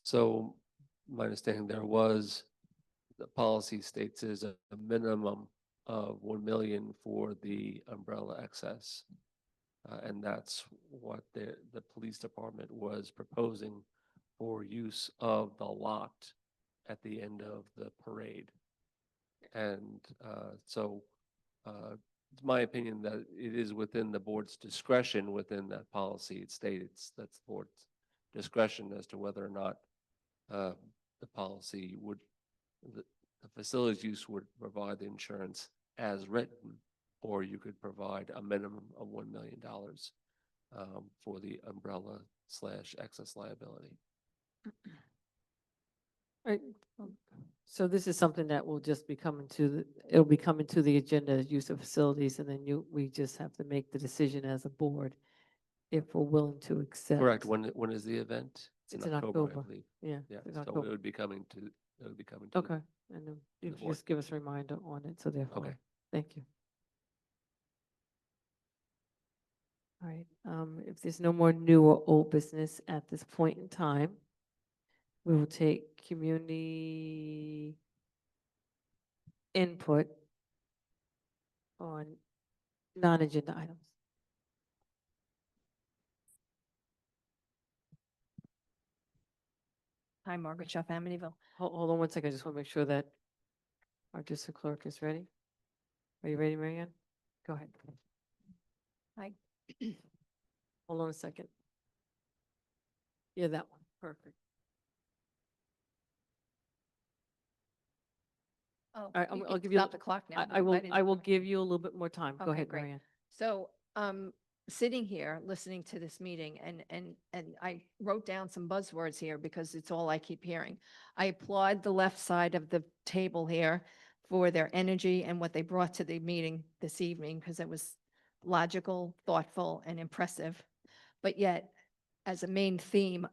So my understanding there was, the policy states is a minimum of 1 million for the umbrella excess. And that's what the police department was proposing for use of the lot at the end of the parade. And it's my opinion that it is within the board's discretion within that policy. It states that's the board's discretion as to whether or not the policy would, the facilities use would provide the insurance as written, or you could provide a minimum of $1 million for the umbrella / excess liability. Right. So this is something that will just be coming it'll be coming to the agenda as use of facilities, and then we just have to make the decision as a board if we're willing to accept. Correct. When is the event? It's in October. I believe. Yeah. Yeah, it's so October. it would be coming to, Okay, and then you board. just give us a reminder on it, so therefore, Okay. thank you. All right, if there's no more new or old business at this point in time, we will take community input on non-agenda items. Hi, Margaret Shuff, Amityville. Hold on one second, I just want to make sure that our district clerk is ready. Are you ready, Marianne? Go ahead. Hi. Hold on a second. Yeah, that one, perfect. Oh, All right, you I'll can give you. stop the clock now. I will. didn't- I will give you a little bit more time. Go Okay, ahead, great. Marianne. So, sitting here, listening to this meeting, and I wrote down some buzzwords here because it's all I keep hearing. I applaud the left side of the table here for their energy and what they brought to the meeting this evening, because it was logical, thoughtful, and impressive. But yet, as a main theme,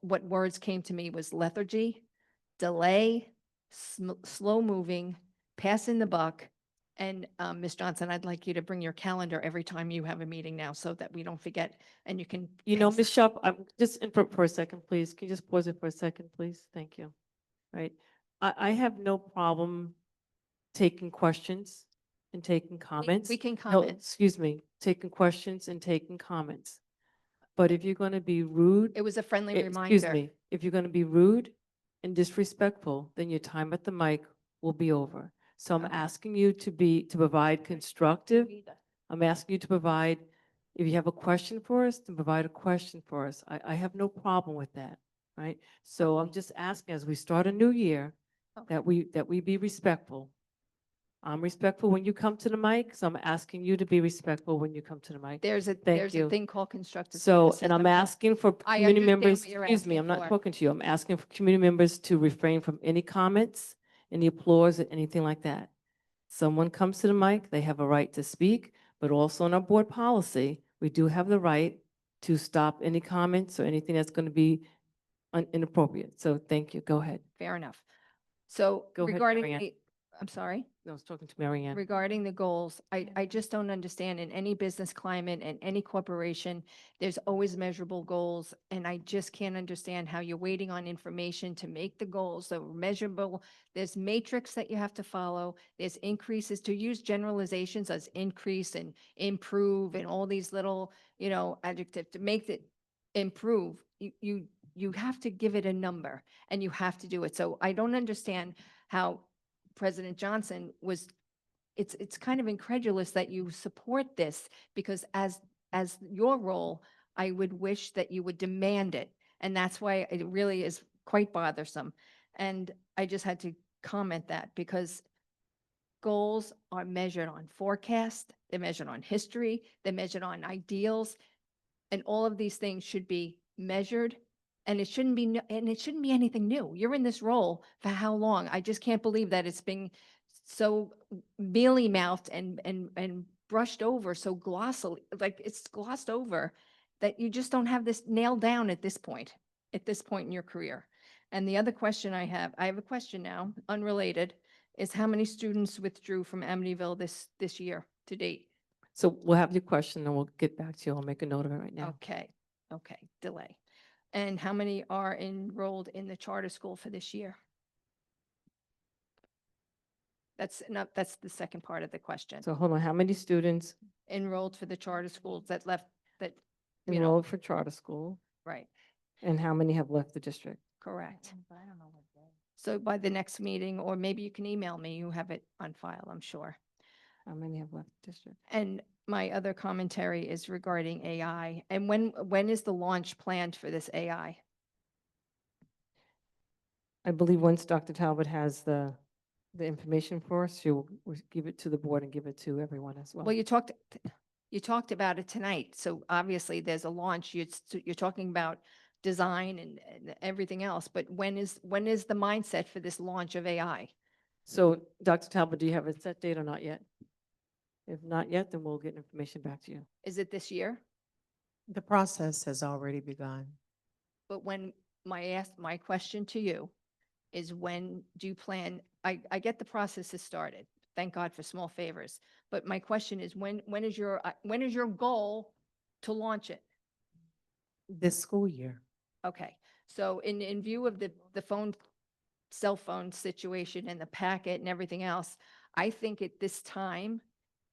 what words came to me was lethargy, delay, slow moving, passing the buck. And Ms. Johnson, I'd like you to bring your calendar every time you have a meeting now so that we don't forget, and you can. You know, pass- Ms. Shuff, I'm just in for a second, please. Can you just pause it for a second, please? Thank you. Right. I have no problem taking questions and taking comments. We can No, comment. excuse me, taking questions and taking comments. But if you're going to be rude. It was a friendly reminder. Excuse me, if you're going to be rude and disrespectful, then your time at the mic will be over. So I'm Okay. asking you to provide constructive. I'm asking you to provide, if you have a question for us, to provide a question for us. I have no problem with that, right? So I'm just asking, as we start a new year, Okay. that we be respectful. I'm respectful when you come to the mic, so I'm asking you to be respectful when you come to the mic. There's a you. thing called constructive So, and criticism. I'm asking for I community understand members, what you're excuse me, asking I'm not for. talking to you. I'm asking for community members to refrain from any comments, any applause, or anything like that. Someone comes to the mic, they have a right to speak, but also in our board policy, we do have the right to stop any comments or anything that's going to be inappropriate. So thank you. Go ahead. Fair enough. So Go ahead, regarding Marianne. I'm sorry? No, I was talking to Marianne. Regarding the goals, I just don't understand, in any business climate and any corporation, there's always measurable goals. And I just can't understand how you're waiting on information to make the goals that are measurable. There's matrix that you have to follow. There's increases, to use generalizations as increase and improve and all these little, adjectives to make it improve. You have to give it a number and you have to do it. So I don't understand how President Johnson it's kind of incredulous that you support this, because as your role, I would wish that you would demand it. And that's why it really is quite bothersome. And I just had to comment that, because Goals are measured on forecast, they're measured on history, they're measured on ideals. And all of these things should be measured, and it shouldn't be, and it shouldn't be anything new. You're in this role for how long? I just can't believe that it's being so mealy-mouthed and brushed over so glossily, like it's glossed over, that you just don't have this nailed down at this point in your career. And the other question I have a question now, unrelated, is how many students withdrew from Amityville this year to date? So we'll have your question and we'll get back to you. I'll make a note of it right now. Okay, okay, delay. And how many are enrolled in the charter school for this year? That's not, that's the second part of the question. So hold on, how many students Enrolled for the charter schools that left, that, you know, enrolled for charter school right, and how many have left the district? correct. So by the next meeting, or maybe you can email me, you have it on file, I'm sure. How many have left the district? And my other commentary is regarding AI. And when is the launch planned for this AI? I believe once Dr. Talbot has the information for us, she'll give it to the board and give it to everyone as well. Well, you talked about it tonight, so obviously there's a launch. You're talking about design and everything else, but when is the mindset for this launch of AI? So Dr. Talbot, do you have a set date or not yet? If not yet, then we'll get information back to you. Is it this year? The process has already begun. But when my question to you is, when do you plan? I get the process has started. Thank God for small favors. But my question is, when is your goal to launch it? This school year. Okay, so in view of the cell phone situation and the packet and everything else, I think at this time,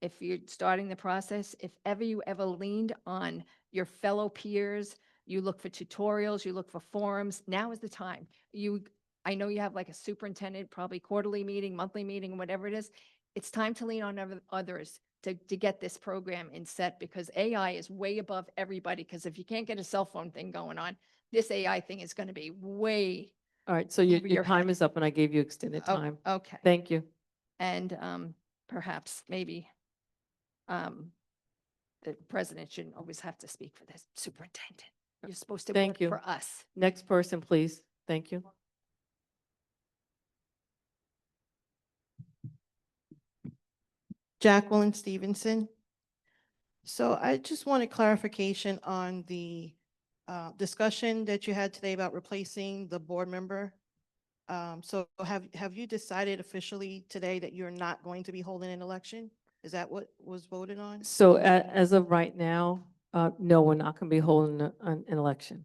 if you're starting the process, if ever you ever leaned on your fellow peers, you look for tutorials, you look for forums, now is the time. I know you have like a superintendent, probably quarterly meeting, monthly meeting, whatever it is. It's time to lean on others to get this program in set, because AI is way above everybody. Because if you can't get a cell phone thing going on, this AI thing is going to be way. All right, so your Over your time head. is up and I gave you extended Oh, time. okay. Thank you. And perhaps maybe the president shouldn't always have to speak for the superintendent. You're supposed to Thank work you. for us. Next person, please. Thank you. Jacqueline Stevenson. So I just wanted clarification on the discussion that you had today about replacing the board member. So have you decided officially today that you're not going to be holding an election? Is that what was voted on? So as of right now, no, we're not going to be holding an election.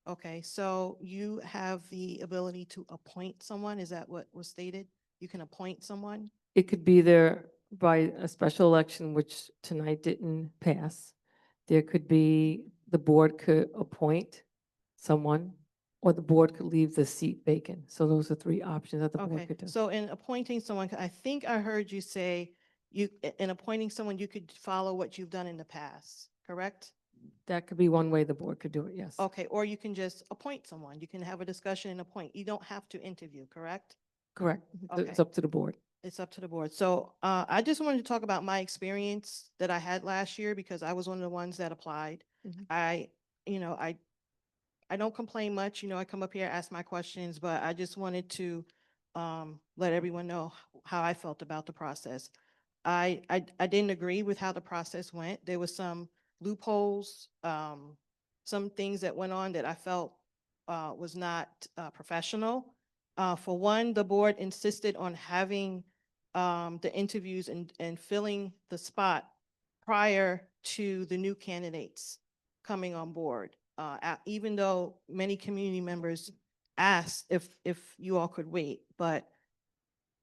Okay, so you have the ability to appoint someone? Is that what was stated? You can appoint someone? It could be there by a special election, which tonight didn't pass. There could be, the board could appoint someone, or the board could leave the seat vacant. So those are three options that the board Okay, could do. so in appointing someone, I think I heard you say in appointing someone, you could follow what you've done in the past, correct? That could be one way the board could do it, yes. Okay, or you can just appoint someone. You can have a discussion and appoint. You don't have to interview, correct? Correct. It's Okay. up to the board. It's up to the board. So I just wanted to talk about my experience that I had last year, because I was one of the ones that applied. Mhm. I don't complain much, I come up here, ask my questions, but I just wanted to let everyone know how I felt about the process. I didn't agree with how the process went. There was some loopholes, some things that went on that I felt was not professional. For one, the board insisted on having the interviews and filling the spot prior to the new candidates coming on board. Even though many community members asked if you all could wait, but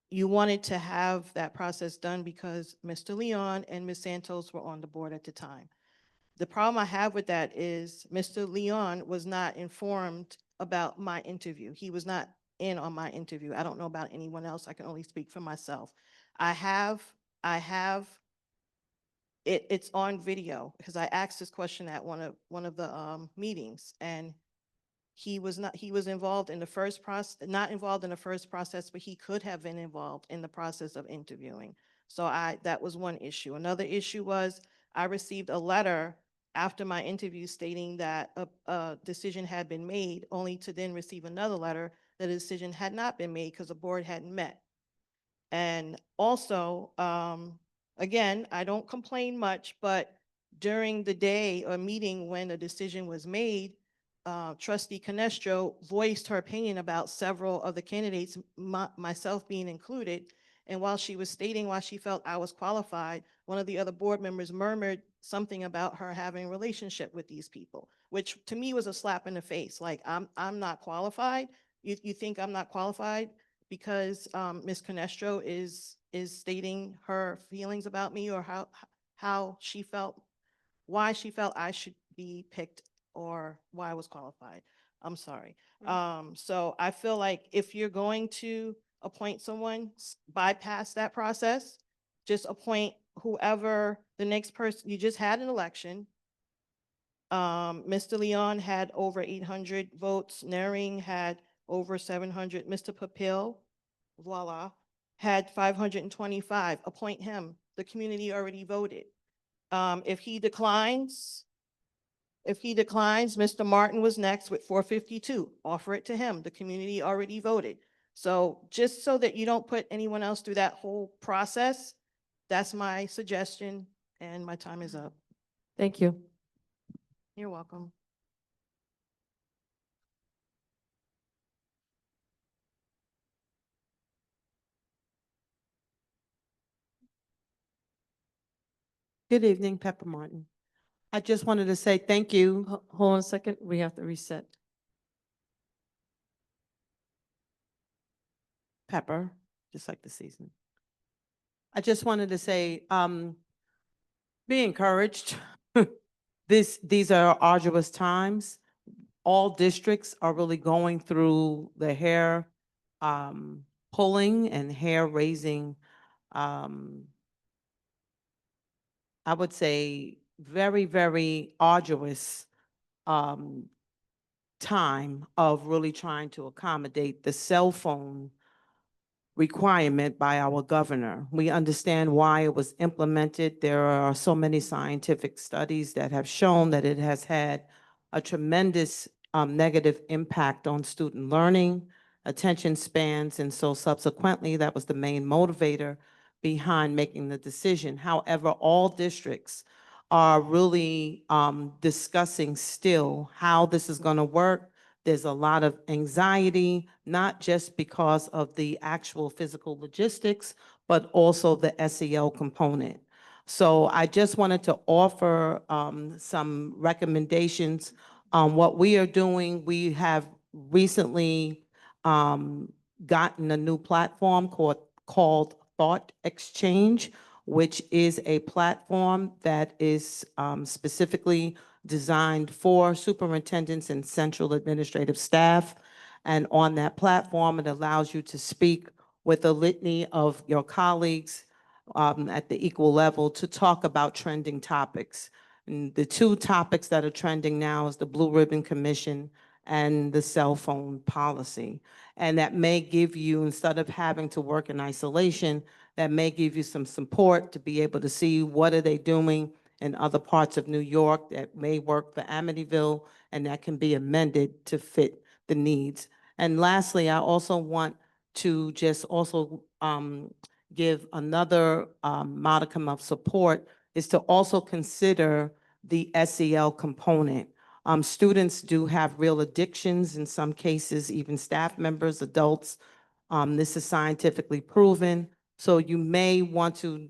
you wanted to have that process done because Mr. Leon and Ms. Santos were on the board at the time. The problem I have with that is Mr. Leon was not informed about my interview. He was not in on my interview. I don't know about anyone else. I can only speak for myself. I have it's on video, because I asked this question at one of the meetings, and he was involved in the first process, not involved in the first process, but he could have been involved in the process of interviewing. So that was one issue. Another issue was I received a letter after my interview stating that a decision had been made, only to then receive another letter that a decision had not been made because the board hadn't met. And also, again, I don't complain much, but during the day or meeting when a decision was made, Trustee Canestro voiced her opinion about several of the candidates, myself being included. And while she was stating why she felt I was qualified, one of the other board members murmured something about her having a relationship with these people, which to me was a slap in the face. Like, I'm not qualified. You think I'm not qualified because Ms. Canestro is stating her feelings about me, or how she felt, why she felt I should be picked, or why I was qualified. I'm sorry. So I feel like if you're going to appoint someone, bypass that process. Just appoint whoever the next person. You just had an election. Mr. Leon had over 800 votes. Naring had over 700. Mr. Papil, voila, had 525. Appoint him. The community already voted. If he declines, Mr. Martin was next with 452. Offer it to him. The community already voted. So just so that you don't put anyone else through that whole process, that's my suggestion, and my time is up. Thank you. You're welcome. Good evening, Pepper Martin. I just wanted to say thank you. Hold on a second, we have to reset. Pepper, just like the season. I just wanted to say, be encouraged. These are arduous times. All districts are really going through the hair pulling and hair raising, I would say very, very arduous time of really trying to accommodate the cell phone requirement by our governor. We understand why it was implemented. There are so many scientific studies that have shown that it has had a tremendous negative impact on student learning, attention spans, and so subsequently, that was the main motivator behind making the decision. However, all districts are really discussing still how this is going to work. There's a lot of anxiety, not just because of the actual physical logistics, but also the SEL component. So I just wanted to offer some recommendations on what we are doing. We have recently gotten a new platform called Thought Exchange, which is a platform that is specifically designed for superintendents and central administrative staff. And on that platform, it allows you to speak with a litany of your colleagues at the equal level to talk about trending topics. And the two topics that are trending now is the Blue Ribbon Commission and the cell phone policy. And that may give you, instead of having to work in isolation, that may give you some support to be able to see what are they doing in other parts of New York that may work for Amityville, and that can be amended to fit the needs. And lastly, I also want to just also give another modicum of support is to also consider the SEL component. Students do have real addictions in some cases, even staff members, adults. This is scientifically proven. So you may want to,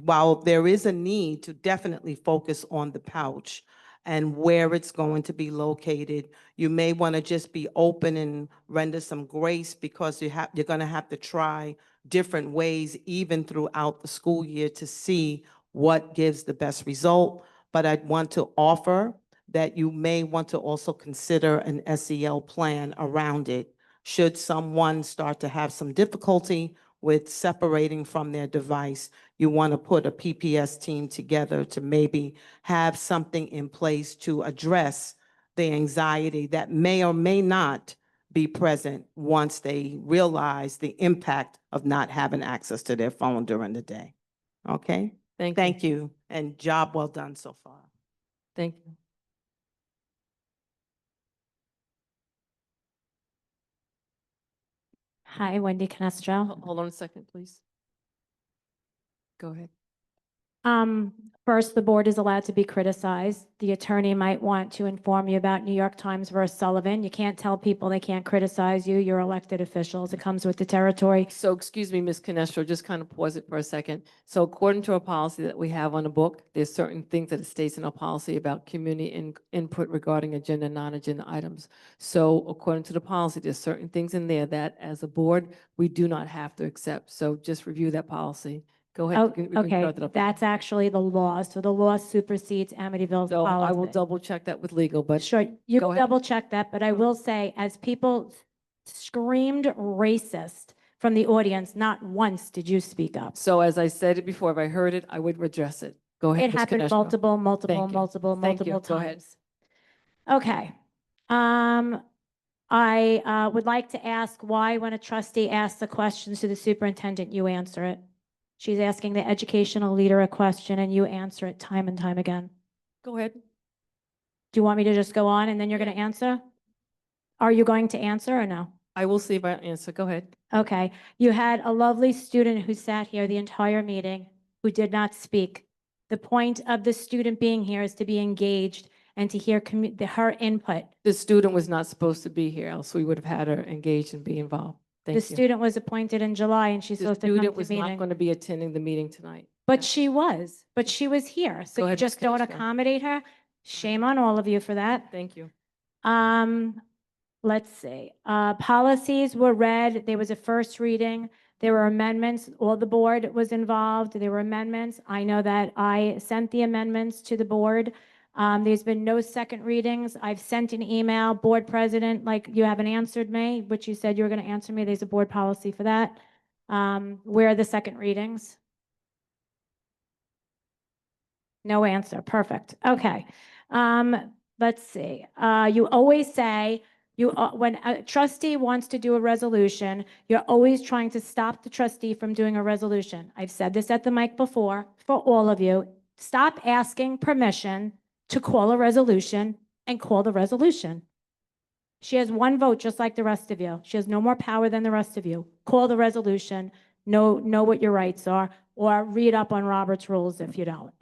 while there is a need to definitely focus on the pouch and where it's going to be located, you may want to just be open and render some grace because you're going to have to try different ways even throughout the school year to see what gives the best result. But I'd want to offer that you may want to also consider an SEL plan around it. Should someone start to have some difficulty with separating from their device, you want to put a PPS team together to maybe have something in place to address the anxiety that may or may not be present once they realize the impact of not having access to their phone during the day. Okay? Thank you. Thank you, and job well done so far. Thank you. Hi, Wendy Canestro. Hold on a second, please. Go ahead. First, the board is allowed to be criticized. The attorney might want to inform you about New York Times versus Sullivan. You can't tell people they can't criticize you. You're elected officials. It comes with the territory. So excuse me, Ms. Canestro, just kind of pause it for a second. So according to a policy that we have on the book, there's certain things that it states in our policy about community input regarding agenda, non-agenda items. So according to the policy, there's certain things in there that as a board, we do not have to accept. So just review that policy. Go ahead. Oh, We can okay, start that up. that's actually the law. So the law supersedes Amityville's So I will policy. double check that with legal, but Sure, you go can ahead. double check that, but I will say, as people screamed racist from the audience, not once did you speak up. So as I said it before, if I heard it, I would address it. Go ahead. It Ms. happened Canestro. multiple Thank you. Go ahead. times. Okay. I would like to ask why, when a trustee asks the questions to the superintendent, you answer it. She's asking the educational leader a question and you answer it time and time again. Go ahead. Do you want me to just go on and then you're going to answer? Are you going to answer or no? I will see if I answer. Go ahead. Okay. You had a lovely student who sat here the entire meeting who did not speak. The point of the student being here is to be engaged and to hear her input. The student was not supposed to be here, else we would have had her engaged and be involved. The Thank you. student was appointed in July and she's The supposed to come to student the was not meeting. going to be attending the meeting tonight. But she was here. So Go you ahead, Ms. just don't Castro. accommodate her? Shame on all of you for that. Thank you. Let's see. Policies were read. There was a first reading. There were amendments. All the board was involved. There were amendments. I know that I sent the amendments to the board. There's been no second readings. I've sent an email, board president, like you haven't answered me, which you said you were going to answer me. There's a board policy for that. Where are the second readings? No answer. Perfect. Okay. Let's see. You always say, when a trustee wants to do a resolution, you're always trying to stop the trustee from doing a resolution. I've said this at the mic before for all of you. Stop asking permission to call a resolution and call the resolution. She has one vote just like the rest of you. She has no more power than the rest of you. Call the resolution, know what your rights are, or read up on Robert's rules if you don't.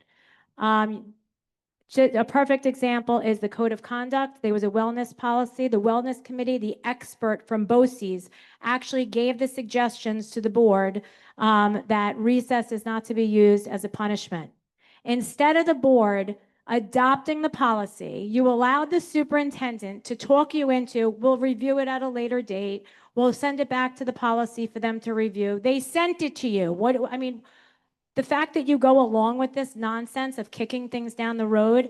A perfect example is the code of conduct. There was a wellness policy. The wellness committee, the expert from BOCES, actually gave the suggestions to the board that recess is not to be used as a punishment. Instead of the board adopting the policy, you allowed the superintendent to talk you into, we'll review it at a later date. We'll send it back to the policy for them to review. They sent it to you. The fact that you go along with this nonsense of kicking things down the road,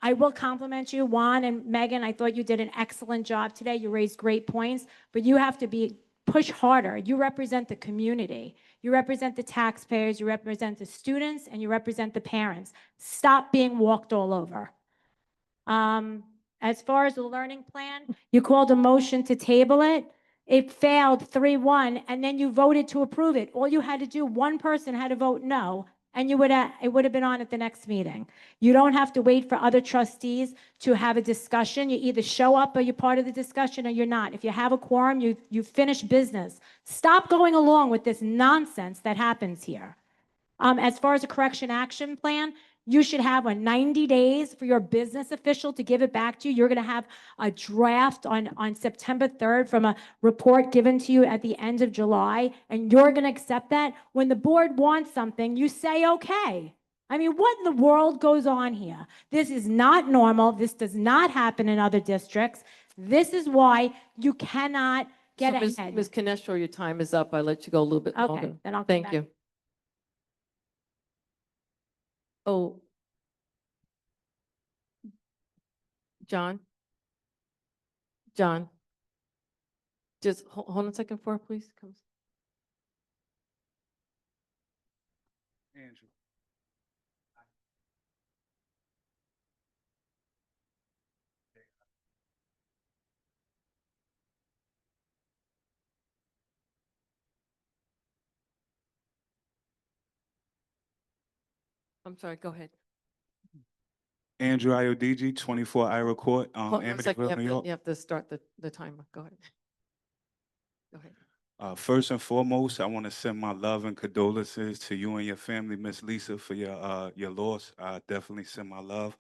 I will compliment you, Juan and Megan. I thought you did an excellent job today. You raised great points, but you have to push harder. You represent the community. You represent the taxpayers. You represent the students, and you represent the parents. Stop being walked all over. As far as the learning plan, you called a motion to table it. It failed 3-1, and then you voted to approve it. All you had to do, one person had to vote no, and it would have been on at the next meeting. You don't have to wait for other trustees to have a discussion. You either show up or you're part of the discussion or you're not. If you have a quorum, you finish business. Stop going along with this nonsense that happens here. As far as a correction action plan, you should have 90 days for your business official to give it back to you. You're going to have a draft on September 3rd from a report given to you at the end of July, and you're going to accept that. When the board wants something, you say, okay. What in the world goes on here? This is not normal. This does not happen in other districts. This is why you cannot get ahead. Ms. Canestro, your time is up. I let you go a little bit longer. Okay, then I'll come Thank back. you. Oh. John? Just hold on a second for her, please. Angela. I'm sorry, go ahead. Andrew Iodigi, 24 Ira Court, Hold on a second, Amityville, New York. you have to start the timer. Go ahead. Go ahead. First and foremost, I want to send my love and condolences to you and your family, Miss Lisa, for your loss. I definitely send my love.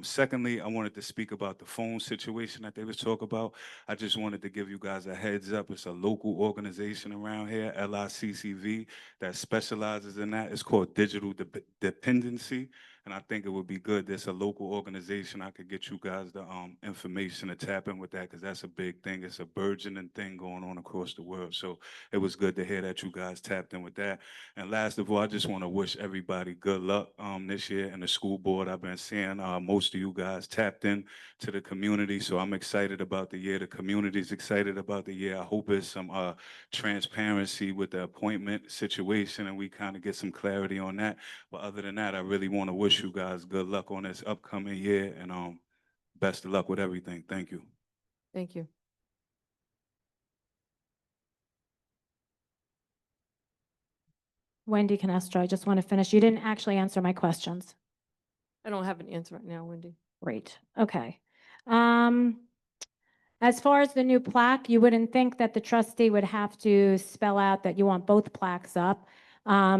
Secondly, I wanted to speak about the phone situation that they was talking about. I just wanted to give you guys a heads up. It's a local organization around here, LICCV, that specializes in that. It's called Digital Dependency. And I think it would be good. There's a local organization. I could get you guys the information to tap in with that, because that's a big thing. It's a burgeoning thing going on across the world. So it was good to hear that you guys tapped in with that. And last of all, I just want to wish everybody good luck this year. And the school board, I've been seeing most of you guys tapped in to the community. So I'm excited about the year. The community's excited about the year. I hope there's some transparency with the appointment situation and we kind of get some clarity on that. But other than that, I really want to wish you guys good luck on this upcoming year and best of luck with everything. Thank you. Thank you. Wendy Canestro, I just want to finish. You didn't actually answer my questions. I don't have an answer right now, Wendy. Great, okay. As far as the new plaque, you wouldn't think that the trustee would have to spell out that you want both plaques up.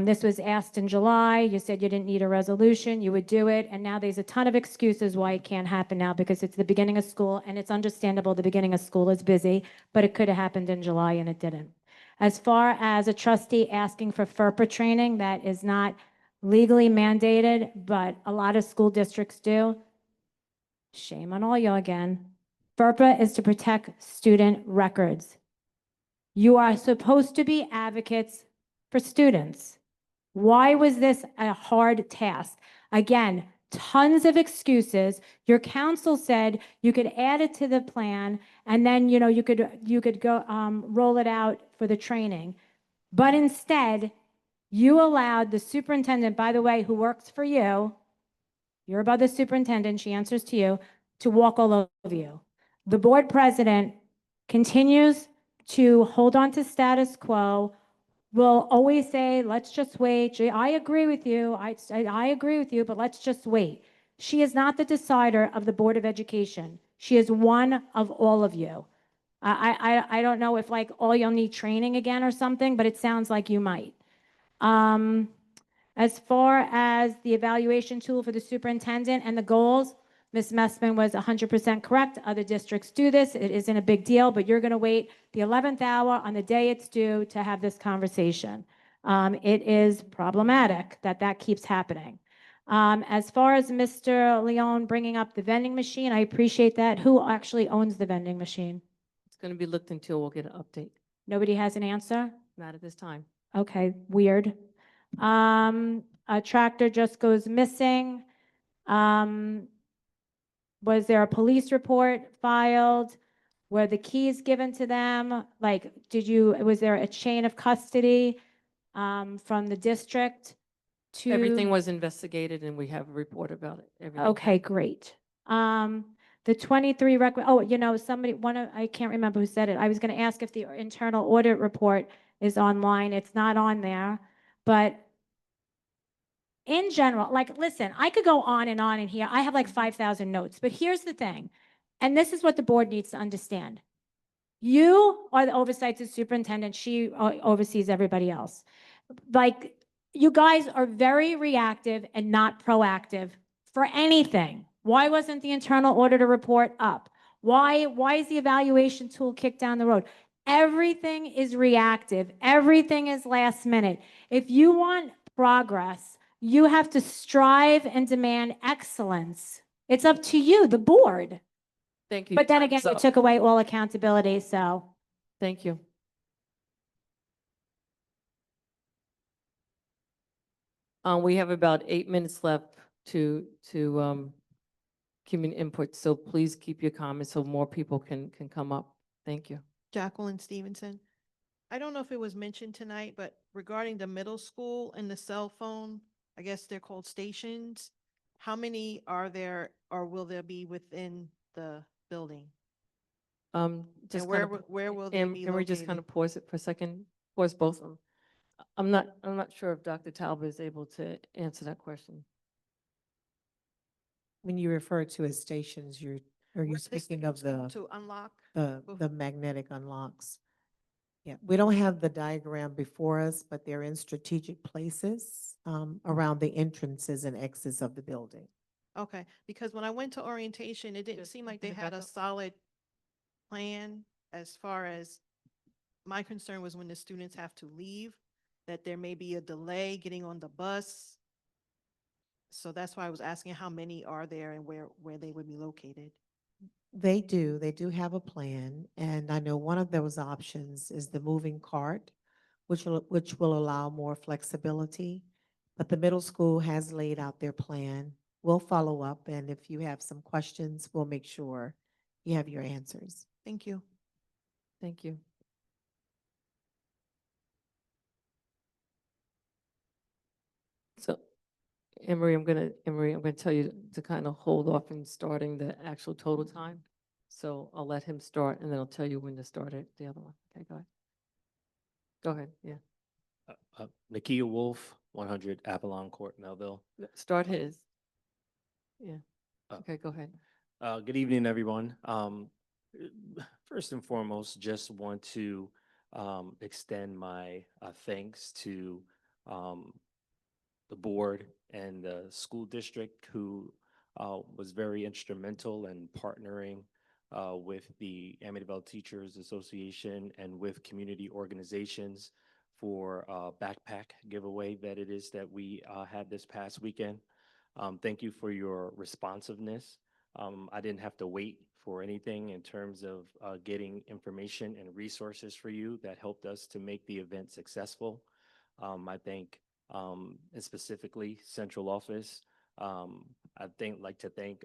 This was asked in July. You said you didn't need a resolution, you would do it, and now there's a ton of excuses why it can't happen now, because it's the beginning of school, and it's understandable the beginning of school is busy, but it could have happened in July and it didn't. As far as a trustee asking for FERPA training, that is not legally mandated, but a lot of school districts do. Shame on all you again. FERPA is to protect student records. You are supposed to be advocates for students. Why was this a hard task? Again, tons of excuses. Your council said you could add it to the plan and then, you could go roll it out for the training. But instead, you allowed the superintendent, by the way, who works for you, you're above the superintendent, she answers to you, to walk all over you. The board president continues to hold on to status quo, will always say, let's just wait. I agree with you. I agree with you, but let's just wait. She is not the decider of the Board of Education. She is one of all of you. I don't know if like all you'll need training again or something, but it sounds like you might. As far as the evaluation tool for the superintendent and the goals, Ms. Messman was 100% correct. Other districts do this. It isn't a big deal, but you're going to wait the 11th hour on the day it's due to have this conversation. It is problematic that that keeps happening. As far as Mr. Leon bringing up the vending machine, I appreciate that. Who actually owns the vending machine? It's going to be looked into. We'll get an update. Nobody has an answer? Not at this time. Okay, weird. A tractor just goes missing. Was there a police report filed? Were the keys given to them? Like, was there a chain of custody from the district to? Everything was investigated and we have a report about it. Everything Okay, great. The 23 somebody, I can't remember who said it. I was going to ask if the internal audit report is online. It's not on there, but in general, like, listen, I could go on in here. I have like 5,000 notes, but here's the thing. And this is what the board needs to understand. You are the oversight to superintendent. She oversees everybody else. Like, you guys are very reactive and not proactive for anything. Why wasn't the internal auditor report up? Why is the evaluation tool kicked down the road? Everything is reactive. Everything is last minute. If you want progress, you have to strive and demand excellence. It's up to you, the board. Thank you. But then again, Time's you up. took away all accountability, so. Thank you. We have about 8 minutes left to community input, so please keep your comments so more people can come up. Thank you. Jacqueline Stevenson. I don't know if it was mentioned tonight, but regarding the middle school and the cell phone, I guess they're called stations. How many are there or will there be within the building? Just And kind of, where will they be can we just kind located? of pause it for a second? Pause both of them. I'm not sure if Dr. Talbot is able to answer that question. When you refer to as stations, are you Where the speaking of students go the, To unlock? the magnetic unlocks? Yeah, we don't have the diagram before us, but they're in strategic places, around the entrances and exits of the building. Okay, because when I went to orientation, it didn't Just seem like put they it had back a up. solid plan as far as, my concern was when the students have to leave, that there may be a delay getting on the bus. So that's why I was asking how many are there and where they would be located. They do have a plan, and I know one of those options is the moving cart, which will allow more flexibility. But the middle school has laid out their plan. We'll follow up, and if you have some questions, we'll make sure you have your answers. Thank you. Thank you. So, Emery, I'm gonna tell you to kind of hold off in starting the actual total time. So I'll let him start, and then I'll tell you when to start it, the other one. Okay, go ahead. Go ahead, yeah. Nakia Wolf, 100 Avalon Court, Melville. Start his. Yeah. Uh, Okay, go ahead. Good evening, everyone. First and foremost, just want to extend my thanks to the board and the school district who was very instrumental in partnering with the Amityville Teachers Association and with community organizations for backpack giveaway that it is that we had this past weekend. Thank you for your responsiveness. I didn't have to wait for anything in terms of getting information and resources for you that helped us to make the event successful. I thank and specifically central office. Like to thank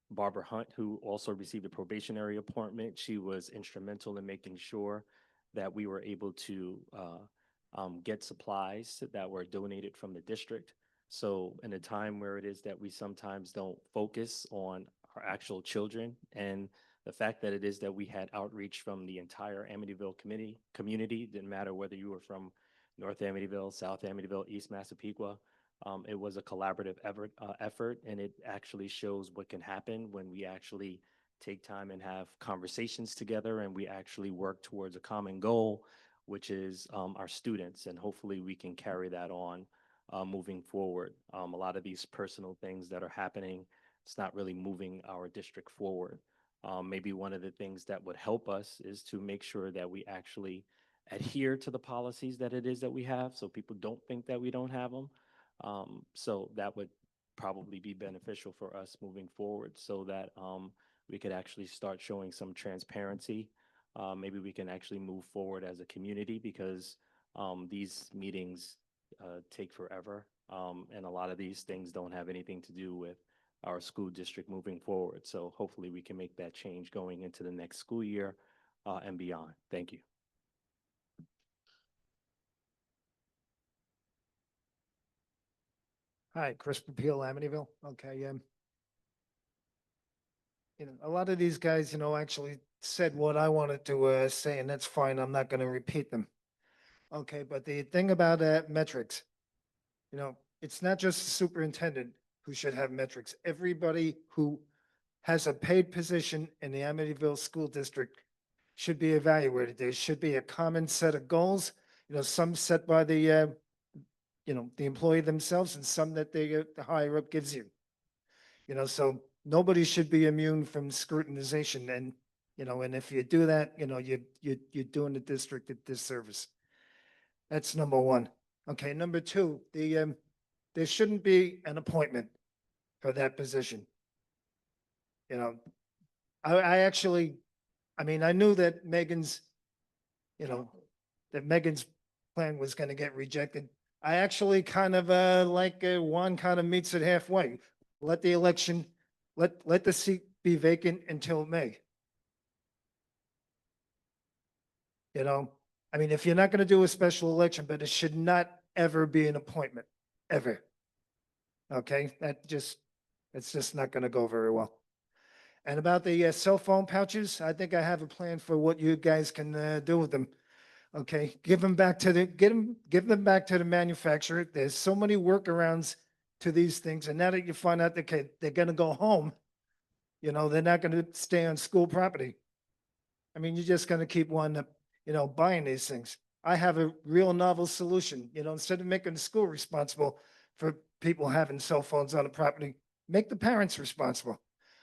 Barbara Hunt, who also received a probationary appointment. She was instrumental in making sure that we were able to get supplies that were donated from the district. So in a time where it is that we sometimes don't focus on our actual children, and the fact that it is that we had outreach from the entire Amityville community, didn't matter whether you were from North Amityville, South Amityville, East Massapequa. It was a collaborative effort, and it actually shows what can happen when we actually take time and have conversations together, and we actually work towards a common goal, which is our students, and hopefully we can carry that on moving forward. A lot of these personal things that are happening, it's not really moving our district forward. Maybe one of the things that would help us is to make sure that we actually adhere to the policies that it is that we have, so people don't think that we don't have them. So that would probably be beneficial for us moving forward, so that we could actually start showing some transparency. Maybe we can actually move forward as a community, because these meetings take forever, and a lot of these things don't have anything to do with our school district moving forward. So hopefully we can make that change going into the next school year and beyond. Thank you. Hi, Chris Peel, Amityville. Okay, a lot of these guys, actually said what I wanted to say, and that's fine. I'm not going to repeat them. Okay, but the thing about metrics, it's not just the superintendent who should have metrics. Everybody who has a paid position in the Amityville School District should be evaluated. There should be a common set of goals, some set by the employee themselves, and some that the higher up gives you. So nobody should be immune from scrutinization, and and if you do that, you're doing the district a disservice. That's number one. Okay, number two, there shouldn't be an appointment for that position. I actually, I knew that Megan's plan was going to get rejected. I actually kind of like Juan kind of meets it halfway. Let the election, let the seat be vacant until May. If you're not going to do a special election, but it should not ever be an appointment, ever. Okay, it's just not going to go very well. And about the cell phone pouches, I think I have a plan for what you guys can do with them. Okay, give them back to give them back to the manufacturer. There's so many workarounds to these things. And now that you find out that they're gonna go home, you know, they're not gonna stay on school property. I mean, you're just gonna keep one, buying these things. I have a real novel solution, instead of making the school responsible for people having cell phones on the property, make the parents responsible.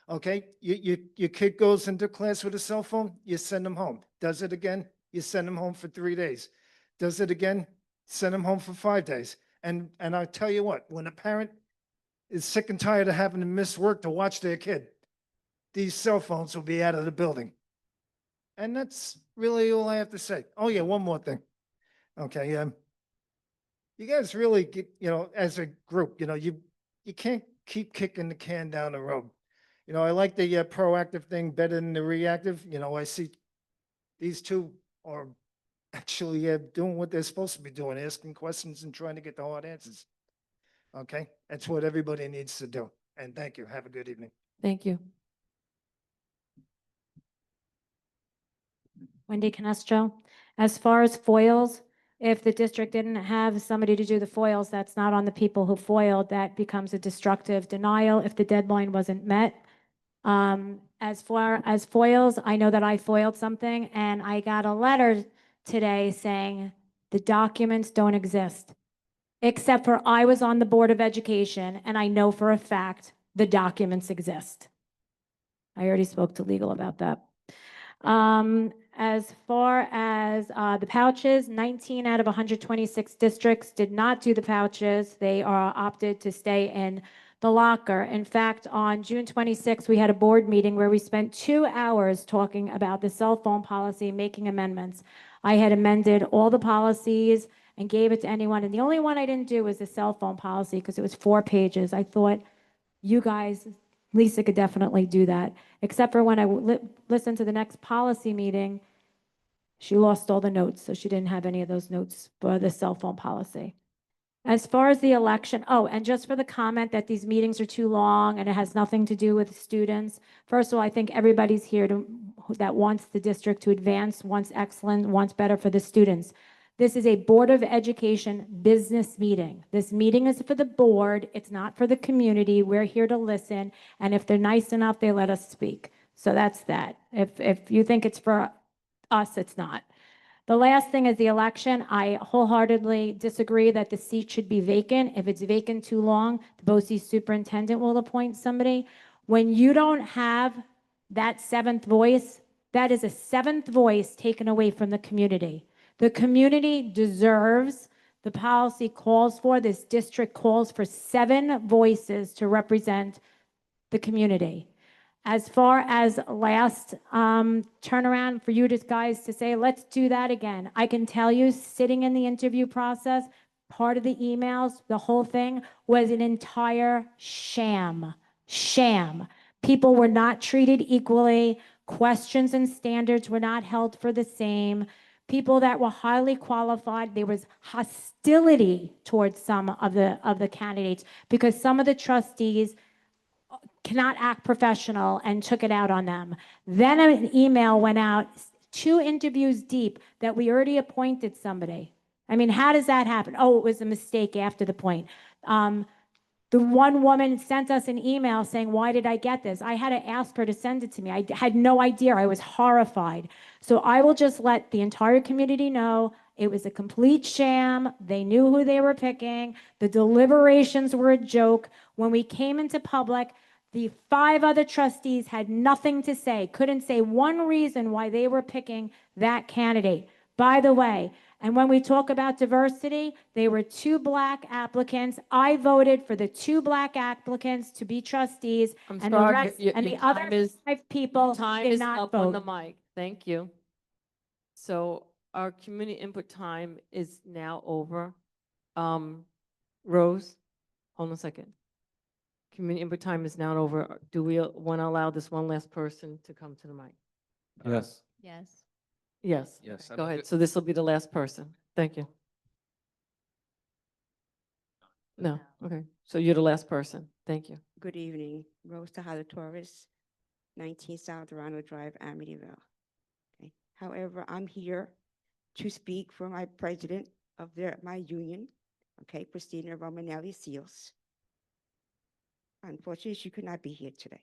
Okay, your kid goes into class with a cell phone, you send them home. Does it again, you send them home for 3 days. Does it again, send them home for 5 days. And I'll tell you what, when a parent is sick and tired of having to miss work to watch their kid, these cell phones will be out of the building. And that's really all I have to say. Oh yeah, one more thing. Okay, you guys really get, as a group, you can't keep kicking the can down the road. I like the proactive thing better than the reactive. I see these two are actually doing what they're supposed to be doing, asking questions and trying to get the hard answers. Okay, that's what everybody needs to do. And thank you. Have a good evening. Thank you. Wendy Canestro. As far as foils, if the district didn't have somebody to do the foils, that's not on the people who foiled. That becomes a destructive denial if the deadline wasn't met. As far as foils, I know that I foiled something and I got a letter today saying the documents don't exist. Except for I was on the Board of Education and I know for a fact the documents exist. I already spoke to legal about that. As far as the pouches, 19 out of 126 districts did not do the pouches. They are opted to stay in the locker. In fact, on June 26th, we had a board meeting where we spent 2 hours talking about the cell phone policy, making amendments. I had amended all the policies and gave it to anyone. And the only one I didn't do was the cell phone policy because it was 4 pages. I thought you guys, Lisa could definitely do that. Except for when I listened to the next policy meeting, she lost all the notes. So she didn't have any of those notes for the cell phone policy. As far as the election, oh, and just for the comment that these meetings are too long and it has nothing to do with students. First of all, I think everybody's here that wants the district to advance, wants excellent, wants better for the students. This is a Board of Education business meeting. This meeting is for the board. It's not for the community. We're here to listen. And if they're nice enough, they let us speak. So that's that. If you think it's for us, it's not. The last thing is the election. I wholeheartedly disagree that the seat should be vacant. If it's vacant too long, the BOCES superintendent will appoint somebody. When you don't have that 7th voice, that is a 7th voice taken away from the community. The community deserves, the policy calls for, this district calls for 7 voices to represent the community. As far as last turnaround for you guys to say, let's do that again. I can tell you, sitting in the interview process, part of the emails, the whole thing was an entire sham. Sham. People were not treated equally. Questions and standards were not held for the same. People that were highly qualified, there was hostility towards some of the candidates because some of the trustees cannot act professional and took it out on them. Then an email went out 2 interviews deep that we already appointed somebody. I mean, how does that happen? Oh, it was a mistake after the point. The one woman sent us an email saying, why did I get this? I had to ask her to send it to me. I had no idea. I was horrified. So I will just let the entire community know it was a complete sham. They knew who they were picking. The deliberations were a joke. When we came into public, the 5 other trustees had nothing to say, couldn't say one reason why they were picking that candidate. By the way, and when we talk about diversity, they were 2 Black applicants. I voted for the 2 Black applicants to be trustees. I'm and sorry, the rest, and the your other time is- 5 people Time did is not up on the vote. mic. Thank you. So our community input time is now over. Rose, hold on a second. Community input time is now over. Do we want to allow this one last person to come to the mic? Yes. Yes. Yes. Yes, Go I'm ahead. good. So this will be the last person. Thank you. No, okay. So you're the last person. Thank you. Good evening, Rose Tejada Torres, 19 South Dorado Drive, Amityville. Okay. However, I'm here to speak for my president of my union, okay, Christina Romanelli Seals. Unfortunately, she could not be here today.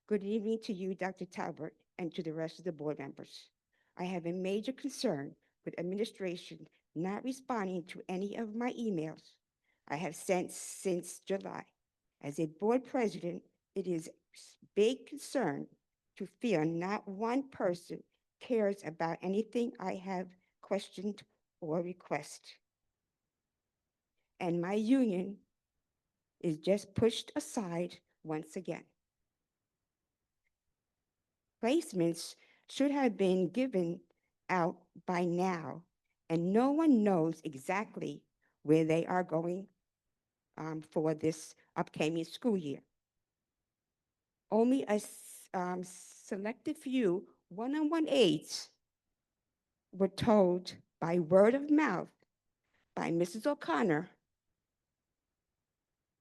Good evening to you, Dr. Talbert, and to the rest of the board members. I have a major concern with administration not responding to any of my emails I have sent since July. As a board president, it is a big concern to feel not one person cares about anything I have questioned or requested. And my union is just pushed aside once again. Placements should have been given out by now, and no one knows exactly where they are going for this upcoming school year. Only a selected few one-on-one aides were told by word of mouth by Mrs. O'Connor.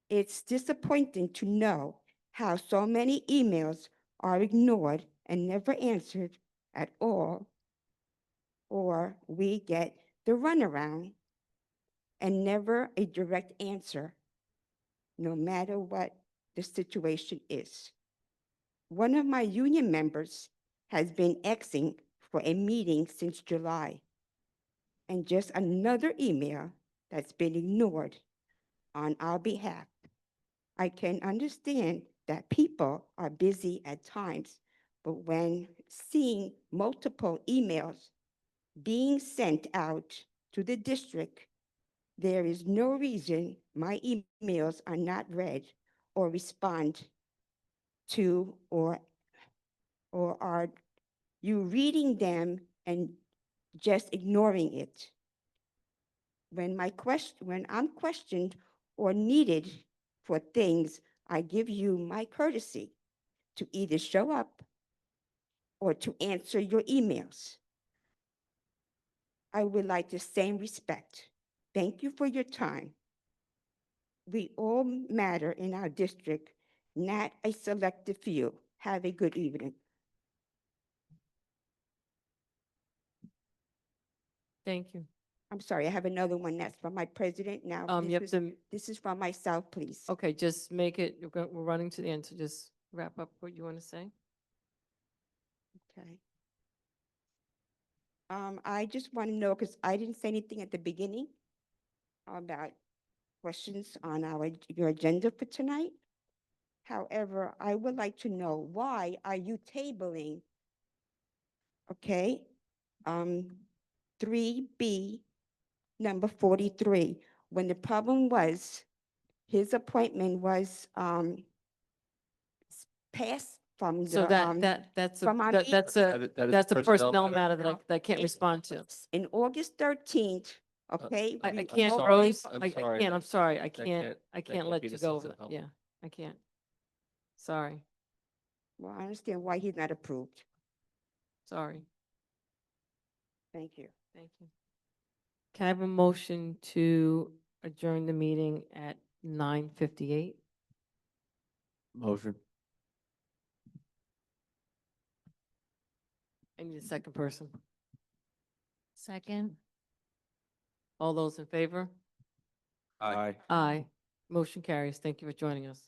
It's disappointing to know how so many emails are ignored and never answered at all, or we get the runaround and never a direct answer, no matter what the situation is. One of my union members has been Xing for a meeting since July, and just another email that's been ignored on our behalf. I can understand that people are busy at times, but when seeing multiple emails being sent out to the district, there is no reason my emails are not read or respond to, or are you reading them and just ignoring it? When I'm questioned or needed for things, I give you my courtesy to either show up or to answer your emails. I would like the same respect. Thank you for your time. We all matter in our district, not a selected few. Have a good evening. Thank you. I'm sorry, I have another one that's from my president now. You have to, This is from myself, please. okay, just make it, we're running to the end, so just wrap up what you want to say. Okay. I just want to know, because I didn't say anything at the beginning about questions on your agenda for tonight. However, I would like to know, why are you tabling, okay, 3B, number 43, when the problem was his appointment was passed from the. So that's from our that's a, that's a personnel matter that I can't respond to. In August 13th, okay? I we can't, all- Rose, I'm I sorry, can't, I'm sorry, I that can't, can't- I that can't can't let be you the go sense over of that, help. yeah, I can't. Sorry, Well, I understand why he's not approved. sorry, Thank you. thank you. Can I have a motion to adjourn the meeting at 9:58? Motion. I need a second person. Second. All those in favor? Aye. Aye. Motion carries. Thank you for joining us.